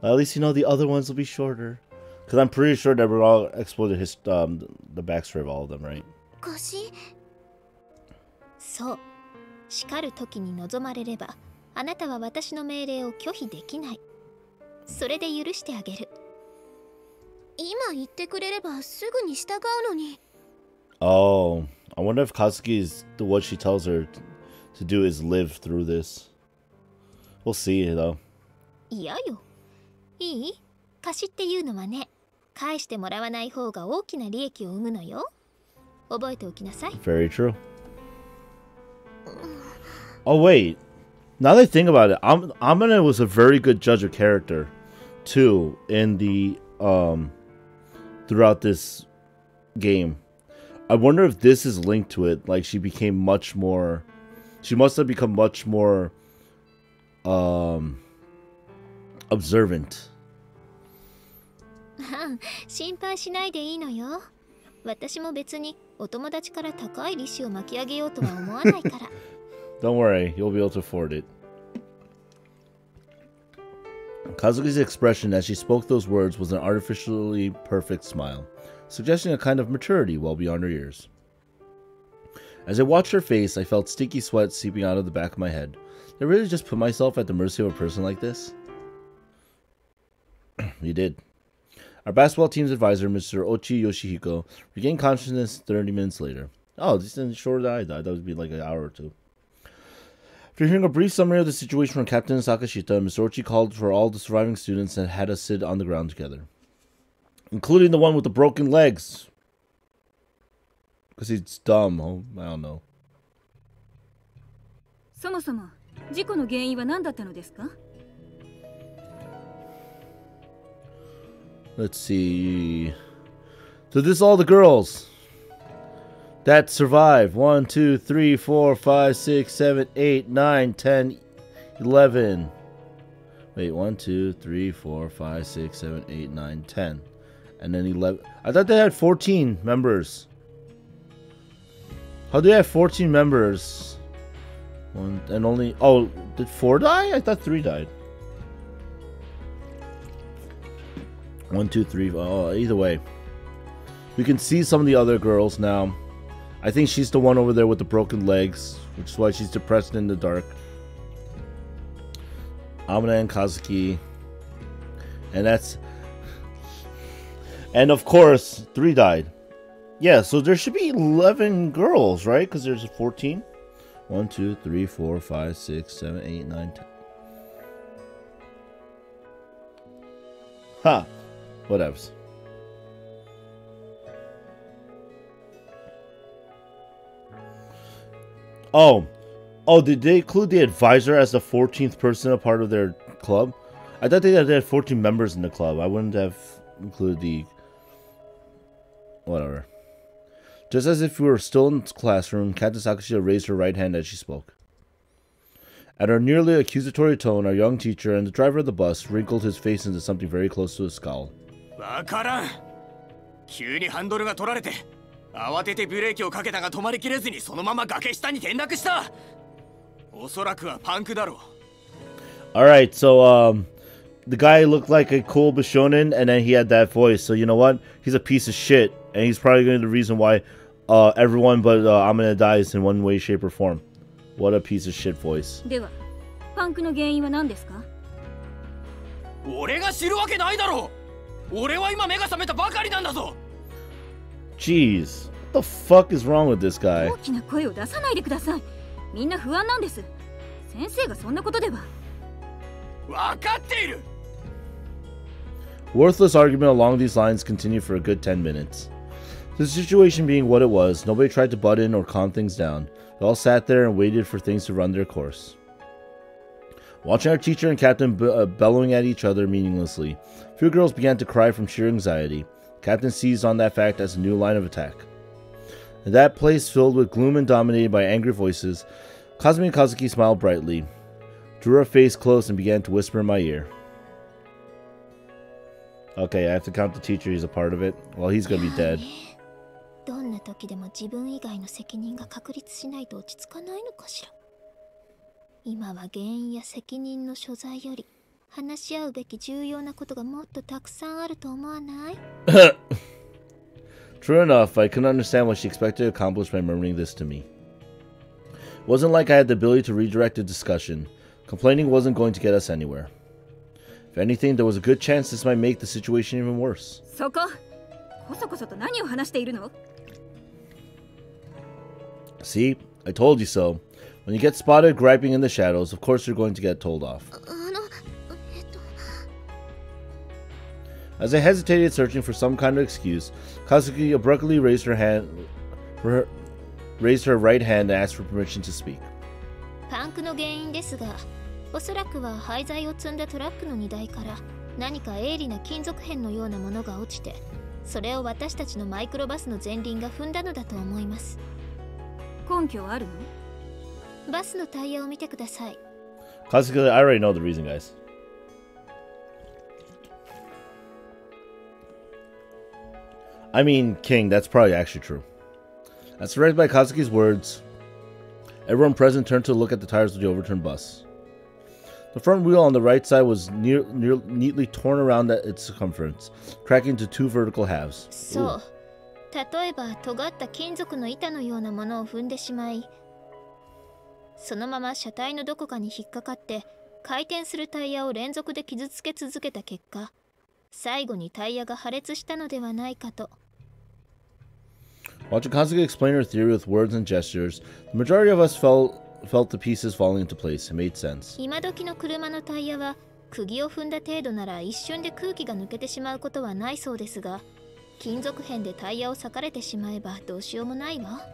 At least you know the other ones will be shorter. Because I'm pretty sure that we're all exploded the backstory of all of them, right? 貸し？そう。叱る時に望まれれば、あなたは私の命令を拒否できない。それで許してあげる。今言ってくれればすぐに従うのに。Oh, I wonder if what she tells her to do is live through this. We'll see, though. いやよ。いい？貸しっていうのはね、返してもらわない方が大きな利益を生むのよ。覚えておきなさい。Very true. Oh, wait. Now that I think about it, Amane was a very good judge of character, too, in the, throughout this game. I wonder if this is linked to it, like she must have become much more, observant. 心配しないでいいのよ。私も別にお友達から高い利子を巻き上げようとは思わないから。Don't worry, you'll be able to afford it. Kazuki's expression as she spoke those words was an artificially perfect smile, suggesting a kind of maturity well beyond her years. As I watched her face, I felt sticky sweat seeping out of the back of my head. Did I really just put myself at the mercy of a person like this? You did. Our basketball team's advisor, Mr. Ochi Yoshihiko, regained consciousness 30 minutes later. Oh, this is shorter than I thought. That would be like an hour or two. After hearing a brief summary of the situation from Captain Sakashita, Mr. Ochi called for all the surviving students and had us sit on the ground together. Including the one with the broken legs. Because he's dumb. Oh, I don't know. そもそも事故の原因は何だったのですか? Let's see. So this is all the girls that survive. 1, 2, 3, 4, 5, 6, 7, 8, 9, 10, 11. Wait, 1, 2, 3, 4, 5, 6, 7, 8, 9, 10. And then 11. I thought they had 14 members. How do they have 14 members? One and only. Oh, did 4 die? I thought 3 died. 1, 2, 3. Oh, either way. We can see some of the other girls now. I think she's the one over there with the broken legs, which is why she's depressed in the dark. Amane and Kazuki. And that's... And of course, 3 died. Yeah, so there should be 11 girls, right? Because there's 14. 1, 2, 3, 4, 5, 6, 7, 8, 9, 10. Ha! Whatevs. Oh, did they include the advisor as the 14th person a part of their club? I thought they had 14 members in the club. I wouldn't have included the... Whatever. Just as if we were still in the classroom, Captain Sakushita raised her right hand as she spoke. At her nearly accusatory tone, our young teacher and the driver of the bus wrinkled his face into something very close to a scowl. Alright, so, the guy looked like a cool Bishonen, and then he had that voice. So, you know what? He's a piece of shit, and he's probably going to be the reason why everyone but Amane dies in one way, shape, or form. What a piece of shit voice. Jeez, what the fuck is wrong with this guy? Worthless argument along these lines continued for a good 10 minutes. The situation being what it was, nobody tried to butt in or calm things down. They all sat there and waited for things to run their course. Watching our teacher and captain bellowing at each other meaninglessly, a few girls began to cry from sheer anxiety. Captain seized on that fact as a new line of attack. In that place filled with gloom and dominated by angry voices, Kazumi and Kazuki smiled brightly, drew her face close, and began to whisper in my ear. Okay, I have to count the teacher, he's a part of it. Well, he's gonna be dead. True enough, I couldn't understand what she expected to accomplish by murmuring this to me. It wasn't like I had the ability to redirect the discussion. Complaining wasn't going to get us anywhere. If anything, there was a good chance this might make the situation even worse. See? I told you so. When you get spotted griping in the shadows, of course you're going to get told off. As I hesitated, searching for some kind of excuse, Kazuki abruptly raised her right hand and asked for permission to speak. Kazuki, I already know the reason, guys. I mean, King, that's probably actually true. As surprised by Kazuki's words, everyone present turned to look at the tires of the overturned bus. The front wheel on the right side was neatly torn around at its circumference, cracking into 2 vertical halves. So, 例えば尖った金属の板のようなものを踏んでしまい、そのまま車体のどこかに引っかかって回転するタイヤを連続で傷つけ続けた結果、最後にタイヤが破裂したのではないかと。Watching Kazuki explain her theory with words and gestures, the majority of us felt the pieces falling into place. It made sense. 今時の車のタイヤは釘を踏んだ程度なら一瞬で空気が抜けてしまうことはないそうですが、金属片でタイヤを裂かれてしまえばどうしようもないわ。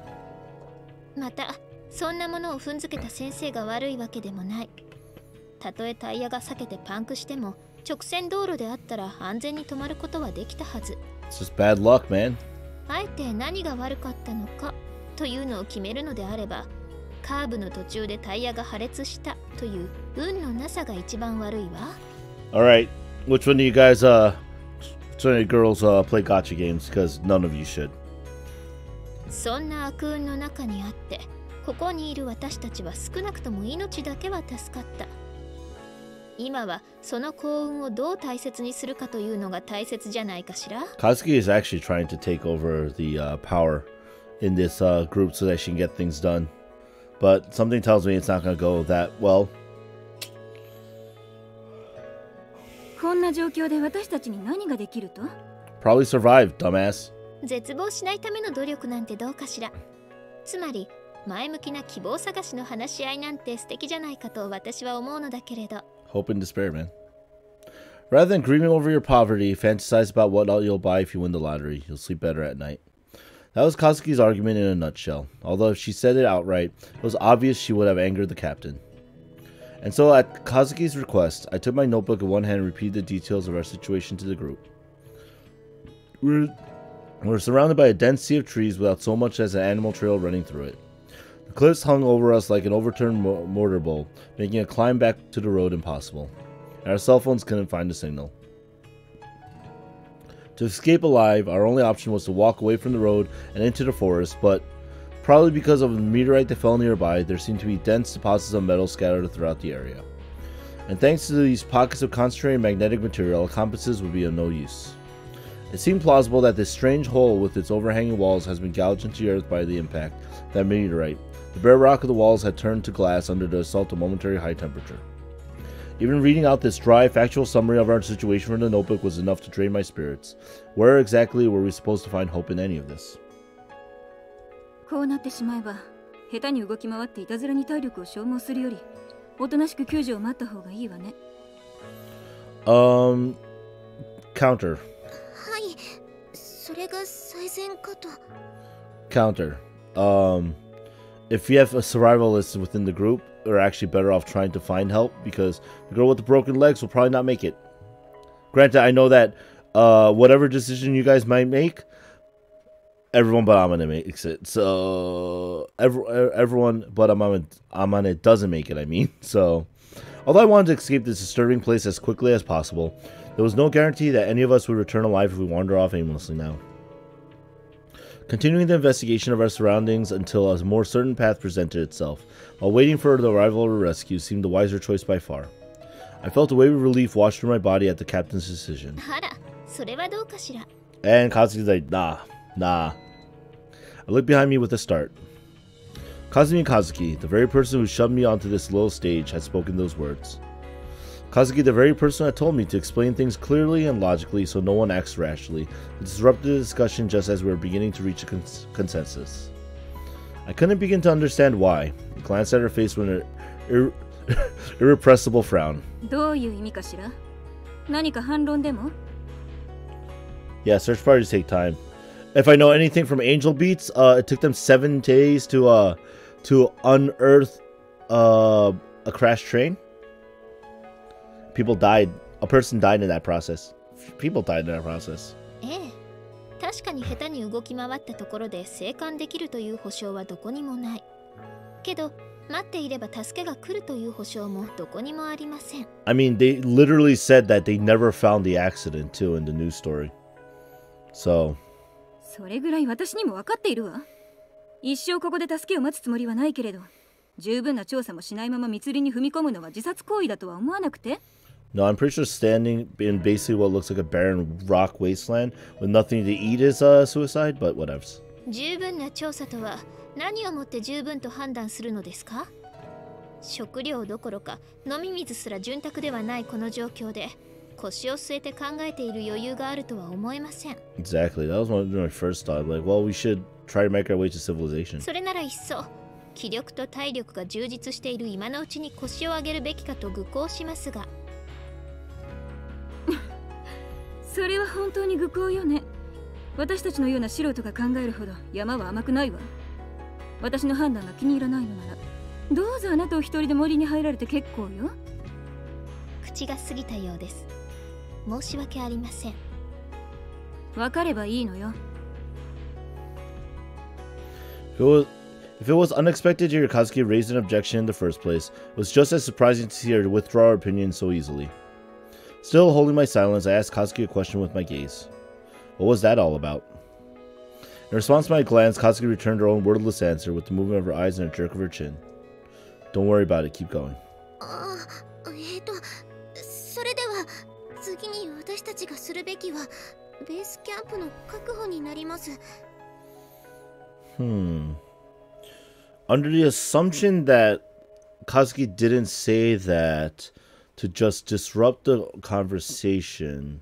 また、そんなものを踏んづけた先生が悪いわけでもない。たとえタイヤが裂けてパンクしても、直線道路であったら安全に止まることはできたはず。It's just bad luck, man. あえて何が悪かったのかというのを決めるのであれば、カーブの途中でタイヤが破裂したという運のなさが一番悪いわ。Alright, which one of you guys, which one of you girls, play gacha games? Because none of you should. そんな悪運の中にあって、ここにいる私たちは少なくとも命だけは助かった。今はその幸運をどう大切にするかというのが大切じゃないかしら。Kazuki is actually trying to take over the power in this group so that she can get things done. But something tells me it's not going to go that well. こんな状況で私たちに何ができると？ Probably survive, dumbass. 絶望しないための努力なんてどうかしら。つまり前向きな希望探しの話し合いなんて素敵じゃないかと私は思うのだけれど。Hope and despair, man. Rather than grieving over your poverty, fantasize about what you'll buy if you win the lottery. You'll sleep better at night. That was Kazuki's argument in a nutshell. Although if she said it outright, it was obvious she would have angered the captain. And so at Kazuki's request, I took my notebook in one hand and repeated the details of our situation to the group. We're surrounded by a dense sea of trees without so much as an animal trail running through it. The cliffs hung over us like an overturned mortar bowl, making a climb back to the road impossible. And our cell phones couldn't find a signal. To escape alive, our only option was to walk away from the road and into the forest, but probably because of a meteorite that fell nearby, there seemed to be dense deposits of metal scattered throughout the area. And thanks to these pockets of concentrated magnetic material, compasses would be of no use. It seemed plausible that this strange hole with its overhanging walls has been gouged into the earth by the impact of that meteorite. The bare rock of the walls had turned to glass under the assault of momentary high temperature. Even reading out this dry, factual summary of our situation from the notebook was enough to drain my spirits. Where exactly were we supposed to find hope in any of this? こうなってしまえば、下手に動き回っていたずらに体力を消耗するより、おとなしく救助を待った方がいいわね。Counter. はい、それが最善かと。Counter. If you have a survivalists within the group, we're actually better off trying to find help because the girl with the broken legs will probably not make it. Granted, I know that whatever decision you guys might make, everyone but Amane makes it. So everyone but Amane doesn't make it, I mean. So although I wanted to escape this disturbing place as quickly as possible, there was no guarantee that any of us would return alive if we wander off aimlessly now. Continuing the investigation of our surroundings until a more certain path presented itself, while waiting for the arrival of a rescue seemed the wiser choice by far. I felt a wave of relief wash through my body at the captain's decision. And Kazuki's like, nah. I looked behind me with a start. Kazumi Kazuki, the very person who shoved me onto this little stage, had spoken those words. Kazuki, the very person that told me to explain things clearly and logically so no one acts rashly, disrupted the discussion just as we were beginning to reach a consensus. I couldn't begin to understand why. I glanced at her face with an irrepressible frown. どういう意味かしら？何か反論でも？ Yeah, search parties take time. If I know anything from Angel Beats, it took them 7 days to unearth a crashed train. People died. A person died in that process. People died in that process. 確かに下手に動き回ったところで生還できるという保証はどこにもない。けど、待っていれば助けが来るという保証もどこにもありません。I mean, they literally said that they never found the accident too in the news story. So. それぐらい私にも分かっているわ。一生ここで助けを待つつもりはないけれど、十分な調査もしないまま密林に踏み込むのは自殺行為だとは思わなくて？ No, I'm pretty sure standing in basically what looks like a barren rock wasteland with nothing to eat is suicide, but whatever. 十分な調査とは何をもって十分と判断するのですか？食料どころか飲み水すら潤沢ではないこの状況で腰を据えて考えている余裕があるとは思えません。Exactly. That was my first thought. Like, well, we should try to make our way to civilization. それなら一層気力と体力が充実している今のうちに腰を上げるべきかと愚行しますが。それは本当に愚行よね。私たちのような素人が考えるほど山は甘くないわ。私の判断が気に入らないのなら、どうぞあなたを一人で森に入られて結構よ。口が過ぎたようです。申し訳ありません。わかればいいのよ。If it was unexpected to hear Kazuki raise an objection in the first place, it was just as surprising to see her withdraw her opinion so easily. Still holding my silence, I asked Katsuki a question with my gaze. What was that all about? In response to my glance, Katsuki returned her own wordless answer with the movement of her eyes and a jerk of her chin. Don't worry about it, keep going. それでは次に私たちがするべきはベースキャンプの確保になります。Under the assumption that Katsuki didn't say that to just disrupt the conversation.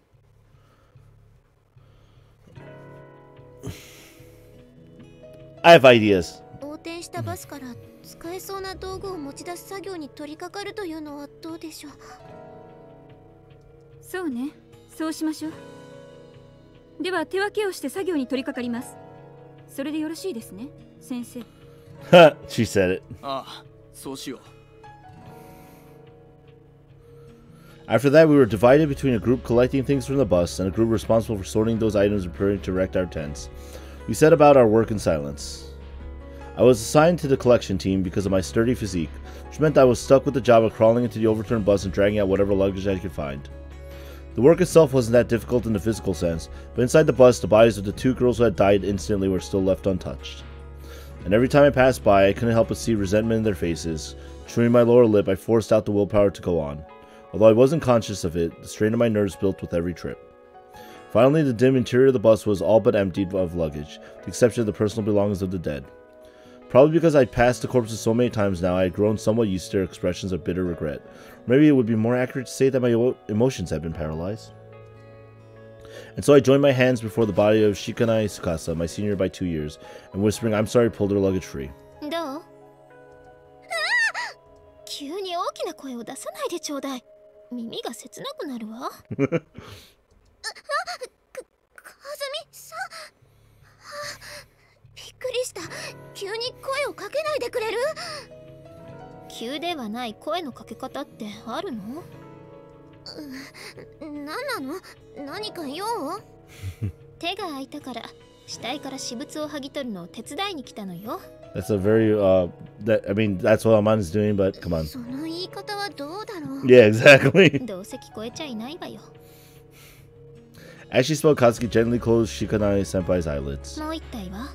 I have ideas. 横転したバスから使えそうな道具を持ち出す作業に取り掛かるというのはどうでしょう。そうね、そうしましょう。では手分けをして作業に取り掛かります。それでよろしいですね、先生。She said it. ああ、そうしよう。After that, we were divided between a group collecting things from the bus and a group responsible for sorting those items and preparing to erect our tents. We set about our work in silence. I was assigned to the collection team because of my sturdy physique, which meant I was stuck with the job of crawling into the overturned bus and dragging out whatever luggage I could find. The work itself wasn't that difficult in the physical sense, but inside the bus, the bodies of the 2 girls who had died instantly were still left untouched. And every time I passed by, I couldn't help but see resentment in their faces. Chewing my lower lip, I forced out the willpower to go on. Although I wasn't conscious of it, the strain of my nerves built with every trip. Finally, the dim interior of the bus was all but emptied of luggage, with the exception of the personal belongings of the dead. Probably because I'd passed the corpses so many times now, I had grown somewhat used to their expressions of bitter regret. Or maybe it would be more accurate to say that my emotions had been paralyzed. And so I joined my hands before the body of Shikanai Tsukasa, my senior by 2 years, and whispering, I'm sorry, pulled her luggage free. どう？急に大きな声を出さないでちょうだい。耳が切なくなるわ。かずみさん。びっくりした。急に声をかけないでくれる？急ではない声のかけ方ってあるの？なんなの？何か用？手が空いたから死体から私物を剥ぎ取るのを手伝いに来たのよ。That's a very, I mean, that's what Amane's doing, but come on. その言い方はどうだろう？ Yeah, exactly. どうせ聞こえちゃいないわよ。As she spoke, Katsuki gently closed Shikanai Senpai's eyelids. もう一体は？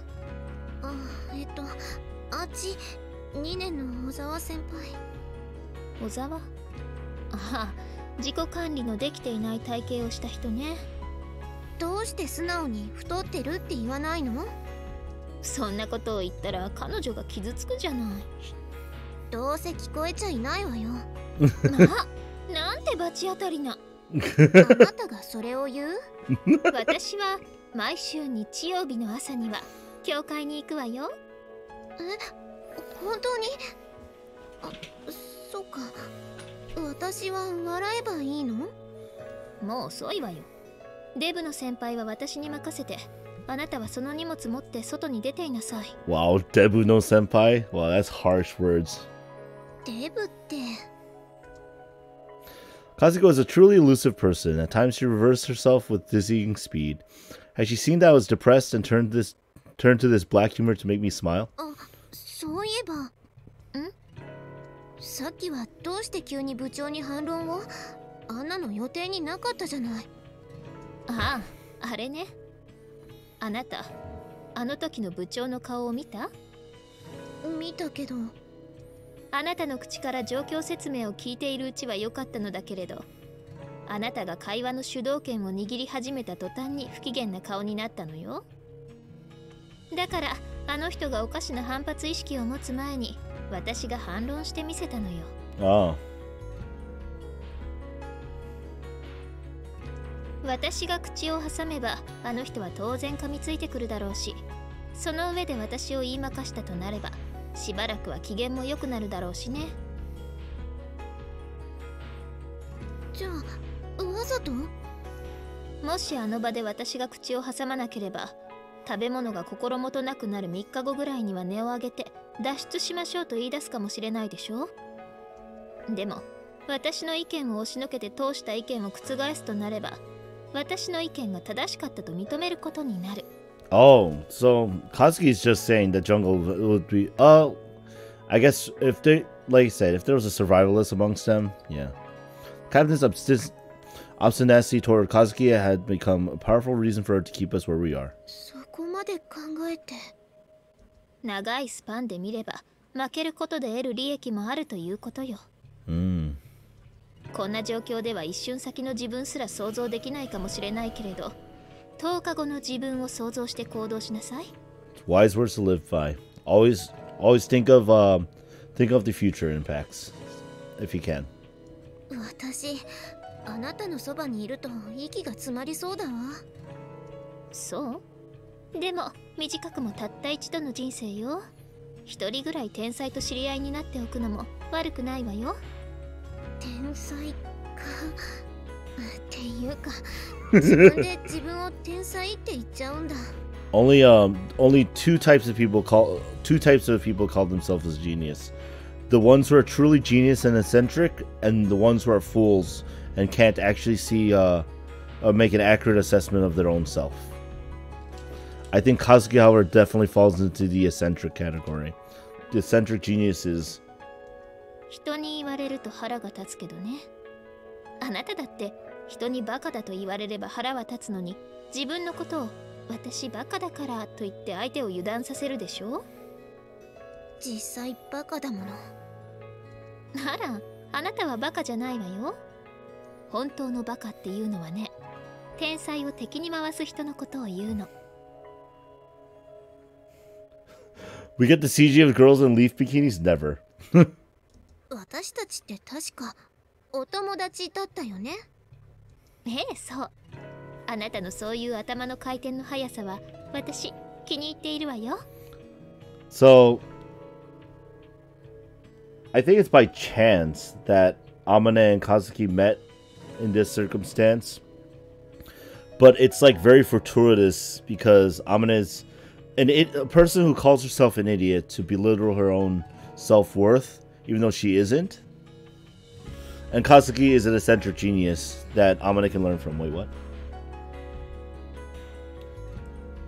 あっち2年の小沢先輩。小沢？ああ、自己管理のできていない体型をした人ね。どうして素直に太ってるって言わないの？そんなことを言ったら彼女が傷つくじゃない。どうせ聞こえちゃいないわよ。まあ、なんて罰当たりな。あなたがそれを言う？私は毎週日曜日の朝には教会に行くわよ。本当に？そうか。私は笑えばいいの？もう遅いわよ。デブの先輩は私に任せて、あなたはその荷物持って外に出ていなさい。Wow, Debu no senpai? Wow, that's harsh words. デブって。Katsuki was a truly elusive person. At times she reversed herself with dizzying speed. Had she seen that I was depressed and turned to this black humor to make me smile? そういえば、さっきはどうして急に部長に反論を？あんなの予定になかったじゃない。ああ、あれね。あなた、あの時の部長の顔を見た？見たけど。あなたの口から状況説明を聞いているうちは良かったのだけれど、あなたが会話の主導権を握り始めた途端に不機嫌な顔になったのよ。だからあの人がおかしな反発意識を持つ前に私が反論してみせたのよ。ああ。私が口を挟めばあの人は当然噛みついてくるだろうし、その上で私を言いまかしたとなればしばらくは機嫌も良くなるだろうしね。じゃあわざと？もしあの場で私が口を挟まなければ、食べ物が心もとなくなる3日後ぐらいには音を上げて脱出しましょうと言い出すかもしれないでしょ。でも私の意見を押しのけて通した意見を覆すとなれば、私の意見が正しかったと認めることになる。Oh, so Katsuki is just saying that jungle would be, I guess if they, like you said, if there was a survivalist amongst them, yeah. Captain's Obstinacy toward Kazuki had become a powerful reason for her to keep us where we are. そこまで考えて。長いスパンで見れば負けることで得る利益もあるということよ。こんな状況では一瞬先の自分すら想像できないかもしれないけれど、10日後の自分を想像して行動しなさい。Wise words to live by. Always think of the future impacts, if you can. 私、あなたのそばにいると息が詰まりそうだわ。そう？でも短くもたった一度の人生よ。一人ぐらい天才と知り合いになっておくのも悪くないわよ。天才か。っていうか、自分で自分を天才って言っちゃうんだ。Only two types of people call themselves as genius. The ones who are truly genius and eccentric, and the ones who are fools and can't actually see make an accurate assessment of their own self. I think Kazuki, however, definitely falls into the eccentric category. The eccentric genius is... 人に言われると腹が立つけどね。あなただって人にバカだと言われれば腹は立つのに、自分のことを私バカだからと言って相手を油断させるでしょ。実際バカだもの。あら、あなたはバカじゃないわよ。本当のバカっていうのはね、天才を敵に回す人のことを言うの。We get the CG of girls in leaf bikinis? Never. 私たちって確かお友達だったよね。ええ、そう。あなたのそういう頭の回転の速さは私気に入っているわよ。So, I think it's by chance that Amane and Kazuki met in this circumstance. But it's like very fortuitous because Amane is a person who calls herself an idiot to belittle her own self-worth, even though she isn't. And Kazuki is an eccentric genius that Amane can learn from. Wait, what?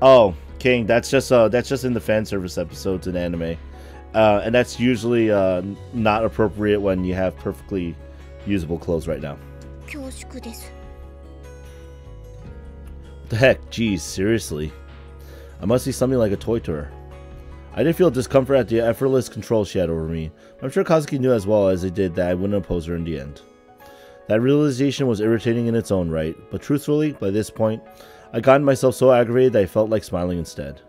Oh, King, that's just in the fan service episodes in anime. And that's usually not appropriate when you have perfectly usable clothes right now. 恐縮です。 What the heck? Geez, seriously? I must be something like a toy to her. I did feel discomfort at the effortless control she had over me. I'm sure Kazuki knew as well as I did that I wouldn't oppose her in the end. That realization was irritating in its own right, but truthfully, by this point, I'd gotten myself so aggravated that I felt like smiling instead.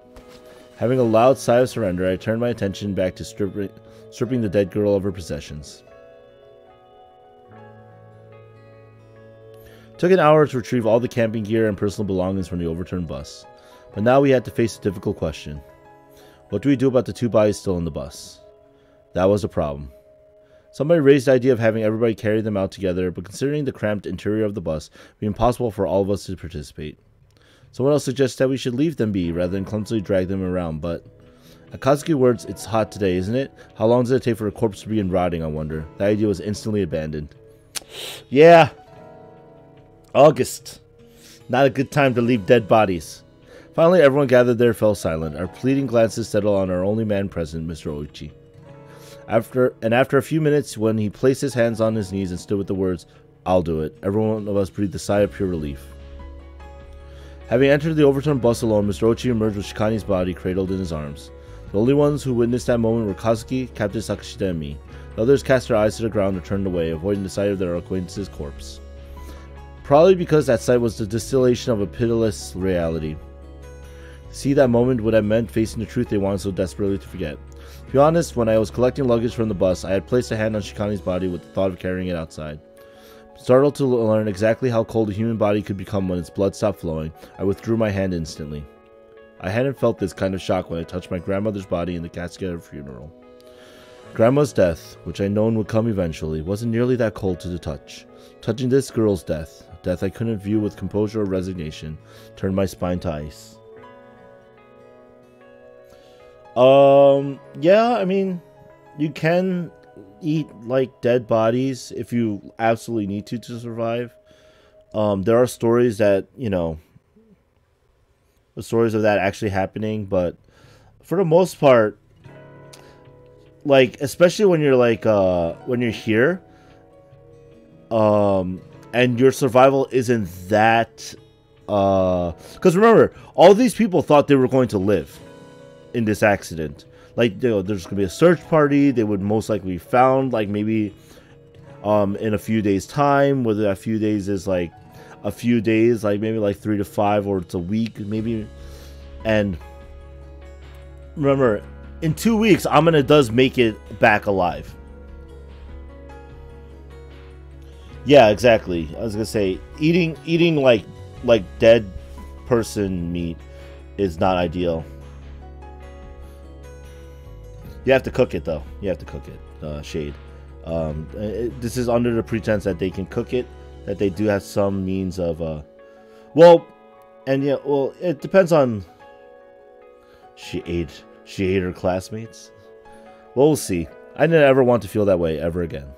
Having a loud sigh of surrender, I turned my attention back to stripping the dead girl of her possessions. It took an hour to retrieve all the camping gear and personal belongings from the overturned bus. But now we had to face a difficult question. What do we do about the two bodies still in the bus? That was a problem. Somebody raised the idea of having everybody carry them out together, but considering the cramped interior of the bus, it would be impossible for all of us to participate. Someone else suggested that we should leave them be rather than clumsily drag them around, but... At Kazuki's words, it's hot today, isn't it? How long does it take for a corpse to begin rotting, I wonder? That idea was instantly abandoned. Yeah! August. Not a good time to leave dead bodies. Finally, everyone gathered there fell silent. Our pleading glances settled on our only man present, Mr. Oichi. After a few minutes, when he placed his hands on his knees and stood with the words, "I'll do it," every one of us breathed a sigh of pure relief. Having entered the overturned bus alone, Mr. Oichi emerged with Shikani's body cradled in his arms. The only ones who witnessed that moment were Kazuki, Captain Sakashita, and me. The others cast their eyes to the ground and turned away, avoiding the sight of their acquaintance's corpse. Probably because that sight was the distillation of a pitiless reality. To see that moment would have meant facing the truth they wanted so desperately to forget. To be honest, when I was collecting luggage from the bus, I had placed a hand on Shikani's body with the thought of carrying it outside. Startled to learn exactly how cold a human body could become when its blood stopped flowing, I withdrew my hand instantly. I hadn't felt this kind of shock when I touched my grandmother's body in the casket at her funeral. Grandma's death, which I'd known would come eventually, wasn't nearly that cold to the touch. Touching this girl's death, a death I couldn't view with composure or resignation, turned my spine to ice. Yeah, I mean, you can eat, like, dead bodies if you absolutely need to survive. There are stories that, you know, the stories of that actually happening, but for the most part, like, especially when you're, like, when you're here, and your survival isn't that, because remember, all these people thought they were going to live in this accident. Like, you know, there's gonna be a search party. They would most likely be found, like, maybe in a few days time, whether that few days is like a few days, like maybe like 3 to 5, or it's a week maybe. And remember, in 2 weeks Amane does make it back alive. Yeah, exactly. I was gonna say, eating like dead person meat is not ideal. You have to cook it though. You have to cook it, Shade. This is under the pretense that they can cook it, that they do have some means of, well, and yeah, well, it depends on. She ate her classmates. Well, we'll see. I didn't ever want to feel that way ever again.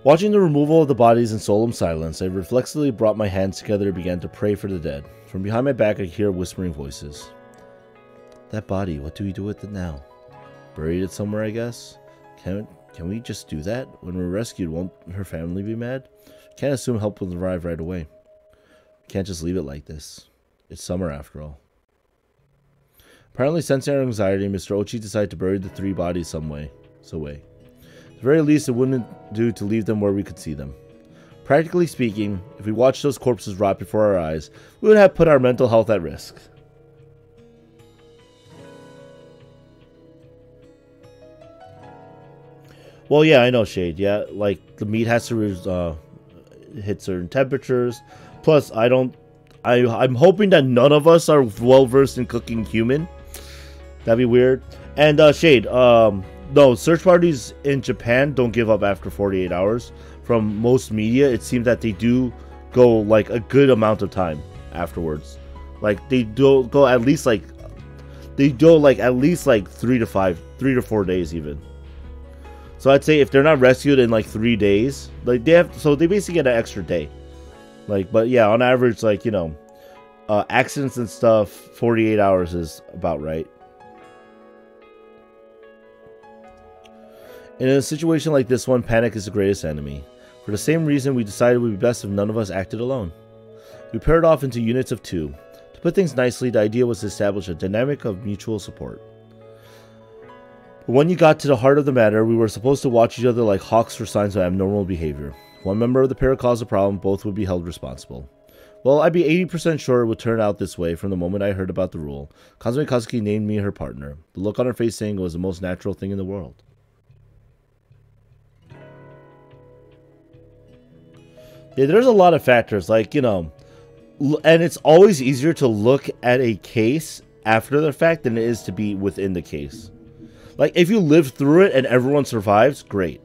Watching the removal of the bodies in solemn silence, I reflexively brought my hands together and began to pray for the dead. From behind my back, I hear whispering voices. That body, what do we do with it now? Buried it somewhere, I guess? Can we just do that? When we're rescued, won't her family be mad? Can't assume help will arrive right away. Can't just leave it like this. It's summer after all. Apparently sensing our anxiety, Mr. Ochi decided to bury the 3 bodies some way. At the very least, it wouldn't do to leave them where we could see them. Practically speaking, if we watched those corpses rot before our eyes, we would have put our mental health at risk. Well, yeah, I know, Shade. Yeah, like, the meat has to hit certain temperatures. Plus, I'm hoping that none of us are well-versed in cooking human. That'd be weird. And, Shade, no, search parties in Japan don't give up after 48 hours. From most media, it seems that they do go, like, a good amount of time afterwards. Like, they do go at least, like, 3 to 4 days, even. So I'd say if they're not rescued in like 3 days, like they basically get an extra day. Like, but yeah, on average, like, you know, accidents and stuff, 48 hours is about right. In a situation like this one, panic is the greatest enemy. For the same reason, we decided it would be best if none of us acted alone. We paired off into units of 2. To put things nicely, the idea was to establish a dynamic of mutual support. But when you got to the heart of the matter, we were supposed to watch each other like hawks for signs of abnormal behavior. If one member of the pair caused a problem, both would be held responsible. Well, I'd be 80% sure it would turn out this way from the moment I heard about the rule. Kazumi Kazuki named me her partner. The look on her face saying it was the most natural thing in the world. Yeah, there's a lot of factors, like, you know, and it's always easier to look at a case after the fact than it is to be within the case. Like, if you live through it and everyone survives, great.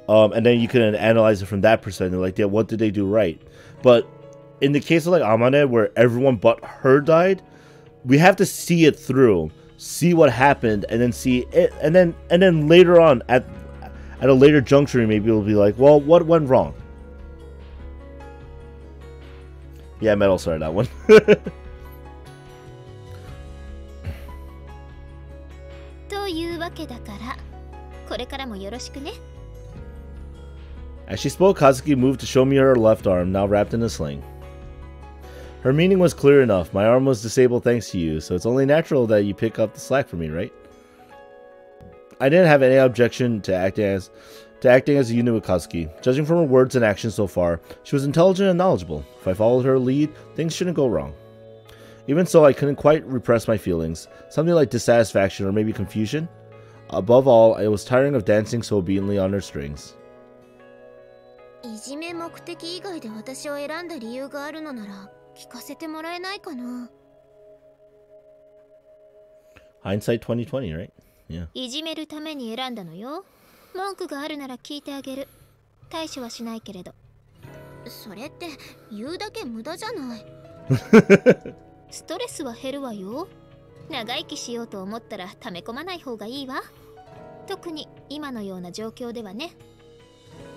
And then you can analyze it from that perspective, like, yeah, what did they do right? But in the case of, like, Amane, where everyone but her died, we have to see it through, see what happened, and then see it, and then later on, at a later juncture, maybe we'll be like, well, what went wrong? Yeah, Metal started that one. As she spoke, Kazuki moved to show me her left arm, now wrapped in a sling. Her meaning was clear enough. My arm was disabled thanks to you, so it's only natural that you pick up the slack for me, right? I didn't have any objection to acting as a unit with Kazuki. Judging from her words and actions so far, she was intelligent and knowledgeable. If I followed her lead, things shouldn't go wrong. Even so, I couldn't quite repress my feelings. Something like dissatisfaction or maybe confusion. Above all, it was tiring of dancing so obediently on her strings. Hindsight 2020, right? Yeah. いじめるために選んだのよ。文句があるなら聞いてあげる。対処はしないけれど。それって言うだけ無駄じゃない。ストレスは減るわよ。長生きしようと思ったら溜め込まない方がいいわ。特に今のような状況ではね。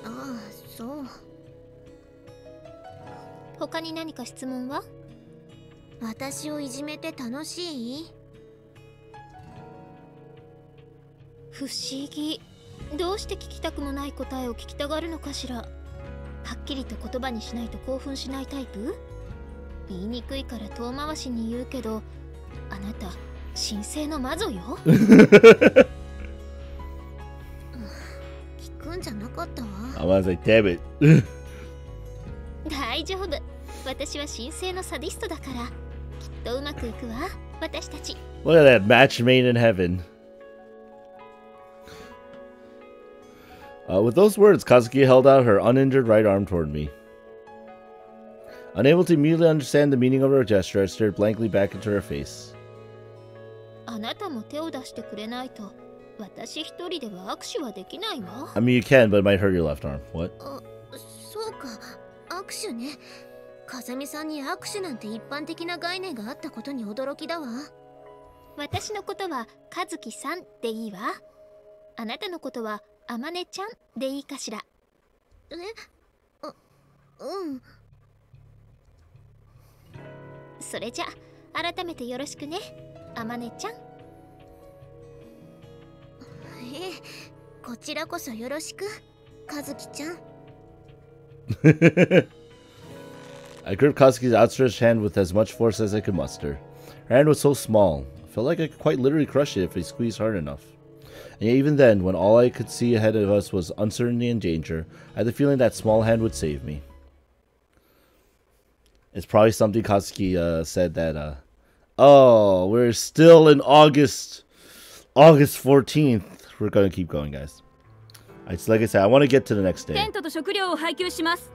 ああ、そう。他に何か質問は？私をいじめて楽しい？不思議。どうして聞きたくもない答えを聞きたがるのかしら。はっきりと言葉にしないと興奮しないタイプ？言いにくいから遠回しに言うけど、あなた神聖の魔女よ。聞くんじゃなかったわ。I was like, damn it. 大丈夫、私は神聖のサディストだから、きっとうまくいくわ、私たち。 Look at that match made in heaven. With those words, Kazuki held out her uninjured right arm toward me. Unable to immediately understand the meaning of her gesture, I stared blankly back into her face. あなたも手を出してくれないと、私一人では握手はできないわ。I mean, you can, but it might hurt your left arm. What? そうか、握手ね。風見さんに握手なんて一般的な概念があったことに驚きだわ。私のことは和樹さんでいいわ。あなたのことはあまねちゃんでいいかしら。うん。それじゃ改めてよろしくね、あまねちゃん。こちらこそよろしく、和樹ちゃん。I gripped Kazuki's outstretched hand with as much force as I could muster. Her hand was so small, I felt like I could quite literally crush it if I squeezed hard enough. And yet even then, when all I could see ahead of us was uncertainty and danger, I had the feeling that small hand would save me. It's probably something Kazuki said that, oh, we're still in August 14th. We're gonna keep going, guys. It's like I said, I want to get to the next day. テントと食料を配給します。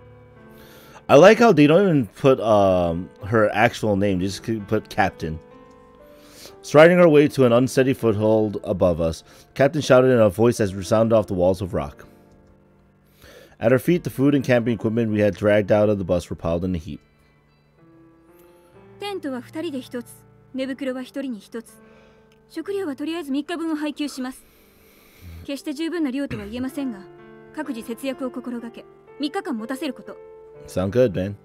I like how they don't even put her actual name, they just put Captain. Striding her way to an unsteady foothold above us, Captain shouted in a voice that resounded off the walls of rock. At our feet, the food and camping equipment we had dragged out of the bus were piled in a heap. テントは2人で1つ、寝袋は1人に1つ。食料はとりあえず3日分を配給します。決して十分な量とは言えませんが、各自節約を心がけ、3日間持たせること。Sound good, man.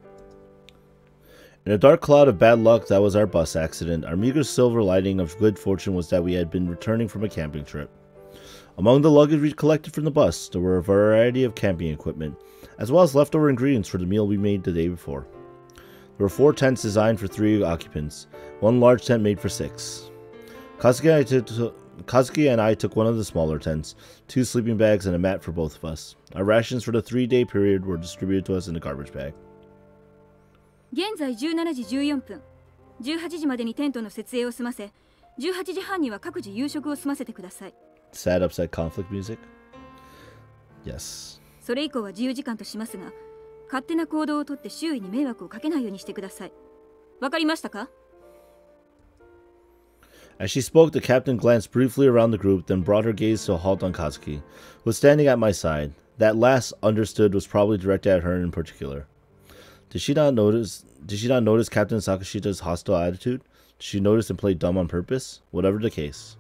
In a dark cloud of bad luck that was our bus accident, our meager silver lining of good fortune was that we had been returning from a camping trip. Among the luggage we collected from the bus, there were a variety of camping equipment, as well as leftover ingredients for the meal we made the day before. There were 4 tents designed for 3 occupants, 1 large tent made for 6. Kazuki and I took one of the smaller tents, 2 sleeping bags, and a mat for both of us. Our rations for the 3-day period were distributed to us in a garbage bag. 現在17時14分。18時までにテントの設営を済ませ、18時半には各自夕食を済ませてください。Sad, upset conflict music? Yes. それ以降は自由時間としますが、勝手な行動をとって周囲に迷惑をかけないようにしてください。わかりましたか？ As she spoke, the captain glanced briefly around the group, then brought her gaze to a halt on Kazuki, who was standing at my side. That last, understood, was probably directed at her in particular. Did she not notice Captain Sakashita's hostile attitude? Did she notice and play dumb on purpose? Whatever the case.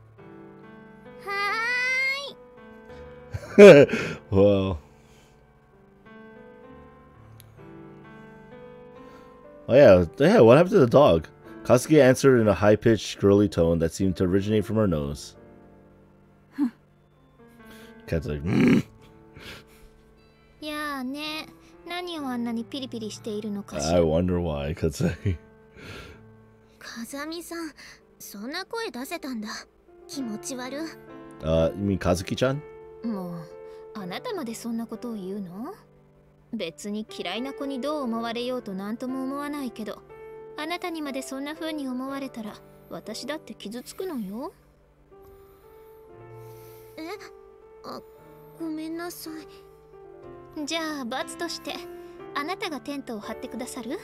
Well. Oh yeah, what happened to the dog? Kazuki answered in a high-pitched, girly tone that seemed to originate from her nose. Cat's like, いやーね、何をあんなにピリピリしているのかし I ら。 wonder why, Katsui. 風見さん、そんな声出せたんだ。気持ち悪。You mean Kazuki-chan? もう、あなたまでそんなことを言うの？別に嫌いな子にどう思われようとなんとも思わないけど、あなたにまでそんな風に思われたら私だって傷つくのよ。ごめんなさい。じゃあ罰としてあなたがテントを張ってくださる？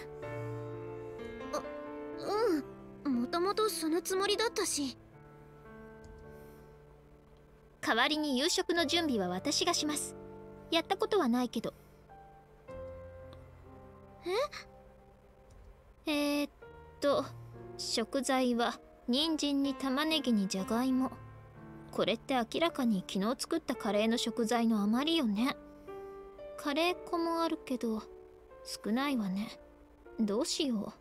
もともとそのつもりだったし。代わりに夕食の準備は私がします。やったことはないけど。食材は人参に玉ねぎにじゃがいも。これって明らかに昨日作ったカレーの食材の余りよね。カレー粉もあるけど少ないわね。どうしよう。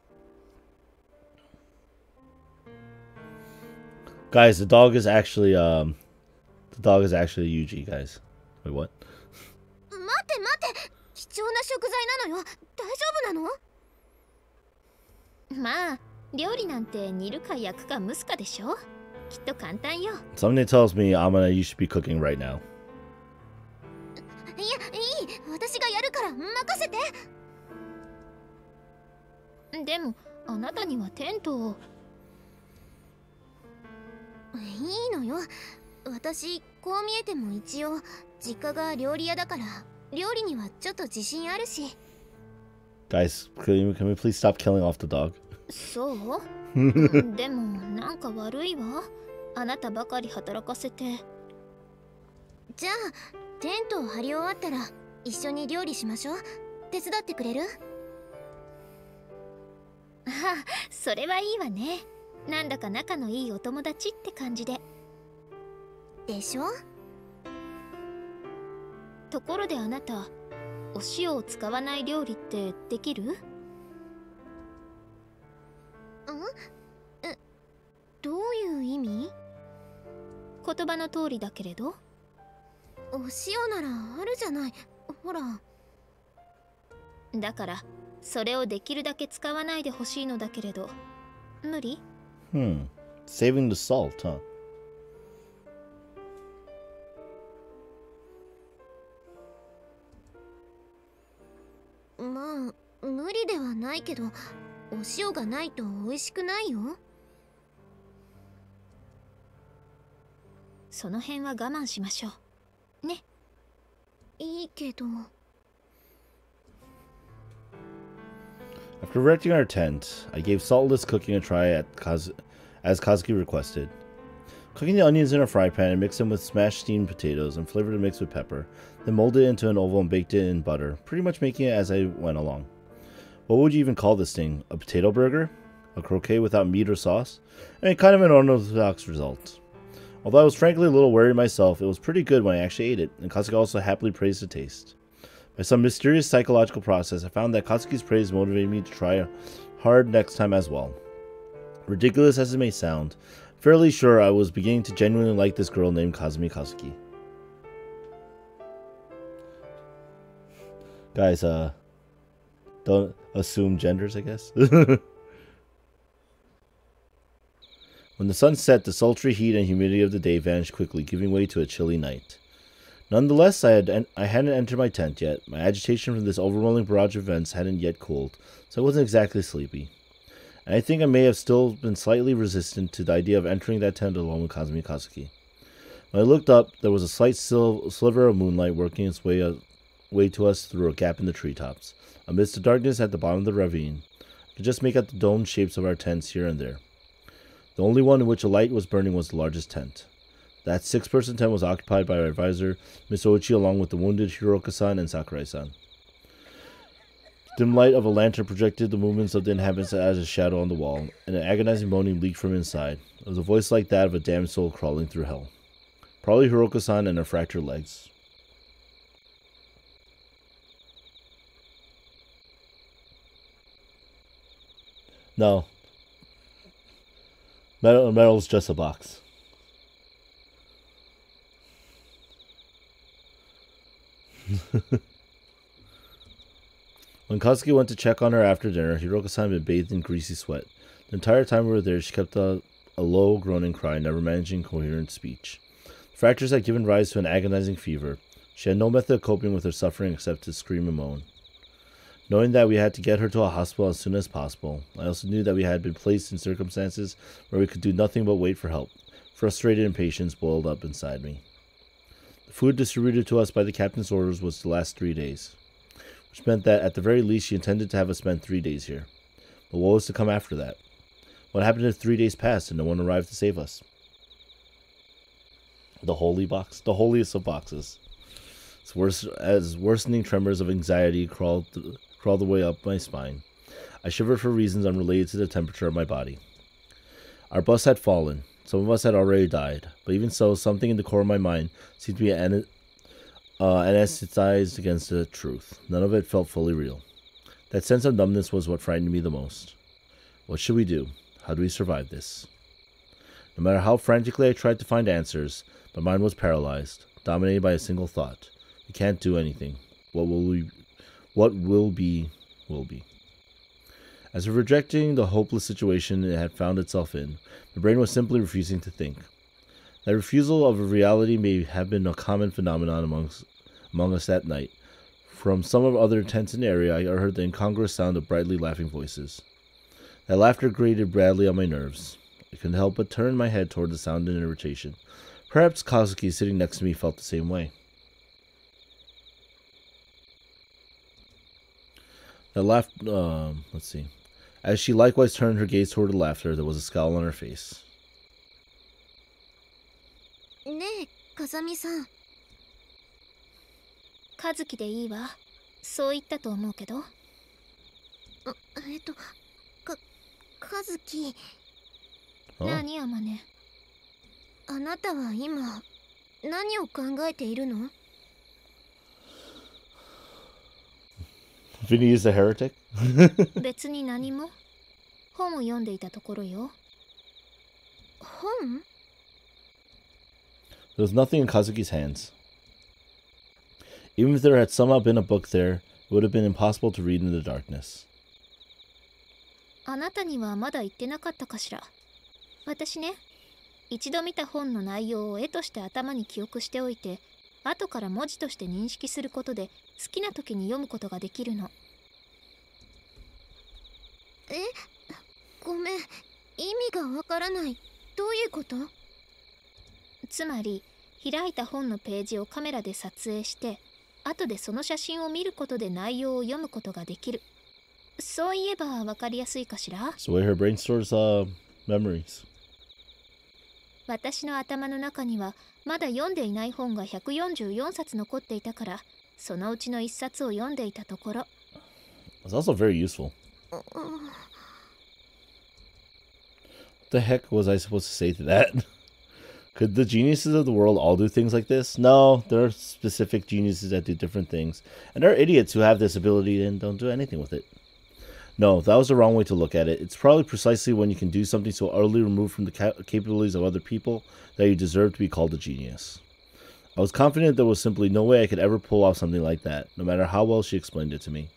Guys, the dog is actually Yuuji, guys. Wait, what? 待って貴重な食材なのよ。大丈夫なの？まあ料理なんて煮るか焼くか蒸すかでしょ。きっと簡単よ。 Something tells me, Amane, you should be cooking right now. いや、いい。私がやるから任せて。でもあなたにはテントを。いいのよ。私こう見えても一応実家が料理屋だから料理にはちょっと自信あるし。 Guys, can we please stop killing off the dog? そうでもなんか悪いわ。あなたばかり働かせて。じゃあテントを張り終わったら一緒に料理しましょう。手伝ってくれる？ああ、それはいいわね。なんだか仲のいいお友達って感じで。でしょ？ところであなた、お塩を使わない料理ってできる？どういう意味？言葉の通りだけれど。お塩ならあるじゃない。ほら。だからそれをできるだけ使わないでほしいのだけれど。無理？ Saving the salt, huh? まあ無理ではないけど、お塩がないと美味しくないよ。その辺は我慢しましょうね。いいけど。 After erecting our tent, I gave saltless cooking a try as Kazuki requested. Cooking the onions in a fry pan and mixed them with smashed steamed potatoes and flavored the mix with pepper, then molded it into an oval and baked it in butter, pretty much making it as I went along. What would you even call this thing? A potato burger? A croquet without meat or sauce? I mean, kind of an unorthodox result. Although I was frankly a little worried myself, it was pretty good when I actually ate it, and Kazuki also happily praised the taste. By some mysterious psychological process, I found that Katsuki's praise motivated me to try hard next time as well. Ridiculous as it may sound, I'm fairly sure I was beginning to genuinely like this girl named Kazumi Kazuki. Guys, don't assume genders, I guess. When the sun set, the sultry heat and humidity of the day vanished quickly, giving way to a chilly night. Nonetheless, I hadn't entered my tent yet. My agitation from this overwhelming barrage of events hadn't yet cooled, so I wasn't exactly sleepy. And I think I may have still been slightly resistant to the idea of entering that tent alone with Kazumi Kazuki. When I looked up, there was a slight sliver of moonlight working its way to us through a gap in the treetops. Amidst the darkness at the bottom of the ravine, I could just make out the domed shapes of our tents here and there. The only one in which a light was burning was the largest tent. That 6-person tent was occupied by our advisor, Miss Oichi, along with the wounded Hiroka-san and Sakurai-san. The dim light of a lantern projected the movements of the inhabitants as a shadow on the wall, and an agonizing moaning leaked from inside. It was a voice like that of a damned soul crawling through hell. Probably Hiroka-san and her fractured legs. No. Metal's just a box. When Kazuki went to check on her after dinner, Hiroka-san had been bathed in greasy sweat. The entire time we were there, she kept a low, groaning cry, never managing coherent speech. The fractures had given rise to an agonizing fever. She had no method of coping with her suffering except to scream and moan. Knowing that we had to get her to a hospital as soon as possible, I also knew that we had been placed in circumstances where we could do nothing but wait for help. Frustrated impatience boiled up inside me. The food distributed to us by the captain's orders was to last 3 days, which meant that at the very least she intended to have us spend 3 days here. But what was to come after that? What happened if 3 days passed and no one arrived to save us? The holy box, the holiest of boxes. It's worse as worsening tremors of anxiety crawled the way up my spine. I shivered for reasons unrelated to the temperature of my body. Our bus had fallen. Some of us had already died, but even so, something in the core of my mind seemed to be anesthetized against the truth. None of it felt fully real. That sense of numbness was what frightened me the most. What should we do? How do we survive this? No matter how frantically I tried to find answers, My mind was paralyzed, dominated by a single thought. We can't do anything. What will be, will be. As if rejecting the hopeless situation it had found itself in, the brain was simply refusing to think. That refusal of a reality may have been a common phenomenon among us that night. From some other tent in the area, I heard the incongruous sound of brightly laughing voices. That laughter grated badly on my nerves. I couldn't help but turn my head toward the sound in irritation. Perhaps Kazuki, sitting next to me, felt the same way. That laughed. Let's see. As she likewise turned her gaze toward the laughter, there was a scowl on her face. ねえ、風見さん。和樹でいいわ。そう言ったと思うけど。和樹。何あまね。あなたは今何を考えているの？ Vinny is a heretic? 別に何も。本を読んでいたところよ。本？ There was nothing in Kazuki's hands. Even if there had somehow been a book there, it would have been impossible to read in the darkness. あなたにはまだ言ってなかったかしら。私ね、一度見た本の内容を絵として頭に記憶しておいて、後から文字として認識することで好きな時に読むことができるの。ごめん、意味がわからない。どういうこと？つまり、開いた本のページをカメラで撮影して、後でその写真を見ることで内容を読むことができる。そういえばわかりやすいかしら？ It's the way her brain stores memories. 私の頭の中にはまだ読んでいない本が144冊残っていたから、そのうちの1冊を読んでいたところ。It's also very useful. What the heck was I supposed to say to that? Could the geniuses of the world all do things like this? No, there are specific geniuses that do different things. And there are idiots who have this ability and don't do anything with it. No, that was the wrong way to look at it. It's probably precisely when you can do something so utterly removed from the capabilities of other people that you deserve to be called a genius. I was confident there was simply no way I could ever pull off something like that, no matter how well she explained it to me.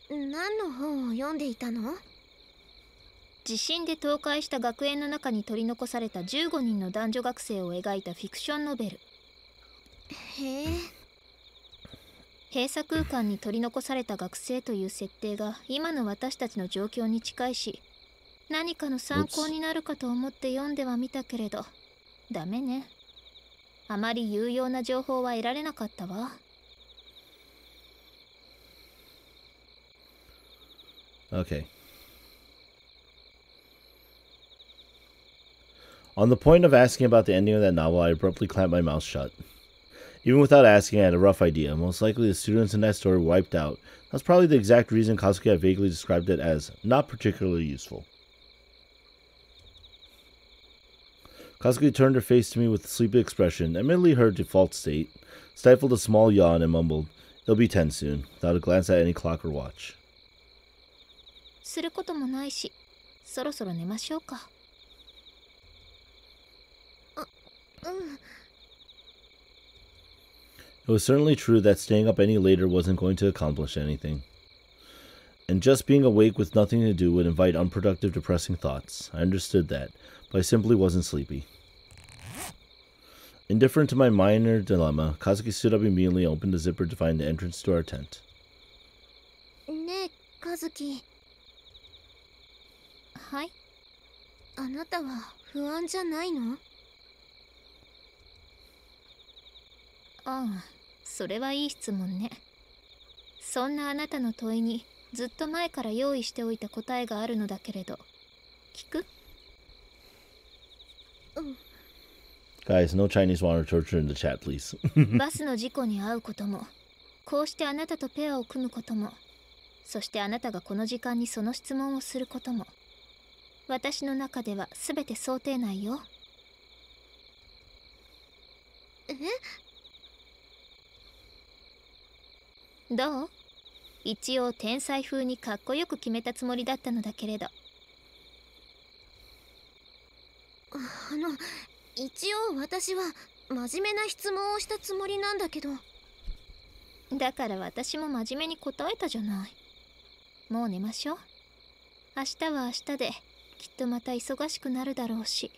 何の本を読んでいたの？地震で倒壊した学園の中に取り残された15人の男女学生を描いたフィクションノベル。へえ。閉鎖空間に取り残された学生という設定が今の私たちの状況に近いし、何かの参考になるかと思って読んではみたけれど、ダメね。あまり有用な情報は得られなかったわ。Okay. On the point of asking about the ending of that novel, I abruptly clamped my mouth shut. Even without asking, I had a rough idea. Most likely the students in that story were wiped out. That's probably the exact reason Kazuki had vaguely described it as not particularly useful. Kazuki turned her face to me with a sleepy expression, admittedly her default state, stifled a small yawn and mumbled, "It'll be 10 soon," without a glance at any clock or watch. することもないし、そろそろ寝ましょうか。It was certainly true that staying up any later wasn't going to accomplish anything. And just being awake with nothing to do would invite unproductive, depressing thoughts. I understood that, but I simply wasn't sleepy. Indifferent to my minor dilemma, Kazuki stood up immediately and opened the zipper to find the entrance to our tent. ねえ、和樹。はい。あなたは不安じゃないの？ああ、それはいい質問ね。そんなあなたの問いにずっと前から用意しておいた答えがあるのだけれど、聞く？ Guys, no Chinese water torture in the chat, please. バスの事故に遭うことも、こうしてあなたとペアを組むことも、そしてあなたがこの時間にその質問をすることも、私の中では全て想定内よ。どう？一応天才風にかっこよく決めたつもりだったのだけれど。私は真面目な質問をしたつもりなんだけど。だから私も真面目に答えたじゃない。もう寝ましょう。明日は明日できっとまた忙しくなるだろうし。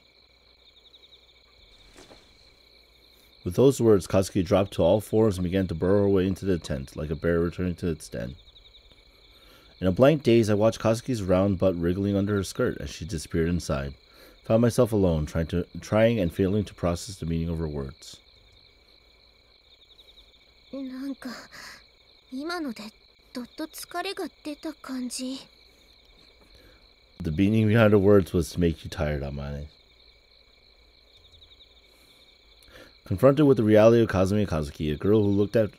With those words, Katsuki dropped to all fours and began to burrow her way into the tent, like a bear returning to its den. In a blank daze, I watched Katsuki's round butt wriggling under her skirt as she disappeared inside. Found myself alone, trying and failing to process the meaning of her words. なんか今のでどっと疲れが出た感じ。The meaning behind her words was to make you tired, Amane. Confronted with the reality of Kazumi Kazuki, a girl who looked at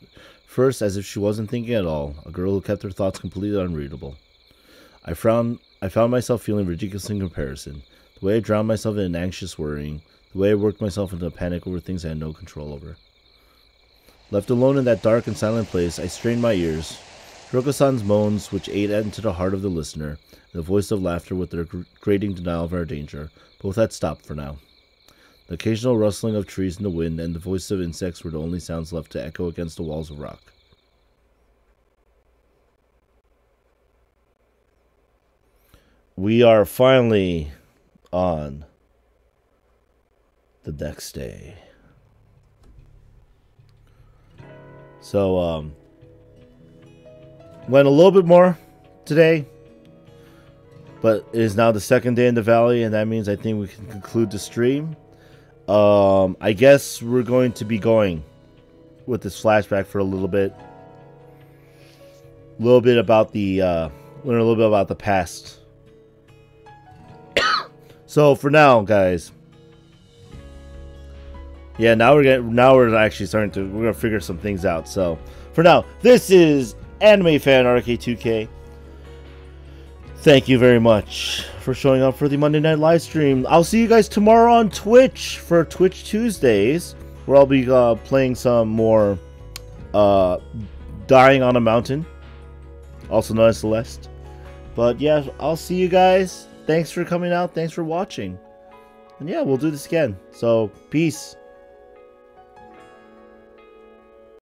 first as if she wasn't thinking at all, a girl who kept her thoughts completely unreadable. I found myself feeling ridiculous in comparison. The way I drowned myself in anxious worrying, the way I worked myself into a panic over things I had no control over. Left alone in that dark and silent place, I strained my ears. Hiroko-san's moans, which ate into the heart of the listener, and the voice of laughter with their grating denial of our danger, both had stopped for now. The occasional rustling of trees in the wind and the voices of insects were the only sounds left to echo against the walls of rock. We are finally on the next day. So, went a little bit more today, but it is now the second day in the valley, and that means I think we can conclude the stream. I guess we're going to be going with this flashback for a little bit. Learn a little bit about the past. So for now, guys. Yeah, now we're actually we're gonna figure some things out. So for now, this is animefanrk2k. Thank you very much for showing up for the Monday Night Livestream. I'll see you guys tomorrow on Twitch for Twitch Tuesdays, where I'll be playing some more Dying on a Mountain, also known as Celeste. But yeah, I'll see you guys. Thanks for coming out. Thanks for watching. And yeah, we'll do this again. So, peace.